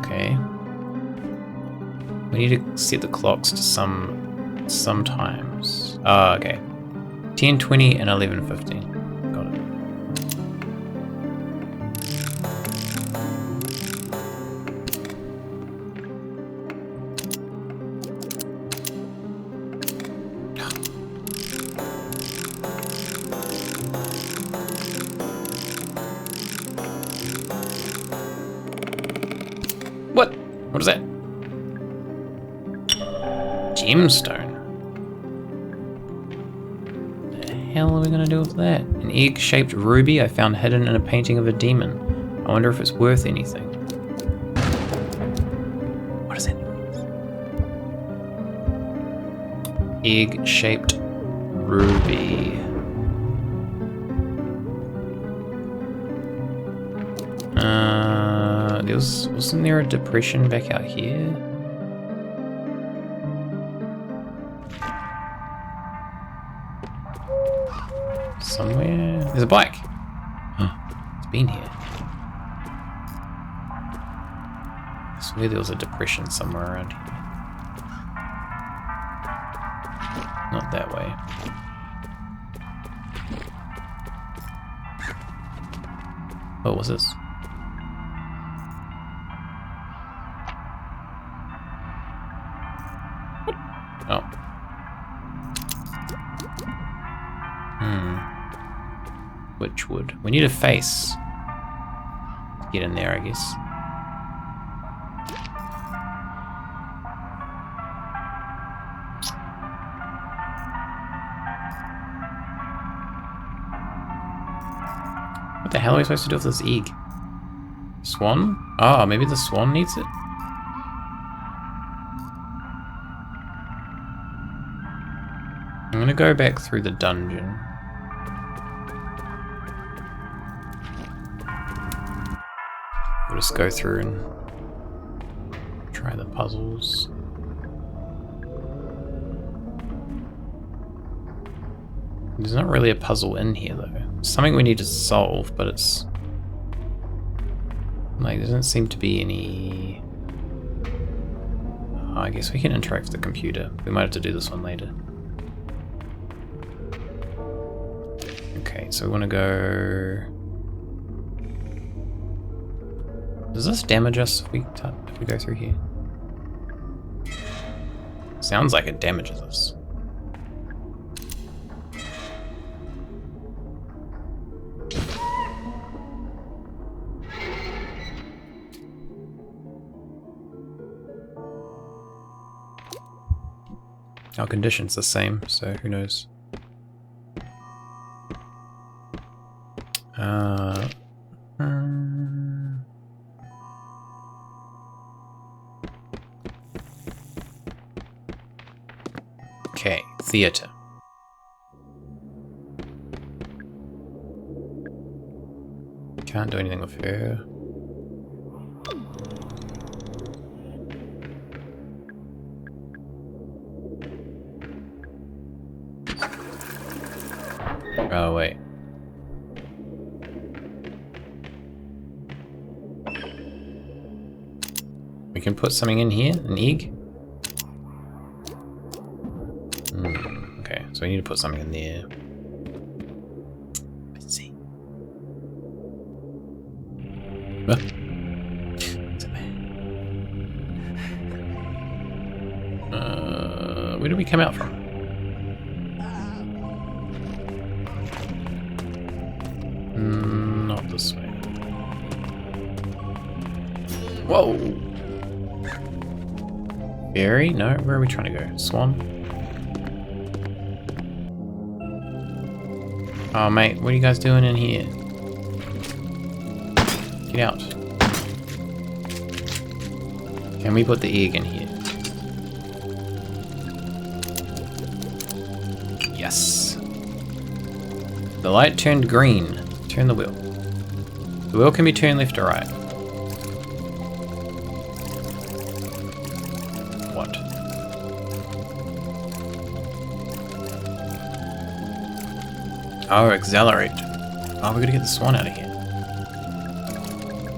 Okay. We need to set the clocks to sometimes. Oh, okay. 10:20 and 11:15. Got it. What? What is that? gemstone. What the hell are we gonna do with that? An egg-shaped ruby I found hidden in a painting of a demon. I wonder if it's worth anything. What is that? Egg-shaped ruby. Wasn't there a depression back out here? Somewhere? There's a bike. It's been here. I swear there was a depression somewhere around here. Not that way. What was this? Oh. Which wood? We need a face to get in there, I guess. What the hell are we supposed to do with this egg? Swan? Oh, maybe the swan needs it? I'm gonna go back through the dungeon. We'll just go through and try the puzzles. There's not really a puzzle in here though. It's something we need to solve, but it's like there doesn't seem to be any. Oh, I guess we can interact with the computer. We might have to do this one later. Okay, so we want to go. Does this damage us if we go through here? Sounds like it damages us. Our condition's the same, so who knows? Okay, theater. Can't do anything with her. Oh, wait. We can put something in here, an egg. Okay, so we need to put something in there. Let's see. Where did we come out from? Not this way. Whoa! Fairy? No, where are we trying to go? Swan? Oh mate, what are you guys doing in here? Get out. Can we put the egg in here? Yes. The light turned green. Turn the wheel. The wheel can be turned left or right. What? Oh, accelerate. Oh, we gotta get the swan out of here.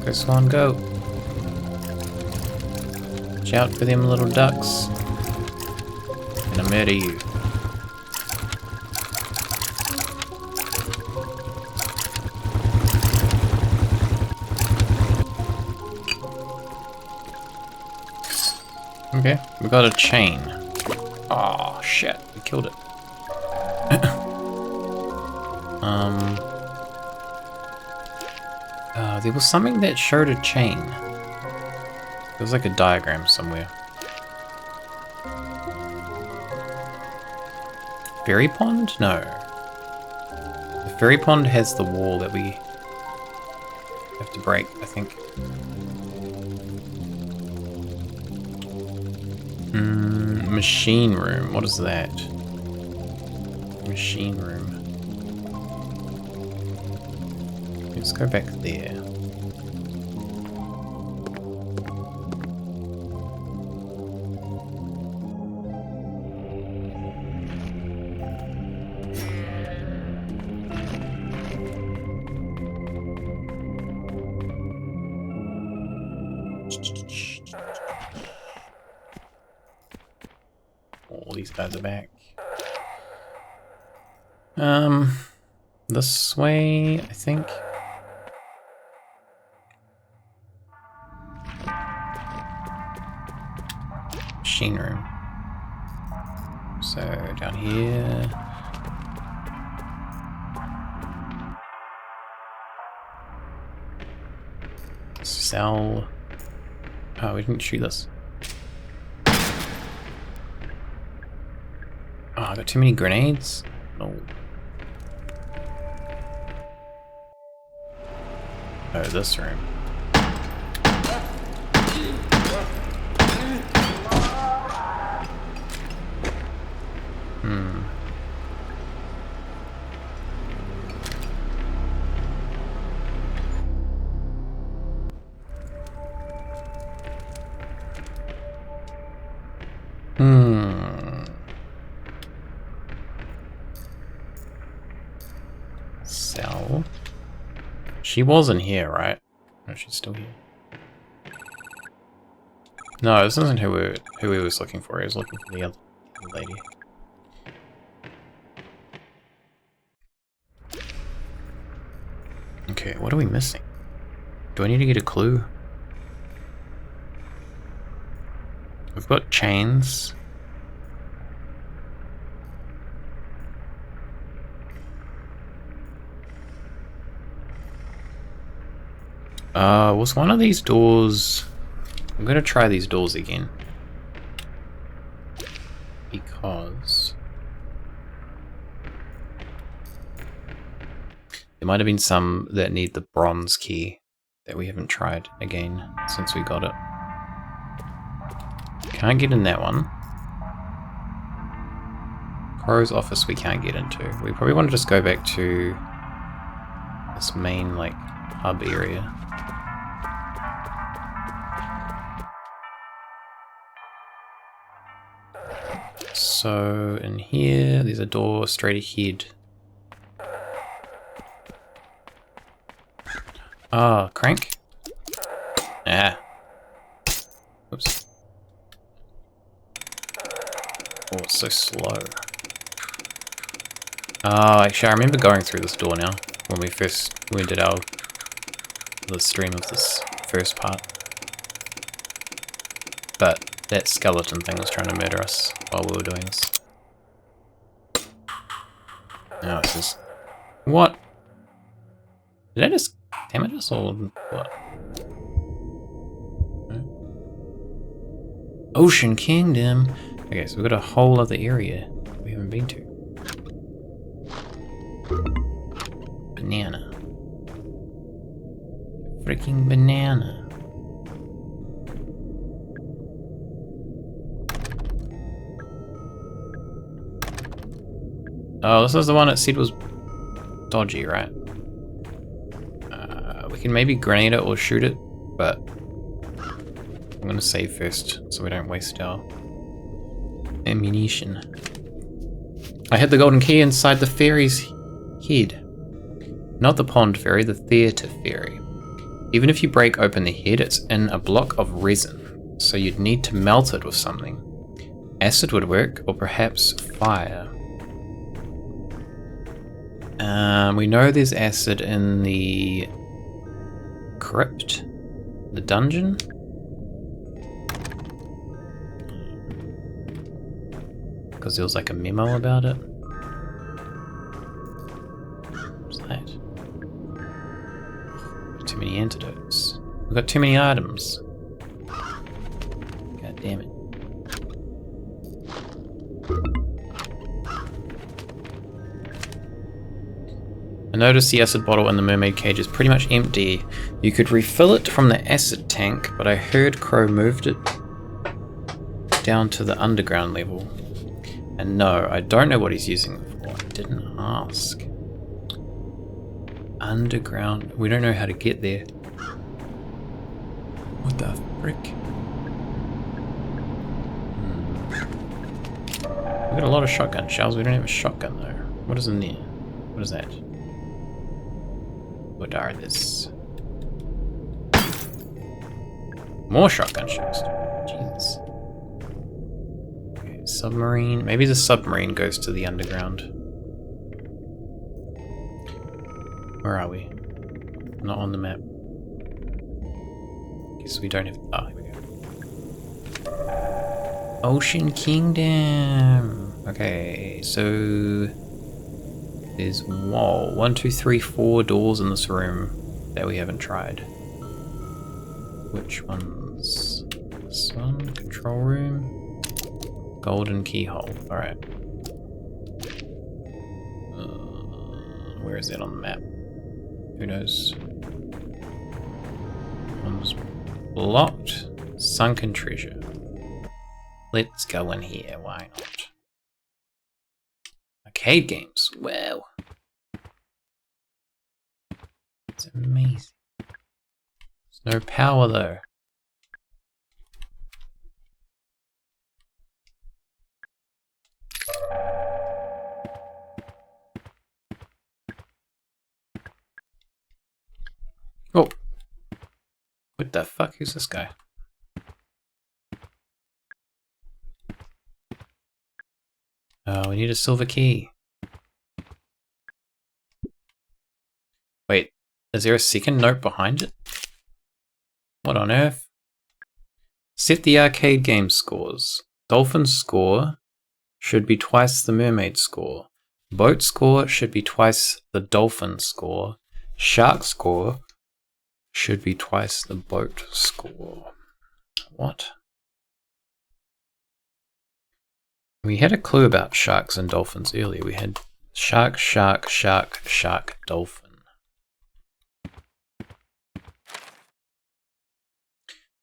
Go, swan, go. Watch out for them little ducks. I'm gonna murder you. Okay, we got a chain. Oh shit, we killed it. There was something that showed a chain. There was like a diagram somewhere. Fairy pond? No. The fairy pond has the wall that we have to break, I think. Machine room. What is that? Machine room. Let's go back there. All these guys are back. This way, I think. Machine room. So down here. Sell. Oh, we didn't shoot this. Oh, I got too many grenades. No. Oh, this room. Sell. She wasn't here, right? No, she's still here. No, this isn't who he was looking for. He was looking for the other lady. Okay, what are we missing? Do I need to get a clue? We've got chains. Was one of these doors... I'm gonna try these doors again. Because... there might have been some that need the bronze key that we haven't tried again since we got it. Can't get in that one. Crow's office we can't get into. We probably want to just go back to this main, like, hub area. So, in here, there's a door straight ahead. Ah, crank? Ah. Oops. Oh, it's so slow. Oh, actually, I remember going through this door now, when we did the stream of this first part. But that skeleton thing was trying to murder us while we were doing this. Oh, this is... What? Did I just damage us or what? Ocean Kingdom! Okay, so we've got a whole other area we haven't been to. Banana. Freaking banana. Oh, this is the one that said was dodgy, right? We can maybe grenade it or shoot it, but I'm gonna save first so we don't waste our ammunition. I had the golden key inside the fairy's head. Not the pond fairy, the theatre fairy. Even if you break open the head, it's in a block of resin, so you'd need to melt it with something. Acid would work, or perhaps fire. We know there's acid in the crypt, the dungeon. Because there was like a memo about it. What's that? Too many antidotes. We've got too many items. God damn it. noticed the acid bottle in the mermaid cage is pretty much empty. You could refill it from the acid tank, but I heard Crow moved it down to the underground level. And no, I don't know what he's using it for. I didn't ask. Underground. We don't know how to get there. What the frick? We've got a lot of shotgun shells. We don't have a shotgun though. What is in there? What is that? What are this? More shotgun shells. Jeez. Okay, submarine. Maybe the submarine goes to the underground. Where are we? Not on the map. Guess we don't have. Ah, here we go. Ocean Kingdom. Okay, so there's 1, 2, 3, 4 doors in this room that we haven't tried. Which ones? This one, control room, golden keyhole. All right. Where is that on the map? Who knows? One's blocked. Sunken treasure. Let's go in here. Why not? Arcade games. Wow. It's amazing. There's no power though. Oh. What the fuck is this guy? Oh, we need a silver key. Wait, is there a second note behind it? What on earth? Set the arcade game scores. Dolphin's score should be twice the mermaid score. Boat score should be twice the dolphin score. Shark score should be twice the boat score. What? We had a clue about sharks and dolphins earlier. We had shark, shark, shark, shark, dolphin.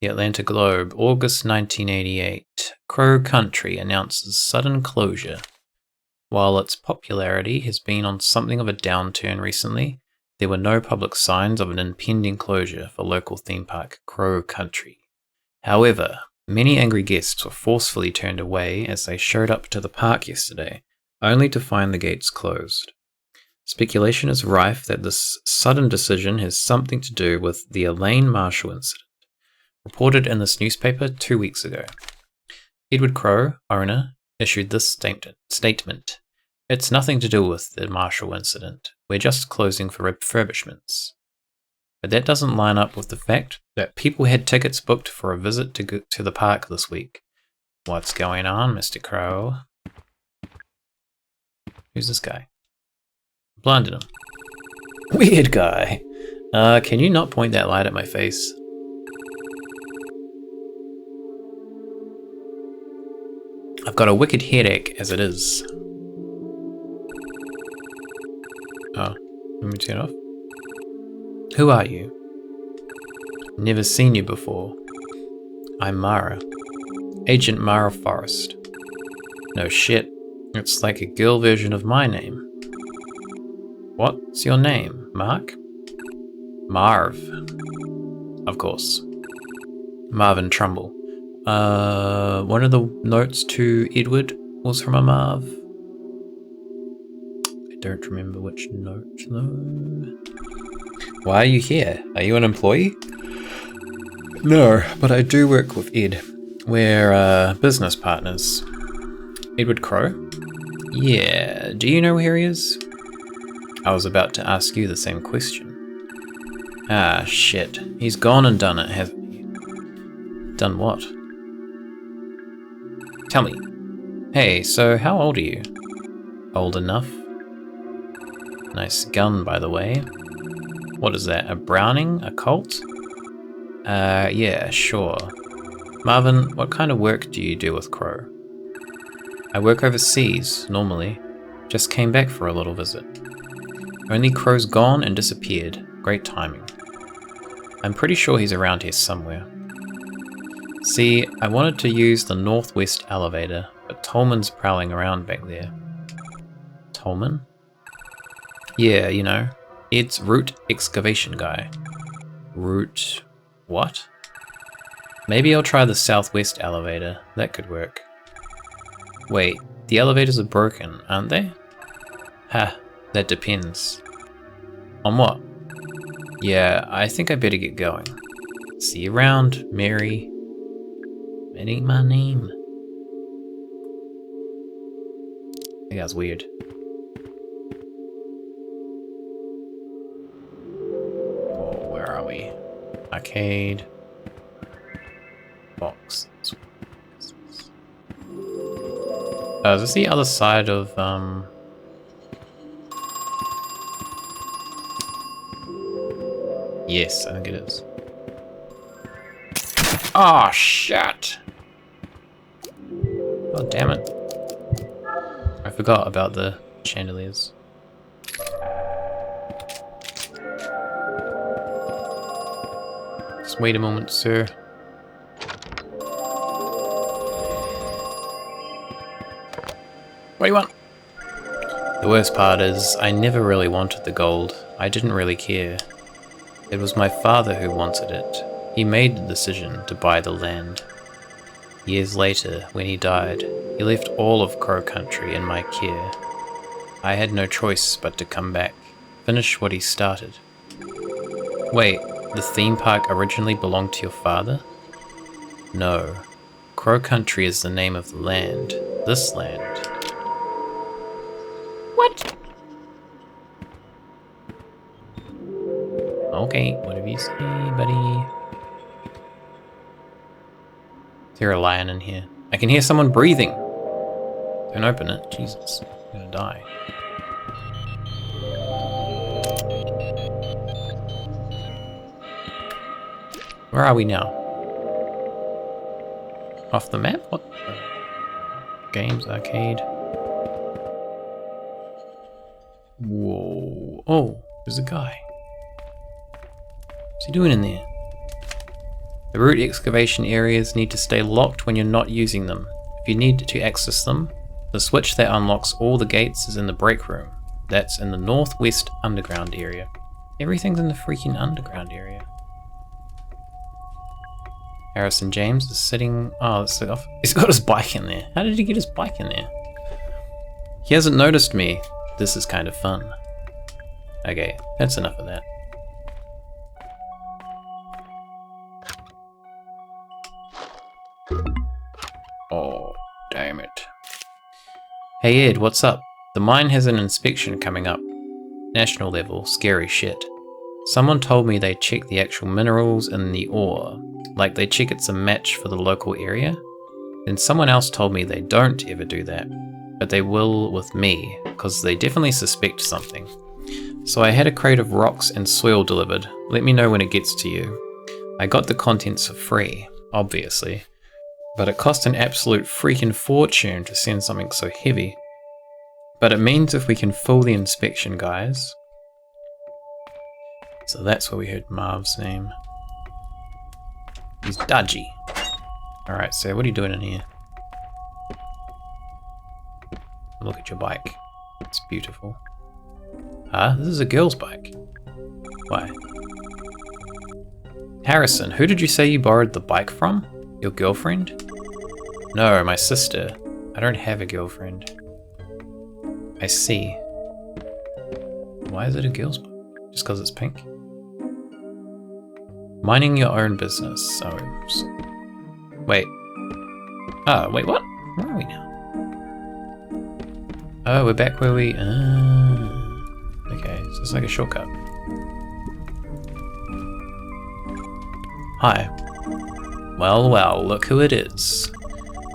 The Atlanta Globe, August 1988. Crow Country announces sudden closure. While its popularity has been on something of a downturn recently, there were no public signs of an impending closure for local theme park Crow Country. However, many angry guests were forcefully turned away as they showed up to the park yesterday, only to find the gates closed. Speculation is rife that this sudden decision has something to do with the Elaine Marshall incident, reported in this newspaper 2 weeks ago. Edward Crow, owner, issued this statement. It's nothing to do with the Marshall incident. We're just closing for refurbishments. But that doesn't line up with the fact that people had tickets booked for a visit to the park this week. What's going on, Mr. Crow? Who's this guy? Blinded him. Weird guy. Can you not point that light at my face? I've got a wicked headache as it is. Oh, let me turn it off. Who are you? Never seen you before. I'm Mara. Agent Mara Forrest. No shit, it's like a girl version of my name. What's your name, Mark? Marv. Of course. Marvin Trumbull. One of the notes to Edward was from a Marv. I don't remember which note though. Why are you here? Are you an employee? No, but I do work with Ed. We're business partners. Edward Crow? Yeah, do you know where he is? I was about to ask you the same question. Ah, shit. He's gone and done it, hasn't he? Done what? Tell me. Hey, so how old are you? Old enough. Nice gun, by the way. What is that, a Browning? A Colt? Yeah, sure. Marvin, what kind of work do you do with Crow? I work overseas, normally. Just came back for a little visit. Only Crow's gone and disappeared. Great timing. I'm pretty sure he's around here somewhere. See, I wanted to use the northwest elevator, but Tolman's prowling around back there. Tolman? Yeah, you know, it's Root Excavation Guy. Root... what? Maybe I'll try the southwest elevator. That could work. Wait, the elevators are broken, aren't they? Ha, that depends. On what? Yeah, I think I better get going. See you around, Mary. That ain't my name. That guy's weird. Oh, where are we? Arcade. Box. Is this the other side of, Yes, I think it is. Oh, shit! Oh, damn it. I forgot about the chandeliers. Just wait a moment, sir. What do you want? The worst part is, I never really wanted the gold. I didn't really care. It was my father who wanted it. He made the decision to buy the land. Years later, when he died, he left all of Crow Country in my care. I had no choice but to come back, finish what he started. Wait, the theme park originally belonged to your father? No. Crow Country is the name of the land. This land. What? Okay, whatever you say, buddy. Is there a lion in here? I can hear someone breathing. Don't open it. Jesus, I'm gonna die. Where are we now? Off the map? What? Games, arcade. Whoa. Oh, there's a guy. What's he doing in there? The root excavation areas need to stay locked when you're not using them. If you need to access them, the switch that unlocks all the gates is in the break room. That's in the northwest underground area. Everything's in the freaking underground area. Harrison James is sitting... Oh, he's got his bike in there. How did he get his bike in there? He hasn't noticed me. This is kind of fun. Okay, that's enough of that. Oh, damn it. Hey Ed, what's up? The mine has an inspection coming up. National level, scary shit. Someone told me they check the actual minerals in the ore, like they check it's a match for the local area. Then someone else told me they don't ever do that, but they will with me, because they definitely suspect something. So I had a crate of rocks and soil delivered. Let me know when it gets to you. I got the contents for free, obviously, but it cost an absolute freaking fortune to send something so heavy. But it means if we can fool the inspection guys. So that's where we heard Marv's name. He's dodgy. Alright, so what are you doing in here? Look at your bike. It's beautiful. Huh? This is a girl's bike. Why? Harrison, who did you say you borrowed the bike from? Your girlfriend? No, my sister. I don't have a girlfriend. I see. Why is it a girl's bike? Just because it's pink? Minding your own business. Oh, wait. Oh, wait, what? Where are we now? Oh, we're back where we... okay, so it's like a shortcut. Hi. Well, well, look who it is.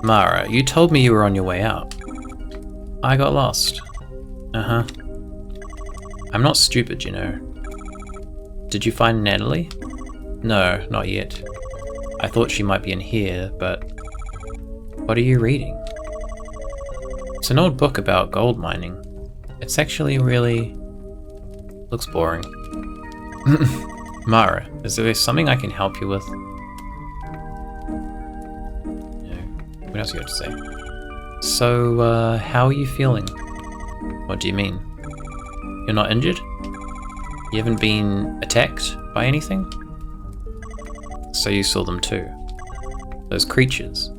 Mara, you told me you were on your way out. I got lost. Uh-huh. I'm not stupid, you know. Did you find Natalie? No, not yet. I thought she might be in here, but... What are you reading? It's an old book about gold mining. It's actually really... Looks boring. Mara, is there something I can help you with? No. What else you got to say? So, how are you feeling? What do you mean? You're not injured? You haven't been attacked by anything? So you saw them too. Those creatures.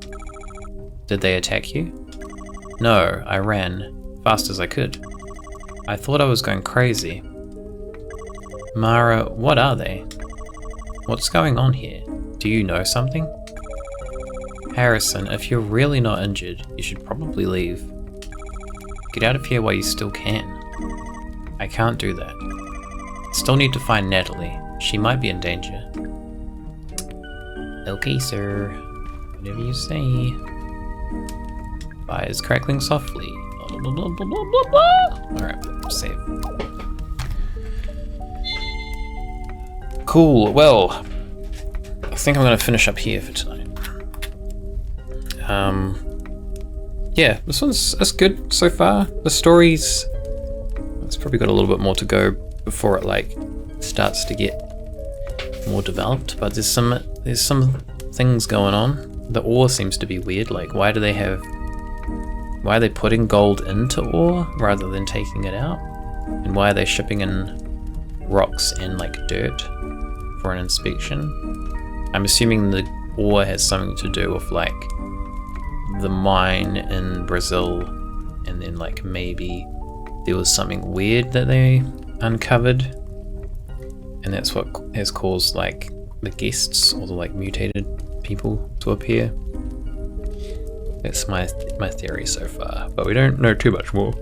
Did they attack you? No, I ran fast as I could. I thought I was going crazy. Mara, what are they? What's going on here? Do you know something? Harrison, if you're really not injured, you should probably leave. Get out of here while you still can. I can't do that. Still need to find Natalie. She might be in danger. Okay, sir. Whatever you say. Fires crackling softly. Blah, blah, blah, blah, blah, blah, blah. Alright, save. Cool, well, I think I'm gonna finish up here for tonight. Yeah, this that's good so far. The story's, it's probably got a little bit more to go before it like starts to get more developed, but there's some things going on. The ore seems to be weird, like why are they putting gold into ore rather than taking it out? And why are they shipping in rocks and like dirt for an inspection? I'm assuming the ore has something to do with like the mine in Brazil, and then like maybe there was something weird that they uncovered, and that's what has caused like the guests or the like mutated people to appear. That's my theory so far, but we don't know too much more.